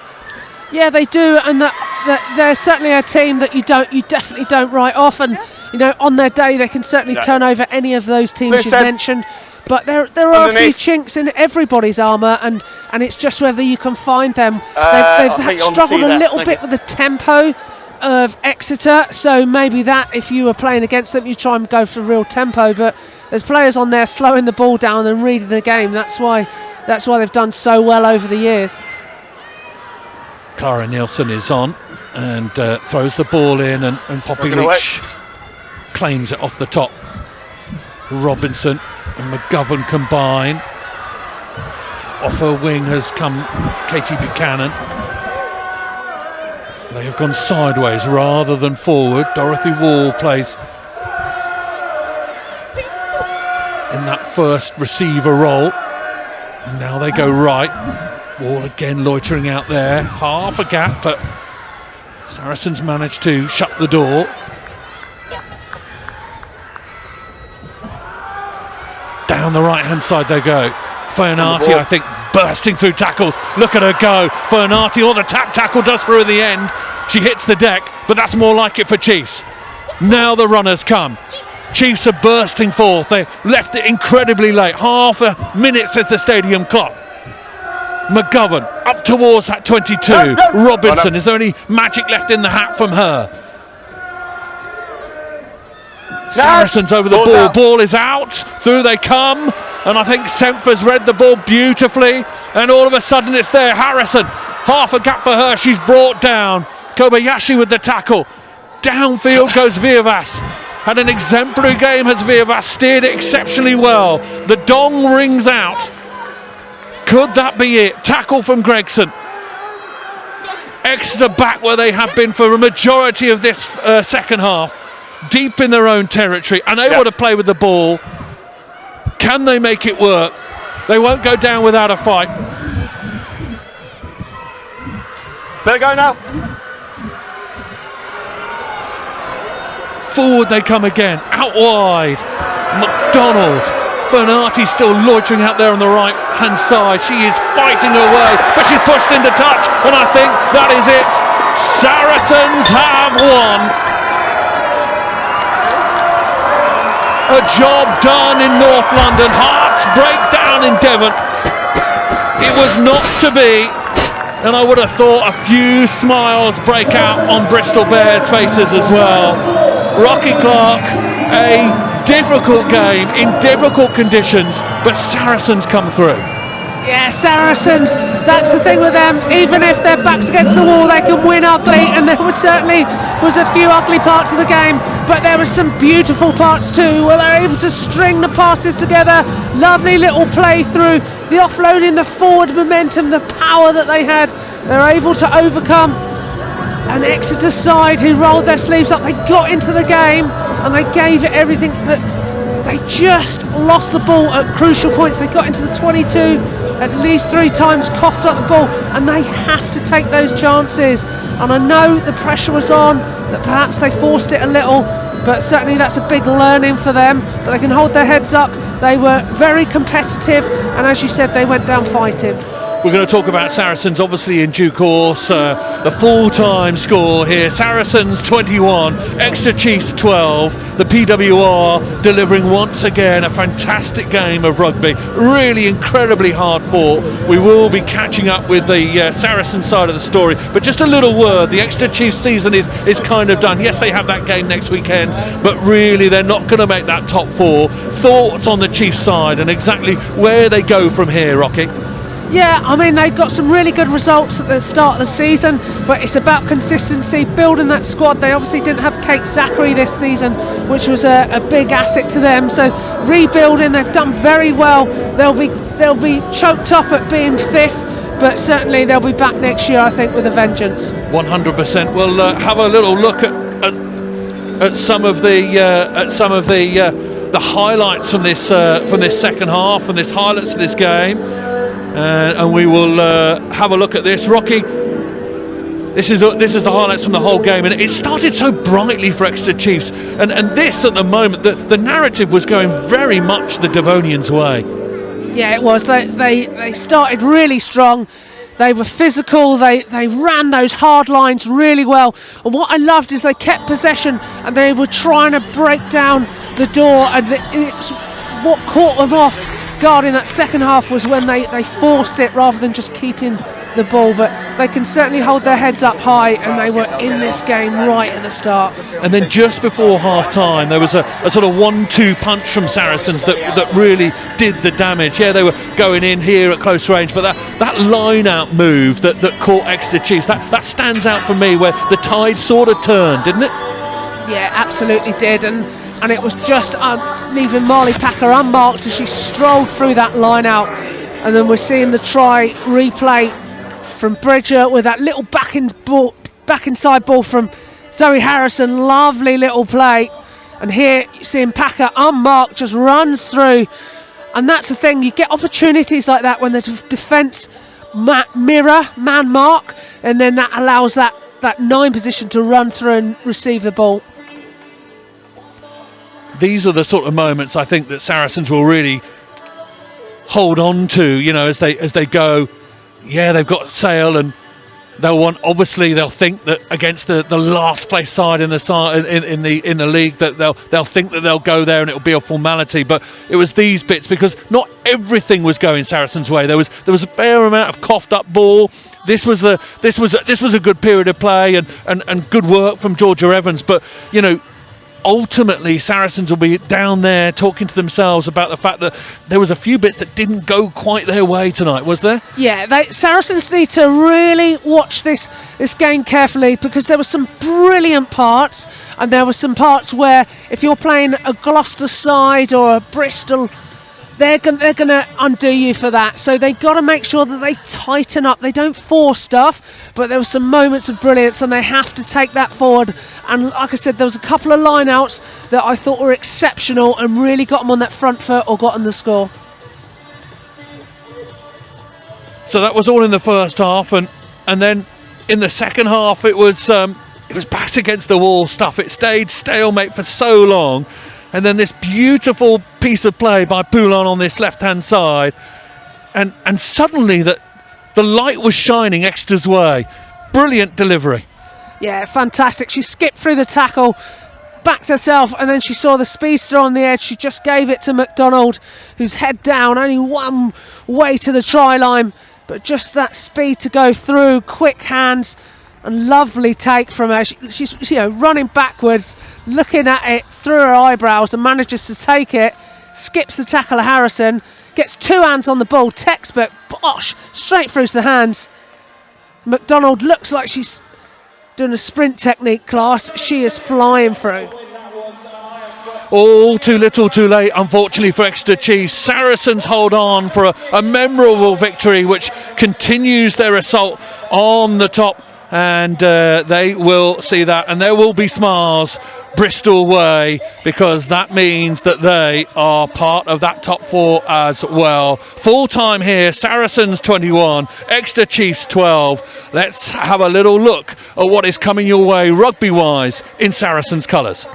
Yeah, they do, and they're certainly a team that you definitely don't write off, and you know, on their day they can certainly turn over any of those teams you've mentioned. But there are a few chinks in everybody's armour, and it's just whether you can find them. They've struggled a little bit with the tempo of Exeter, so maybe that, if you were playing against them, you try and go for real tempo. But there's players on there slowing the ball down and reading the game. That's why they've done so well over the years. Clara Nielsen is on and throws the ball in, and Poppy Leach claims it off the top. Robinson and McGovern combine. Off her wing has come Katie Buchanan. They have gone sideways rather than forward. Dorothy Wall plays in that first receiver role. Now they go right. Wall again loitering out there, half a gap, but Saracens managed to shut the door. Down the right hand side they go. Fernati, I think, bursting through tackles. Look at her go. Fernati, all the tackle does for her in the end. She hits the deck, but that's more like it for Chiefs. Now the runners come. Chiefs are bursting forth. They left it incredibly late. Half a minute, says the stadium clock. McGovern up towards that 22. Robinson, is there any magic left in the hat from her? Saracens over the ball. Ball is out. Through they come. And I think Semper's read the ball beautifully. And all of a sudden it's there. Harrison, half a gap for her. She's brought down. Kobayashi with the tackle. Downfield goes Vivas. Had an exemplary game as Vivas, steered it exceptionally well. The dong rings out. Could that be it? Tackle from Gregson. Exeter back where they have been for a majority of this second half. Deep in their own territory, unable to play with the ball. Can they make it work? They won't go down without a fight. Better go now. Forward they come again, out wide. McDonald. Fernati still loitering out there on the right hand side. She is fighting her way, but she's pushed into touch, and I think that is it. Saracens have won. A job done in North London. Hearts break down in Devon. It was not to be, and I would have thought a few smiles break out on Bristol Bears' faces as well. Rocky Clark, a difficult game in difficult conditions, but Saracens come through. Yeah, Saracens, that's the thing with them. Even if their back's against the wall, they can win ugly, and there was a few ugly parts of the game, but there were some beautiful parts too, where they're able to string the passes together. Lovely little play through, the offloading, the forward momentum, the power that they had. They're able to overcome an Exeter side who rolled their sleeves up. They got into the game and they gave it everything, but they just lost the ball at crucial points. They got into the 22 at least 3 times, coughed up the ball, and they have to take those chances. And I know the pressure was on, that perhaps they forced it a little, but certainly that's a big learning for them. But they can hold their heads up. They were very competitive, and as you said, they went down fighting. We're going to talk about Saracens obviously in due course. The full-time score here, Saracens 21, Exeter Chiefs 12. The PWR delivering once again a fantastic game of rugby, really incredibly hard fought. We will be catching up with the Saracens side of the story, but just a little word, the Exeter Chiefs season is kind of done. Yes, they have that game next weekend, but really they're not going to make that top 4. Thoughts on the Chiefs side and exactly where they go from here, Rocky? Yeah, I mean, they got some really good results at the start of the season, but it's about consistency, building that squad. They obviously didn't have Kate Zachary this season, which was a big asset to them. So rebuilding, they've done very well. They'll be choked up at being 5th, but certainly they'll be back next year, I think, with a vengeance. 100%. We'll have a little look at some of the highlights from this second half and this highlights of this game. And we will have a look at this. Rocky, this is the highlights from the whole game, and it started so brightly for Exeter Chiefs, and this at the moment, the narrative was going very much the Devonians' way. Yeah, it was. They started really strong. They were physical, they ran those hard lines really well, and what I loved is they kept possession and they were trying to break down the door, and what caught them off guard in that second half was when they forced it rather than just keeping the ball. But they can certainly hold their heads up high, and they were in this game right at the start. And then just before half time there was a sort of 1-2 punch from Saracens that really did the damage. Yeah, they were going in here at close range, but that line out move that caught Exeter Chiefs, that stands out for me, where the tide sort of turned, didn't it? Yeah, absolutely did. And it was just leaving Marley Packer unmarked as she strolled through that line out. And then we're seeing the try replay from Bridger with that little back inside ball from Zoe Harrison. Lovely little play. And here you're seeing Packer unmarked, just runs through. And that's the thing, you get opportunities like that when the defence man mark, and then that allows that 9 position to run through and receive the ball. These are the sort of moments I think that Saracens will really hold on to, as they go. Yeah, they've got Sale, and they'll think that against the last place side in the league, that they'll think that they'll go there and it'll be a formality. But it was these bits, because not everything was going Saracens' way. There was a fair amount of coughed up ball. This was a good period of play and good work from Georgia Evans. But ultimately Saracens will be down there talking to themselves about the fact that there was a few bits that didn't go quite their way tonight, was there? Yeah, Saracens need to really watch this game carefully, because there were some brilliant parts, and there were some parts where if you're playing a Gloucester side or a Bristol, they're going to undo you for that. So they've got to make sure that they tighten up. They don't force stuff, but there were some moments of brilliance, and they have to take that forward. And like I said, there was a couple of line-outs that I thought were exceptional and really got them on that front foot or got them the score. So that was all in the first half, and then in the second half it was back against the wall stuff. It stayed stalemate for so long. And then this beautiful piece of play by Poulin on this left-hand side. And suddenly the light was shining Exeter's way. Brilliant delivery. Yeah, fantastic. She skipped through the tackle, backed herself, and then she saw the speedster on the edge. She just gave it to McDonald, who's head down, only one way to the try line. But just that speed to go through, quick hands. And lovely take from her. She's running backwards, looking at it through her eyebrows, and manages to take it. Skips the tackle of Harrison, gets 2 hands on the ball, textbook, bosh, straight through the hands. McDonald looks like she's doing a sprint technique class. She is flying through. All too little too late, unfortunately, for Exeter Chiefs. Saracens hold on for a memorable victory, which continues their assault on the top. And they will see that, and there will be smiles Bristol way, because that means that they are part of that top 4 as well. Full time here, Saracens 21, Exeter Chiefs 12. Let's have a little look at what is coming your way rugby wise in Saracens colours.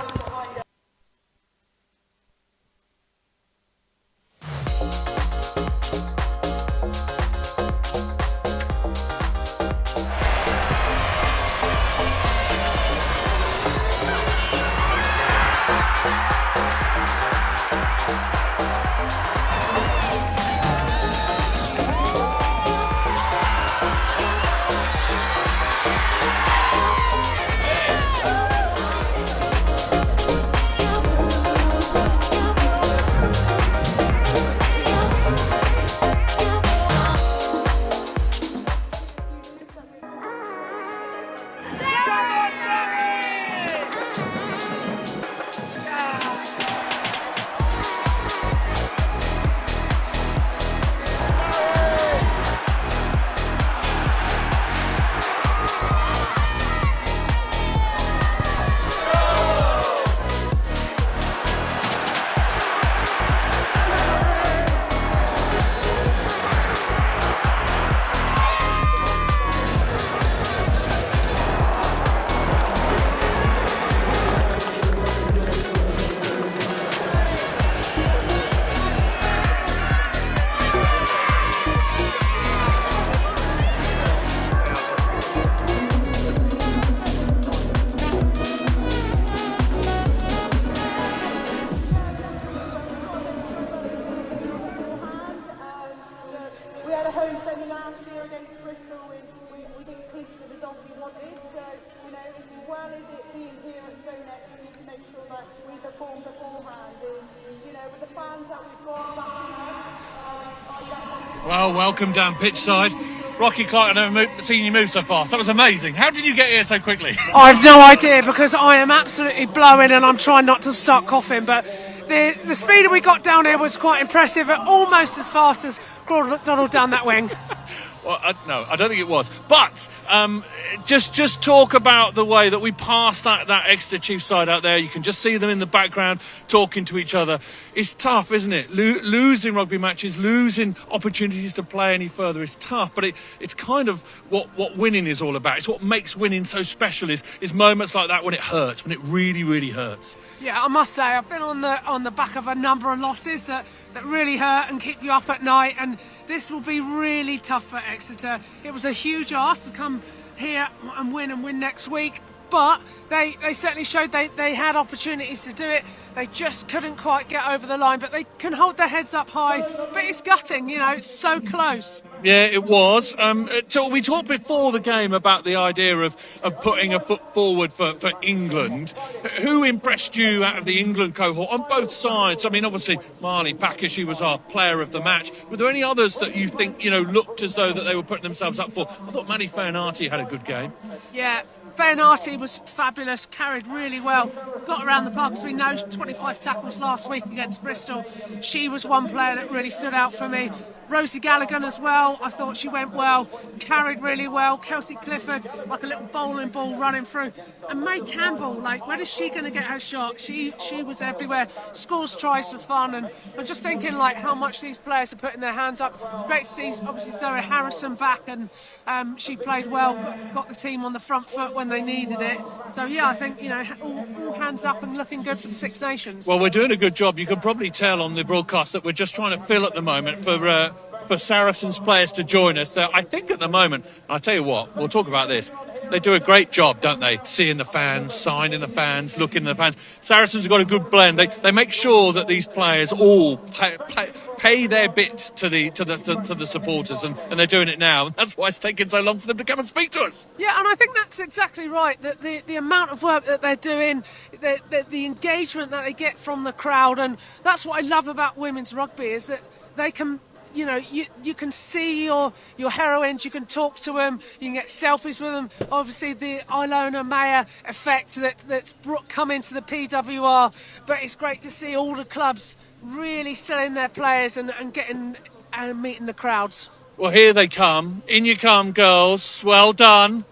Well, welcome down pitch side. Rocky Clark, I've never seen you move so fast. That was amazing. How did you get here so quickly? I've no idea, because I am absolutely blowing and I'm trying not to start coughing, but the speed we got down here was quite impressive, almost as fast as Claude McDonald down that wing. Well, no, I don't think it was. But just talk about the way that we passed that Exeter Chiefs side out there. You can just see them in the background talking to each other. It's tough, isn't it? Losing rugby matches, losing opportunities to play any further is tough. But it's kind of what winning is all about. It's what makes winning so special is moments like that when it hurts, when it really, really hurts. Yeah, I must say, I've been on the back of a number of losses that really hurt and keep you up at night, and this will be really tough for Exeter. It was a huge ask to come here and win next week, but they certainly showed they had opportunities to do it. They just couldn't quite get over the line, but they can hold their heads up high. But it's gutting, it's so close. Yeah, it was. So we talked before the game about the idea of putting a foot forward for England. Who impressed you out of the England cohort on both sides? I mean, obviously, Marnie Packer, she was our player of the match. Were there any others that you think, looked as though that they were putting themselves up for? I thought Maddie Fainarty had a good game. Yeah, Fainarty was fabulous, carried really well, got around the park, as we know, 25 tackles last week against Bristol. She was one player that really stood out for me. Rosie Gallagher as well, I thought she went well, carried really well. Kelsey Clifford, like a little bowling ball running through. And May Campbell, when is she going to get her shot? She was everywhere, scores tries for fun, and I'm just thinking how much these players are putting their hands up. Great to see, obviously, Zoe Harrison back, and she played well, got the team on the front foot when they needed it. So yeah, I think, all hands up and looking good for the Six Nations. Well, we're doing a good job. You can probably tell on the broadcast that we're just trying to fill at the moment for Saracens players to join us. I think at the moment, I'll tell you what, we'll talk about this. They do a great job, don't they? Seeing the fans, signing the fans, looking at the fans. Saracens have got a good blend. They make sure that these players all pay their bit to the supporters, and they're doing it now. That's why it's taking so long for them to come and speak to us. Yeah, and I think that's exactly right. That the amount of work that they're doing, the engagement that they get from the crowd, and that's what I love about women's rugby is that they can. You can see your heroines, you can talk to them, you can get selfies with them. Obviously, the Ilona Mayer effect that's come into the PWR, but it's great to see all the clubs really selling their players and getting and meeting the crowds. Well, here they come. In you come, girls. Well done.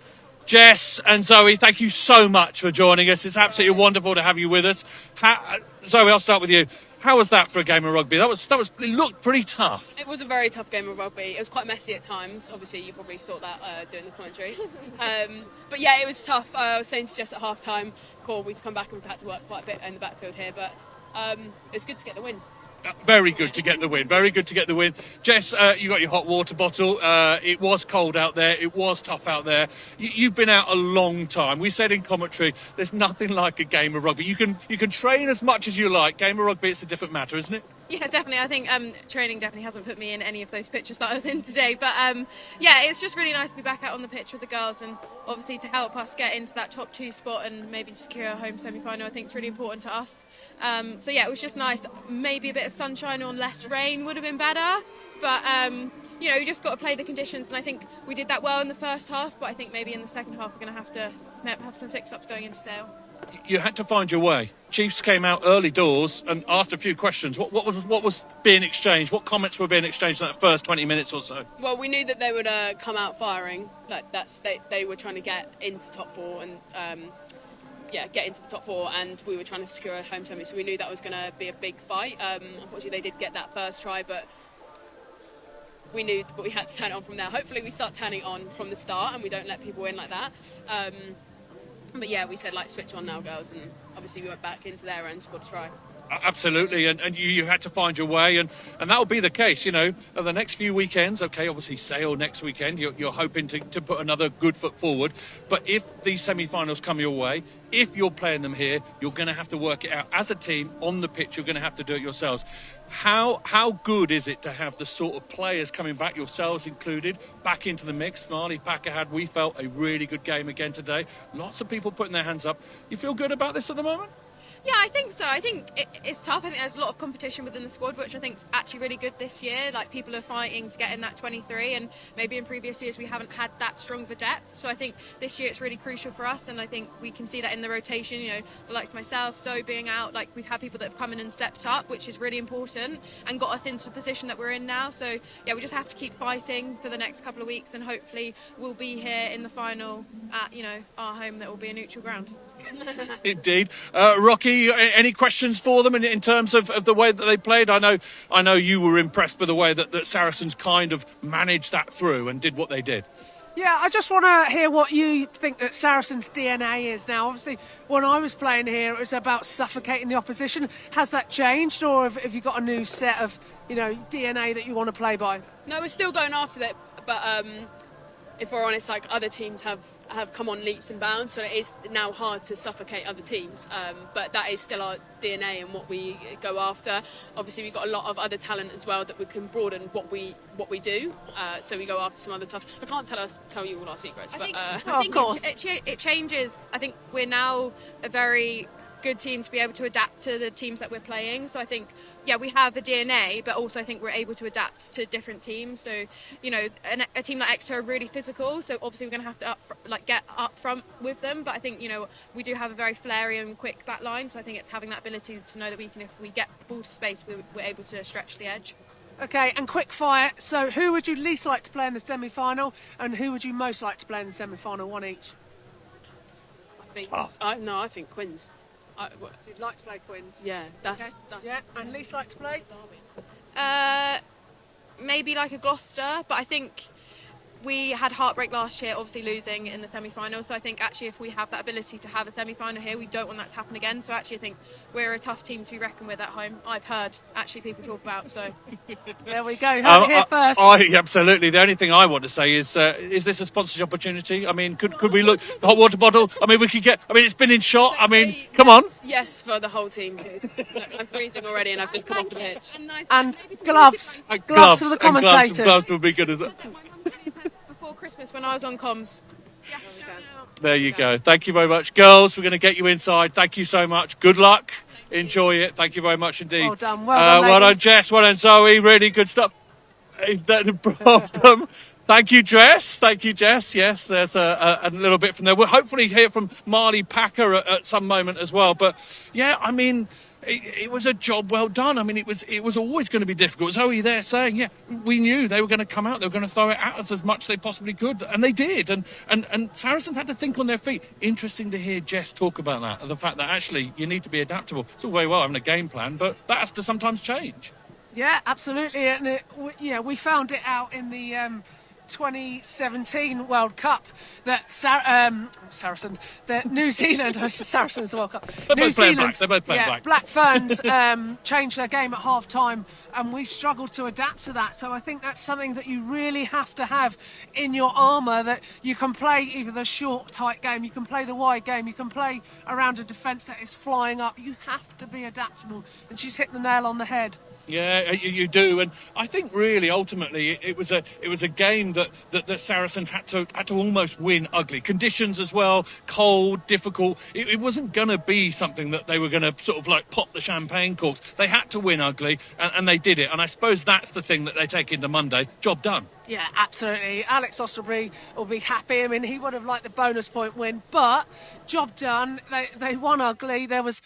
Jess and Zoe, thank you so much for joining us. It's absolutely wonderful to have you with us. Zoe, I'll start with you. How was that for a game of rugby? It looked pretty tough. It was a very tough game of rugby. It was quite messy at times. Obviously, you probably thought that doing the commentary. But yeah, it was tough. I was saying to Jess at half-time, cool, we've come back and we've had to work quite a bit in the backfield here, but it's good to get the win. Very good to get the win. Very good to get the win. Jess, you got your hot water bottle. It was cold out there. It was tough out there. You've been out a long time. We said in commentary, there's nothing like a game of rugby. You can train as much as you like. Game of rugby, it's a different matter, isn't it? Yeah, definitely. I think training definitely hasn't put me in any of those pitches that I was in today. But yeah, it's just really nice to be back out on the pitch with the girls, and obviously to help us get into that top 2 spot and maybe secure a home semi-final. I think it's really important to us. So yeah, it was just nice. Maybe a bit of sunshine or less rain would have been better. But you just got to play the conditions, and I think we did that well in the first half. But I think maybe in the second half we're going to have some fix-ups going into Sale. You had to find your way. Chiefs came out early doors and asked a few questions. What was being exchanged? What comments were being exchanged in that first 20 minutes or so? Well, we knew that they would come out firing. They were trying to get into top 4 and get into the top 4, and we were trying to secure a home semi. So we knew that was going to be a big fight. Unfortunately, they did get that first try, but we knew that we had to turn it on from there. Hopefully, we start turning it on from the start and we don't let people in like that. But yeah, we said switch on now, girls, and obviously we went back into there and scored a try. Absolutely, and you had to find your way, and that will be the case, the next few weekends. Okay, obviously Sale next weekend, you're hoping to put another good foot forward, but if these semi-finals come your way, if you're playing them here, you're going to have to work it out as a team on the pitch. You're going to have to do it yourselves. How good is it to have the sort of players coming back, yourselves included, back into the mix? Marnie Packer had, we felt, a really good game again today. Lots of people putting their hands up. You feel good about this at the moment? Yeah, I think so. I think it's tough. I think there's a lot of competition within the squad, which I think is actually really good this year. Like, people are fighting to get in that 23, and maybe in previous years we haven't had that strong of a depth. So I think this year it's really crucial for us, and I think we can see that in the rotation. You know, the likes of myself, Zoe being out, like, we've had people that have come in and stepped up, which is really important and got us into the position that we're in now. So yeah, we just have to keep fighting for the next couple of weeks, and hopefully we'll be here in the final at, you know, our home that will be a neutral ground. Indeed. Rocky, any questions for them in terms of the way that they played? I know you were impressed by the way that Saracens kind of managed that through and did what they did. Yeah, I just want to hear what you think that Saracens' DNA is now. Obviously, when I was playing here, it was about suffocating the opposition. Has that changed, or have you got a new set of, you know, DNA that you want to play by? No, we're still going after that, but if we're honest, like, other teams have come on leaps and bounds, so it is now hard to suffocate other teams. But that is still our DNA and what we go after. Obviously, we've got a lot of other talent as well that we can broaden what we do. So we go after some other toughs. I can't tell you all our secrets, but I think it changes. I think we're now a very good team to be able to adapt to the teams that we're playing. So I think, yeah, we have a DNA, but also I think we're able to adapt to different teams. So, you know, a team like Exeter are really physical, so obviously we're going to have to get up front with them. But I think, you know, we do have a very flary and quick back line, so I think it's having that ability to know that we can, if we get the ball to space, we're able to stretch the edge. Okay, and quick fire. So who would you least like to play in the semi-final, and who would you most like to play in the semi-final? One each. I think Quins. So you'd like to play Quins? Yeah, that's yeah. And least like to play? Maybe like a Gloucester, but I think we had heartbreak last year, obviously losing in the semi-final. So I think actually if we have that ability to have a semi-final here, we don't want that to happen again. So actually I think we're a tough team to be reckoned with at home. I've heard actually people talk about, so. There we go, heard it here first. Absolutely. The only thing I want to say is this a sponsorship opportunity? I mean, could we look, the hot water bottle? I mean, we could get, I mean, it's been in shot. I mean, come on. Yes, for the whole team, please. I'm freezing already and I've just come off the pitch. And gloves. Gloves for the commentators. Gloves would be good as well. Before Christmas when I was on comms. Yeah, there you go. Thank you very much. Girls, we're going to get you inside. Thank you so much. Good luck. Enjoy it. Thank you very much indeed. Well done. Well done, Jess. Well done, Zoe. Really good stuff. Ain't that a problem? Thank you, Jess. Thank you, Jess. Yes, there's a little bit from there. We'll hopefully hear from Marley Packer at some moment as well. But, yeah, I mean, it was a job well done. I mean, it was always going to be difficult. Zoe there saying, yeah, we knew they were going to come out. They were going to throw it at us as much as they possibly could. And they did. And Saracens had to think on their feet. Interesting to hear Jess talk about that. And the fact that actually you need to be adaptable. It's all very well having a game plan, but that has to sometimes change. Yeah, absolutely. And we found it out in the 2017 World Cup that Saracens, that New Zealand, Saracens World Cup. They're both playing back. Black Ferns changed their game at half time, and we struggled to adapt to that. So I think that's something that you really have to have in your armour, that you can play either the short, tight game, you can play the wide game, you can play around a defence that is flying up. You have to be adaptable, and she's hit the nail on the head. Yeah, you do, and I think really ultimately it was a game that Saracens had to almost win ugly. Conditions as well, cold, difficult. It wasn't going to be something that they were going to sort of like pop the champagne corks. They had to win ugly, and they did it. And I suppose that's the thing that they take into Monday. Job done. Yeah, absolutely. Alex Osterbury will be happy. I mean, he would have liked the bonus point win, but job done. They won ugly. There was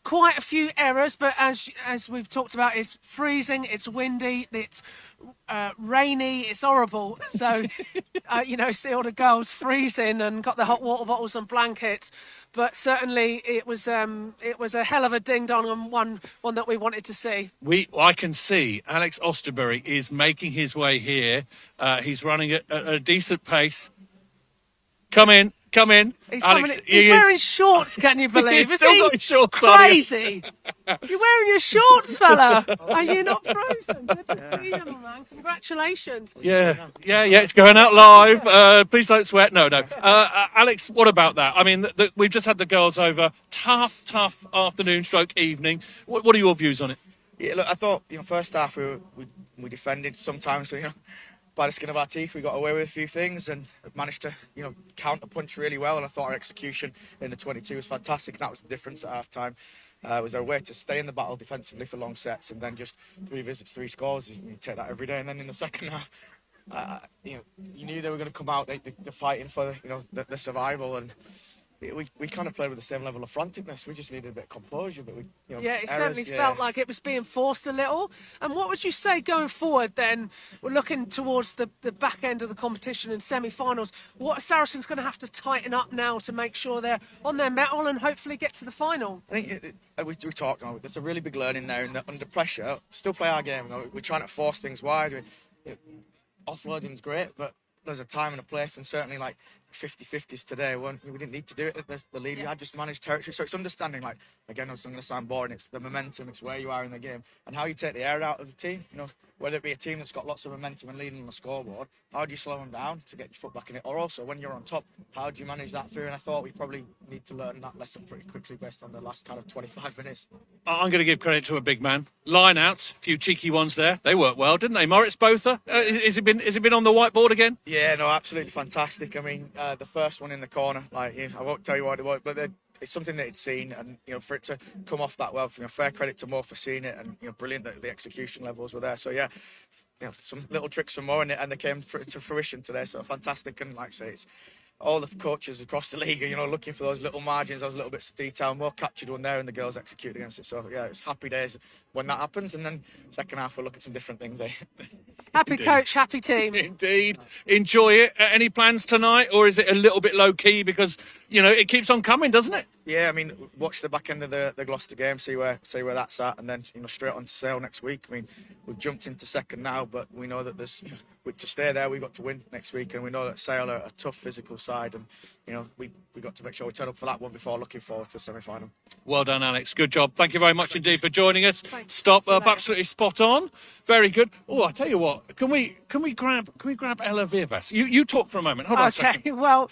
quite a few errors, but as we've talked about, it's freezing, it's windy, it's rainy, it's horrible. So, see all the girls freezing and got the hot water bottles and blankets. But certainly it was a hell of a ding dong, and one that we wanted to see. I can see Alex Osterbury is making his way here. He's running at a decent pace. Come in. Alex, he's wearing shorts, can you believe? He's still got his shorts crazy. You're wearing your shorts, fella. Are you not frozen? Good to see you, man. Congratulations. Yeah, it's going out live. Please don't sweat. No. Alex, what about that? I mean, we've just had the girls over. Tough afternoon / evening. What are your views on it? Yeah, look, I thought, first half we defended sometimes, by the skin of our teeth. We got away with a few things and managed to, counter punch really well. And I thought our execution in the 22 was fantastic. That was the difference at half time. Was our way to stay in the battle defensively for long sets, and then just 3 visits, 3 scores. You take that every day. And then in the second half, you knew they were going to come out. They're fighting for the survival, and we kind of played with the same level of franticness. We just needed a bit of composure, but it certainly felt like it was being forced a little. And what would you say going forward then? We're looking towards the back end of the competition and semi-finals. What are Saracens going to have to tighten up now to make sure they're on their mettle and hopefully get to the final? I think we talk. There's a really big learning there, and under pressure, still play our game. We're trying to force things wide. Offloading's great, but there's a time and a place, and certainly like 50-50s today, we didn't need to do it at the lead. We had just managed territory. So it's understanding, like, again, it's going to sound boring, it's the momentum, it's where you are in the game, and how you take the air out of the team. Whether it be a team that's got lots of momentum and leading on the scoreboard, how do you slow them down to get your foot back in it? Or also, when you're on top, how do you manage that through? And I thought we probably need to learn that lesson pretty quickly based on the last kind of 25 minutes. I'm going to give credit to a big man. Line-outs, a few cheeky ones there. They worked well, didn't they? Moritz Botha, has it been on the whiteboard again? Yeah, no, absolutely fantastic. I mean, the first one in the corner, I won't tell you what it was, but it's something that he'd seen, and for it to come off that well, fair credit to Mo for seeing it, and brilliant that the execution levels were there. So yeah, some little tricks from Mo, and they came to fruition today. So fantastic, and like I say, it's all the coaches across the league are looking for those little margins, those little bits of detail. Mo captured one there, and the girls executed against it. So yeah, it's happy days when that happens, and then second half we'll look at some different things. Happy Indeed. coach, happy team. Indeed. Enjoy it. Any plans tonight, or is it a little bit low key because it keeps on coming, doesn't it? Yeah, I mean, watch the back end of the Gloucester game, see where that's at, and then straight on to Sale next week. I mean, we've jumped into second now, but we know that there's to stay there. We've got to win next week, and we know that Sale are a tough physical side, and we got to make sure we turn up for that one before looking forward to the semi-final. Well done, Alex. Good job. Thank you very much indeed for joining us. Thanks. Stop up, absolutely spot on. Very good. Oh, I tell you what, can we grab Ella Vivas? You talk for a moment. Hold on a second. Okay, well,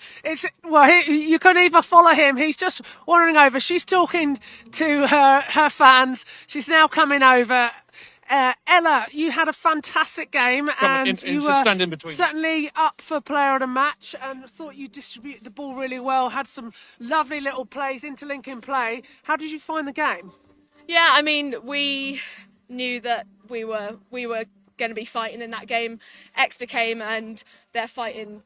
you can either follow him. He's just wandering over. She's talking to her fans. She's now coming over. Ella, you had a fantastic game, and you were stand in between. Certainly up for player of the match, and thought you distributed the ball really well. Had some lovely little plays, interlinking play. How did you find the game? Yeah, I mean, we knew that we were going to be fighting in that game. Exeter came and they're fighting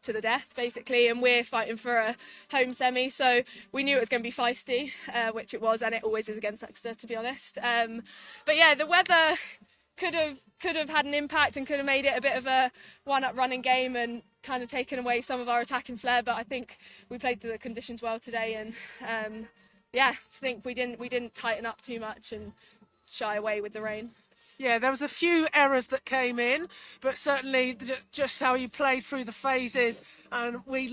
to the death basically, and we're fighting for a home semi, so we knew it was going to be feisty, which it was, and it always is against Exeter, to be honest. But yeah, the weather could have had an impact and could have made it a bit of a one-up running game and kind of taken away some of our attacking flair, but I think we played the conditions well today, and I think we didn't tighten up too much and shy away with the rain. Yeah, there was a few errors that came in, but certainly just how you played through the phases, and we're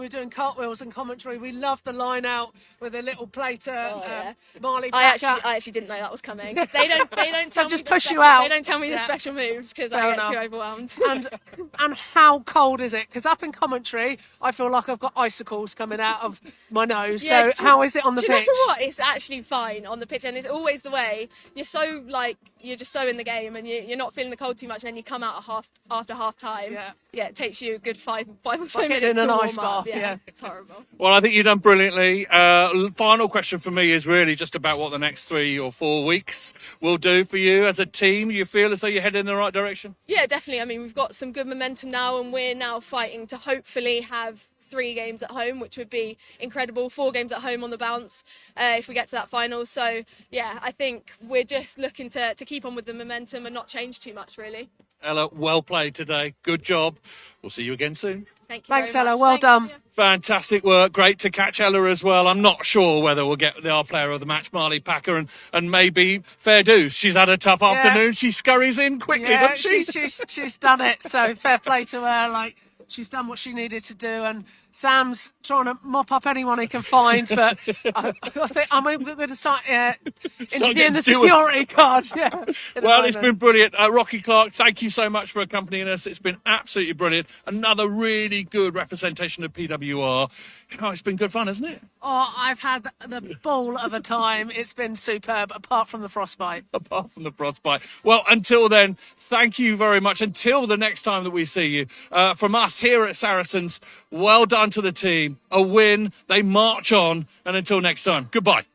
doing cartwheels and commentary, we loved the line out with a little play to Marley Packer. I actually didn't know that was coming. They don't tell me just push you out. They don't tell me the special moves because I get too overwhelmed. And how cold is it? Because up in commentary, I feel like I've got icicles coming out of my nose. Yeah, so how is it on the pitch? Do you know what? It's actually fine on the pitch, and it's always the way. You're just so in the game, and you're not feeling the cold too much, and then you come out after half time. Yeah, it takes you a good five or so minutes in to an warm ice up. bath. Yeah, it's horrible. Well, I think you've done brilliantly. Final question for me is really just about what the next 3 or 4 weeks will do for you as a team. You feel as though you're heading in the right direction? Yeah, definitely. I mean, we've got some good momentum now, and we're now fighting to hopefully have 3 games at home, which would be incredible. 4 games at home on the bounce if we get to that final. So yeah, I think we're just looking to keep on with the momentum and not change too much, really. Ella, well played today. Good job. We'll see you again soon. Thank you. Thanks, very Ella. much. Well done. Fantastic work. Great to catch Ella as well. I'm not sure whether we'll get our player of the match, Marley Packer, and maybe fair dues. She's had a tough afternoon. She scurries in quickly, Yeah, doesn't she? she's done it. So fair play to her. She's done what she needed to do, and Sam's trying to mop up anyone he can find, but I think I'm going to start interviewing the security guard. Yeah. Well, it's been brilliant. Rocky Clark, thank you so much for accompanying us. It's been absolutely brilliant. Another really good representation of PWR. Oh, it's been good fun, hasn't it? Oh, I've had the ball of a time. It's been superb, apart from the frostbite. Apart from the frostbite. Well, until then, thank you very much. Until the next time that we see you. From us here at Saracens, well done to the team. A win. They march on. And until next time, goodbye.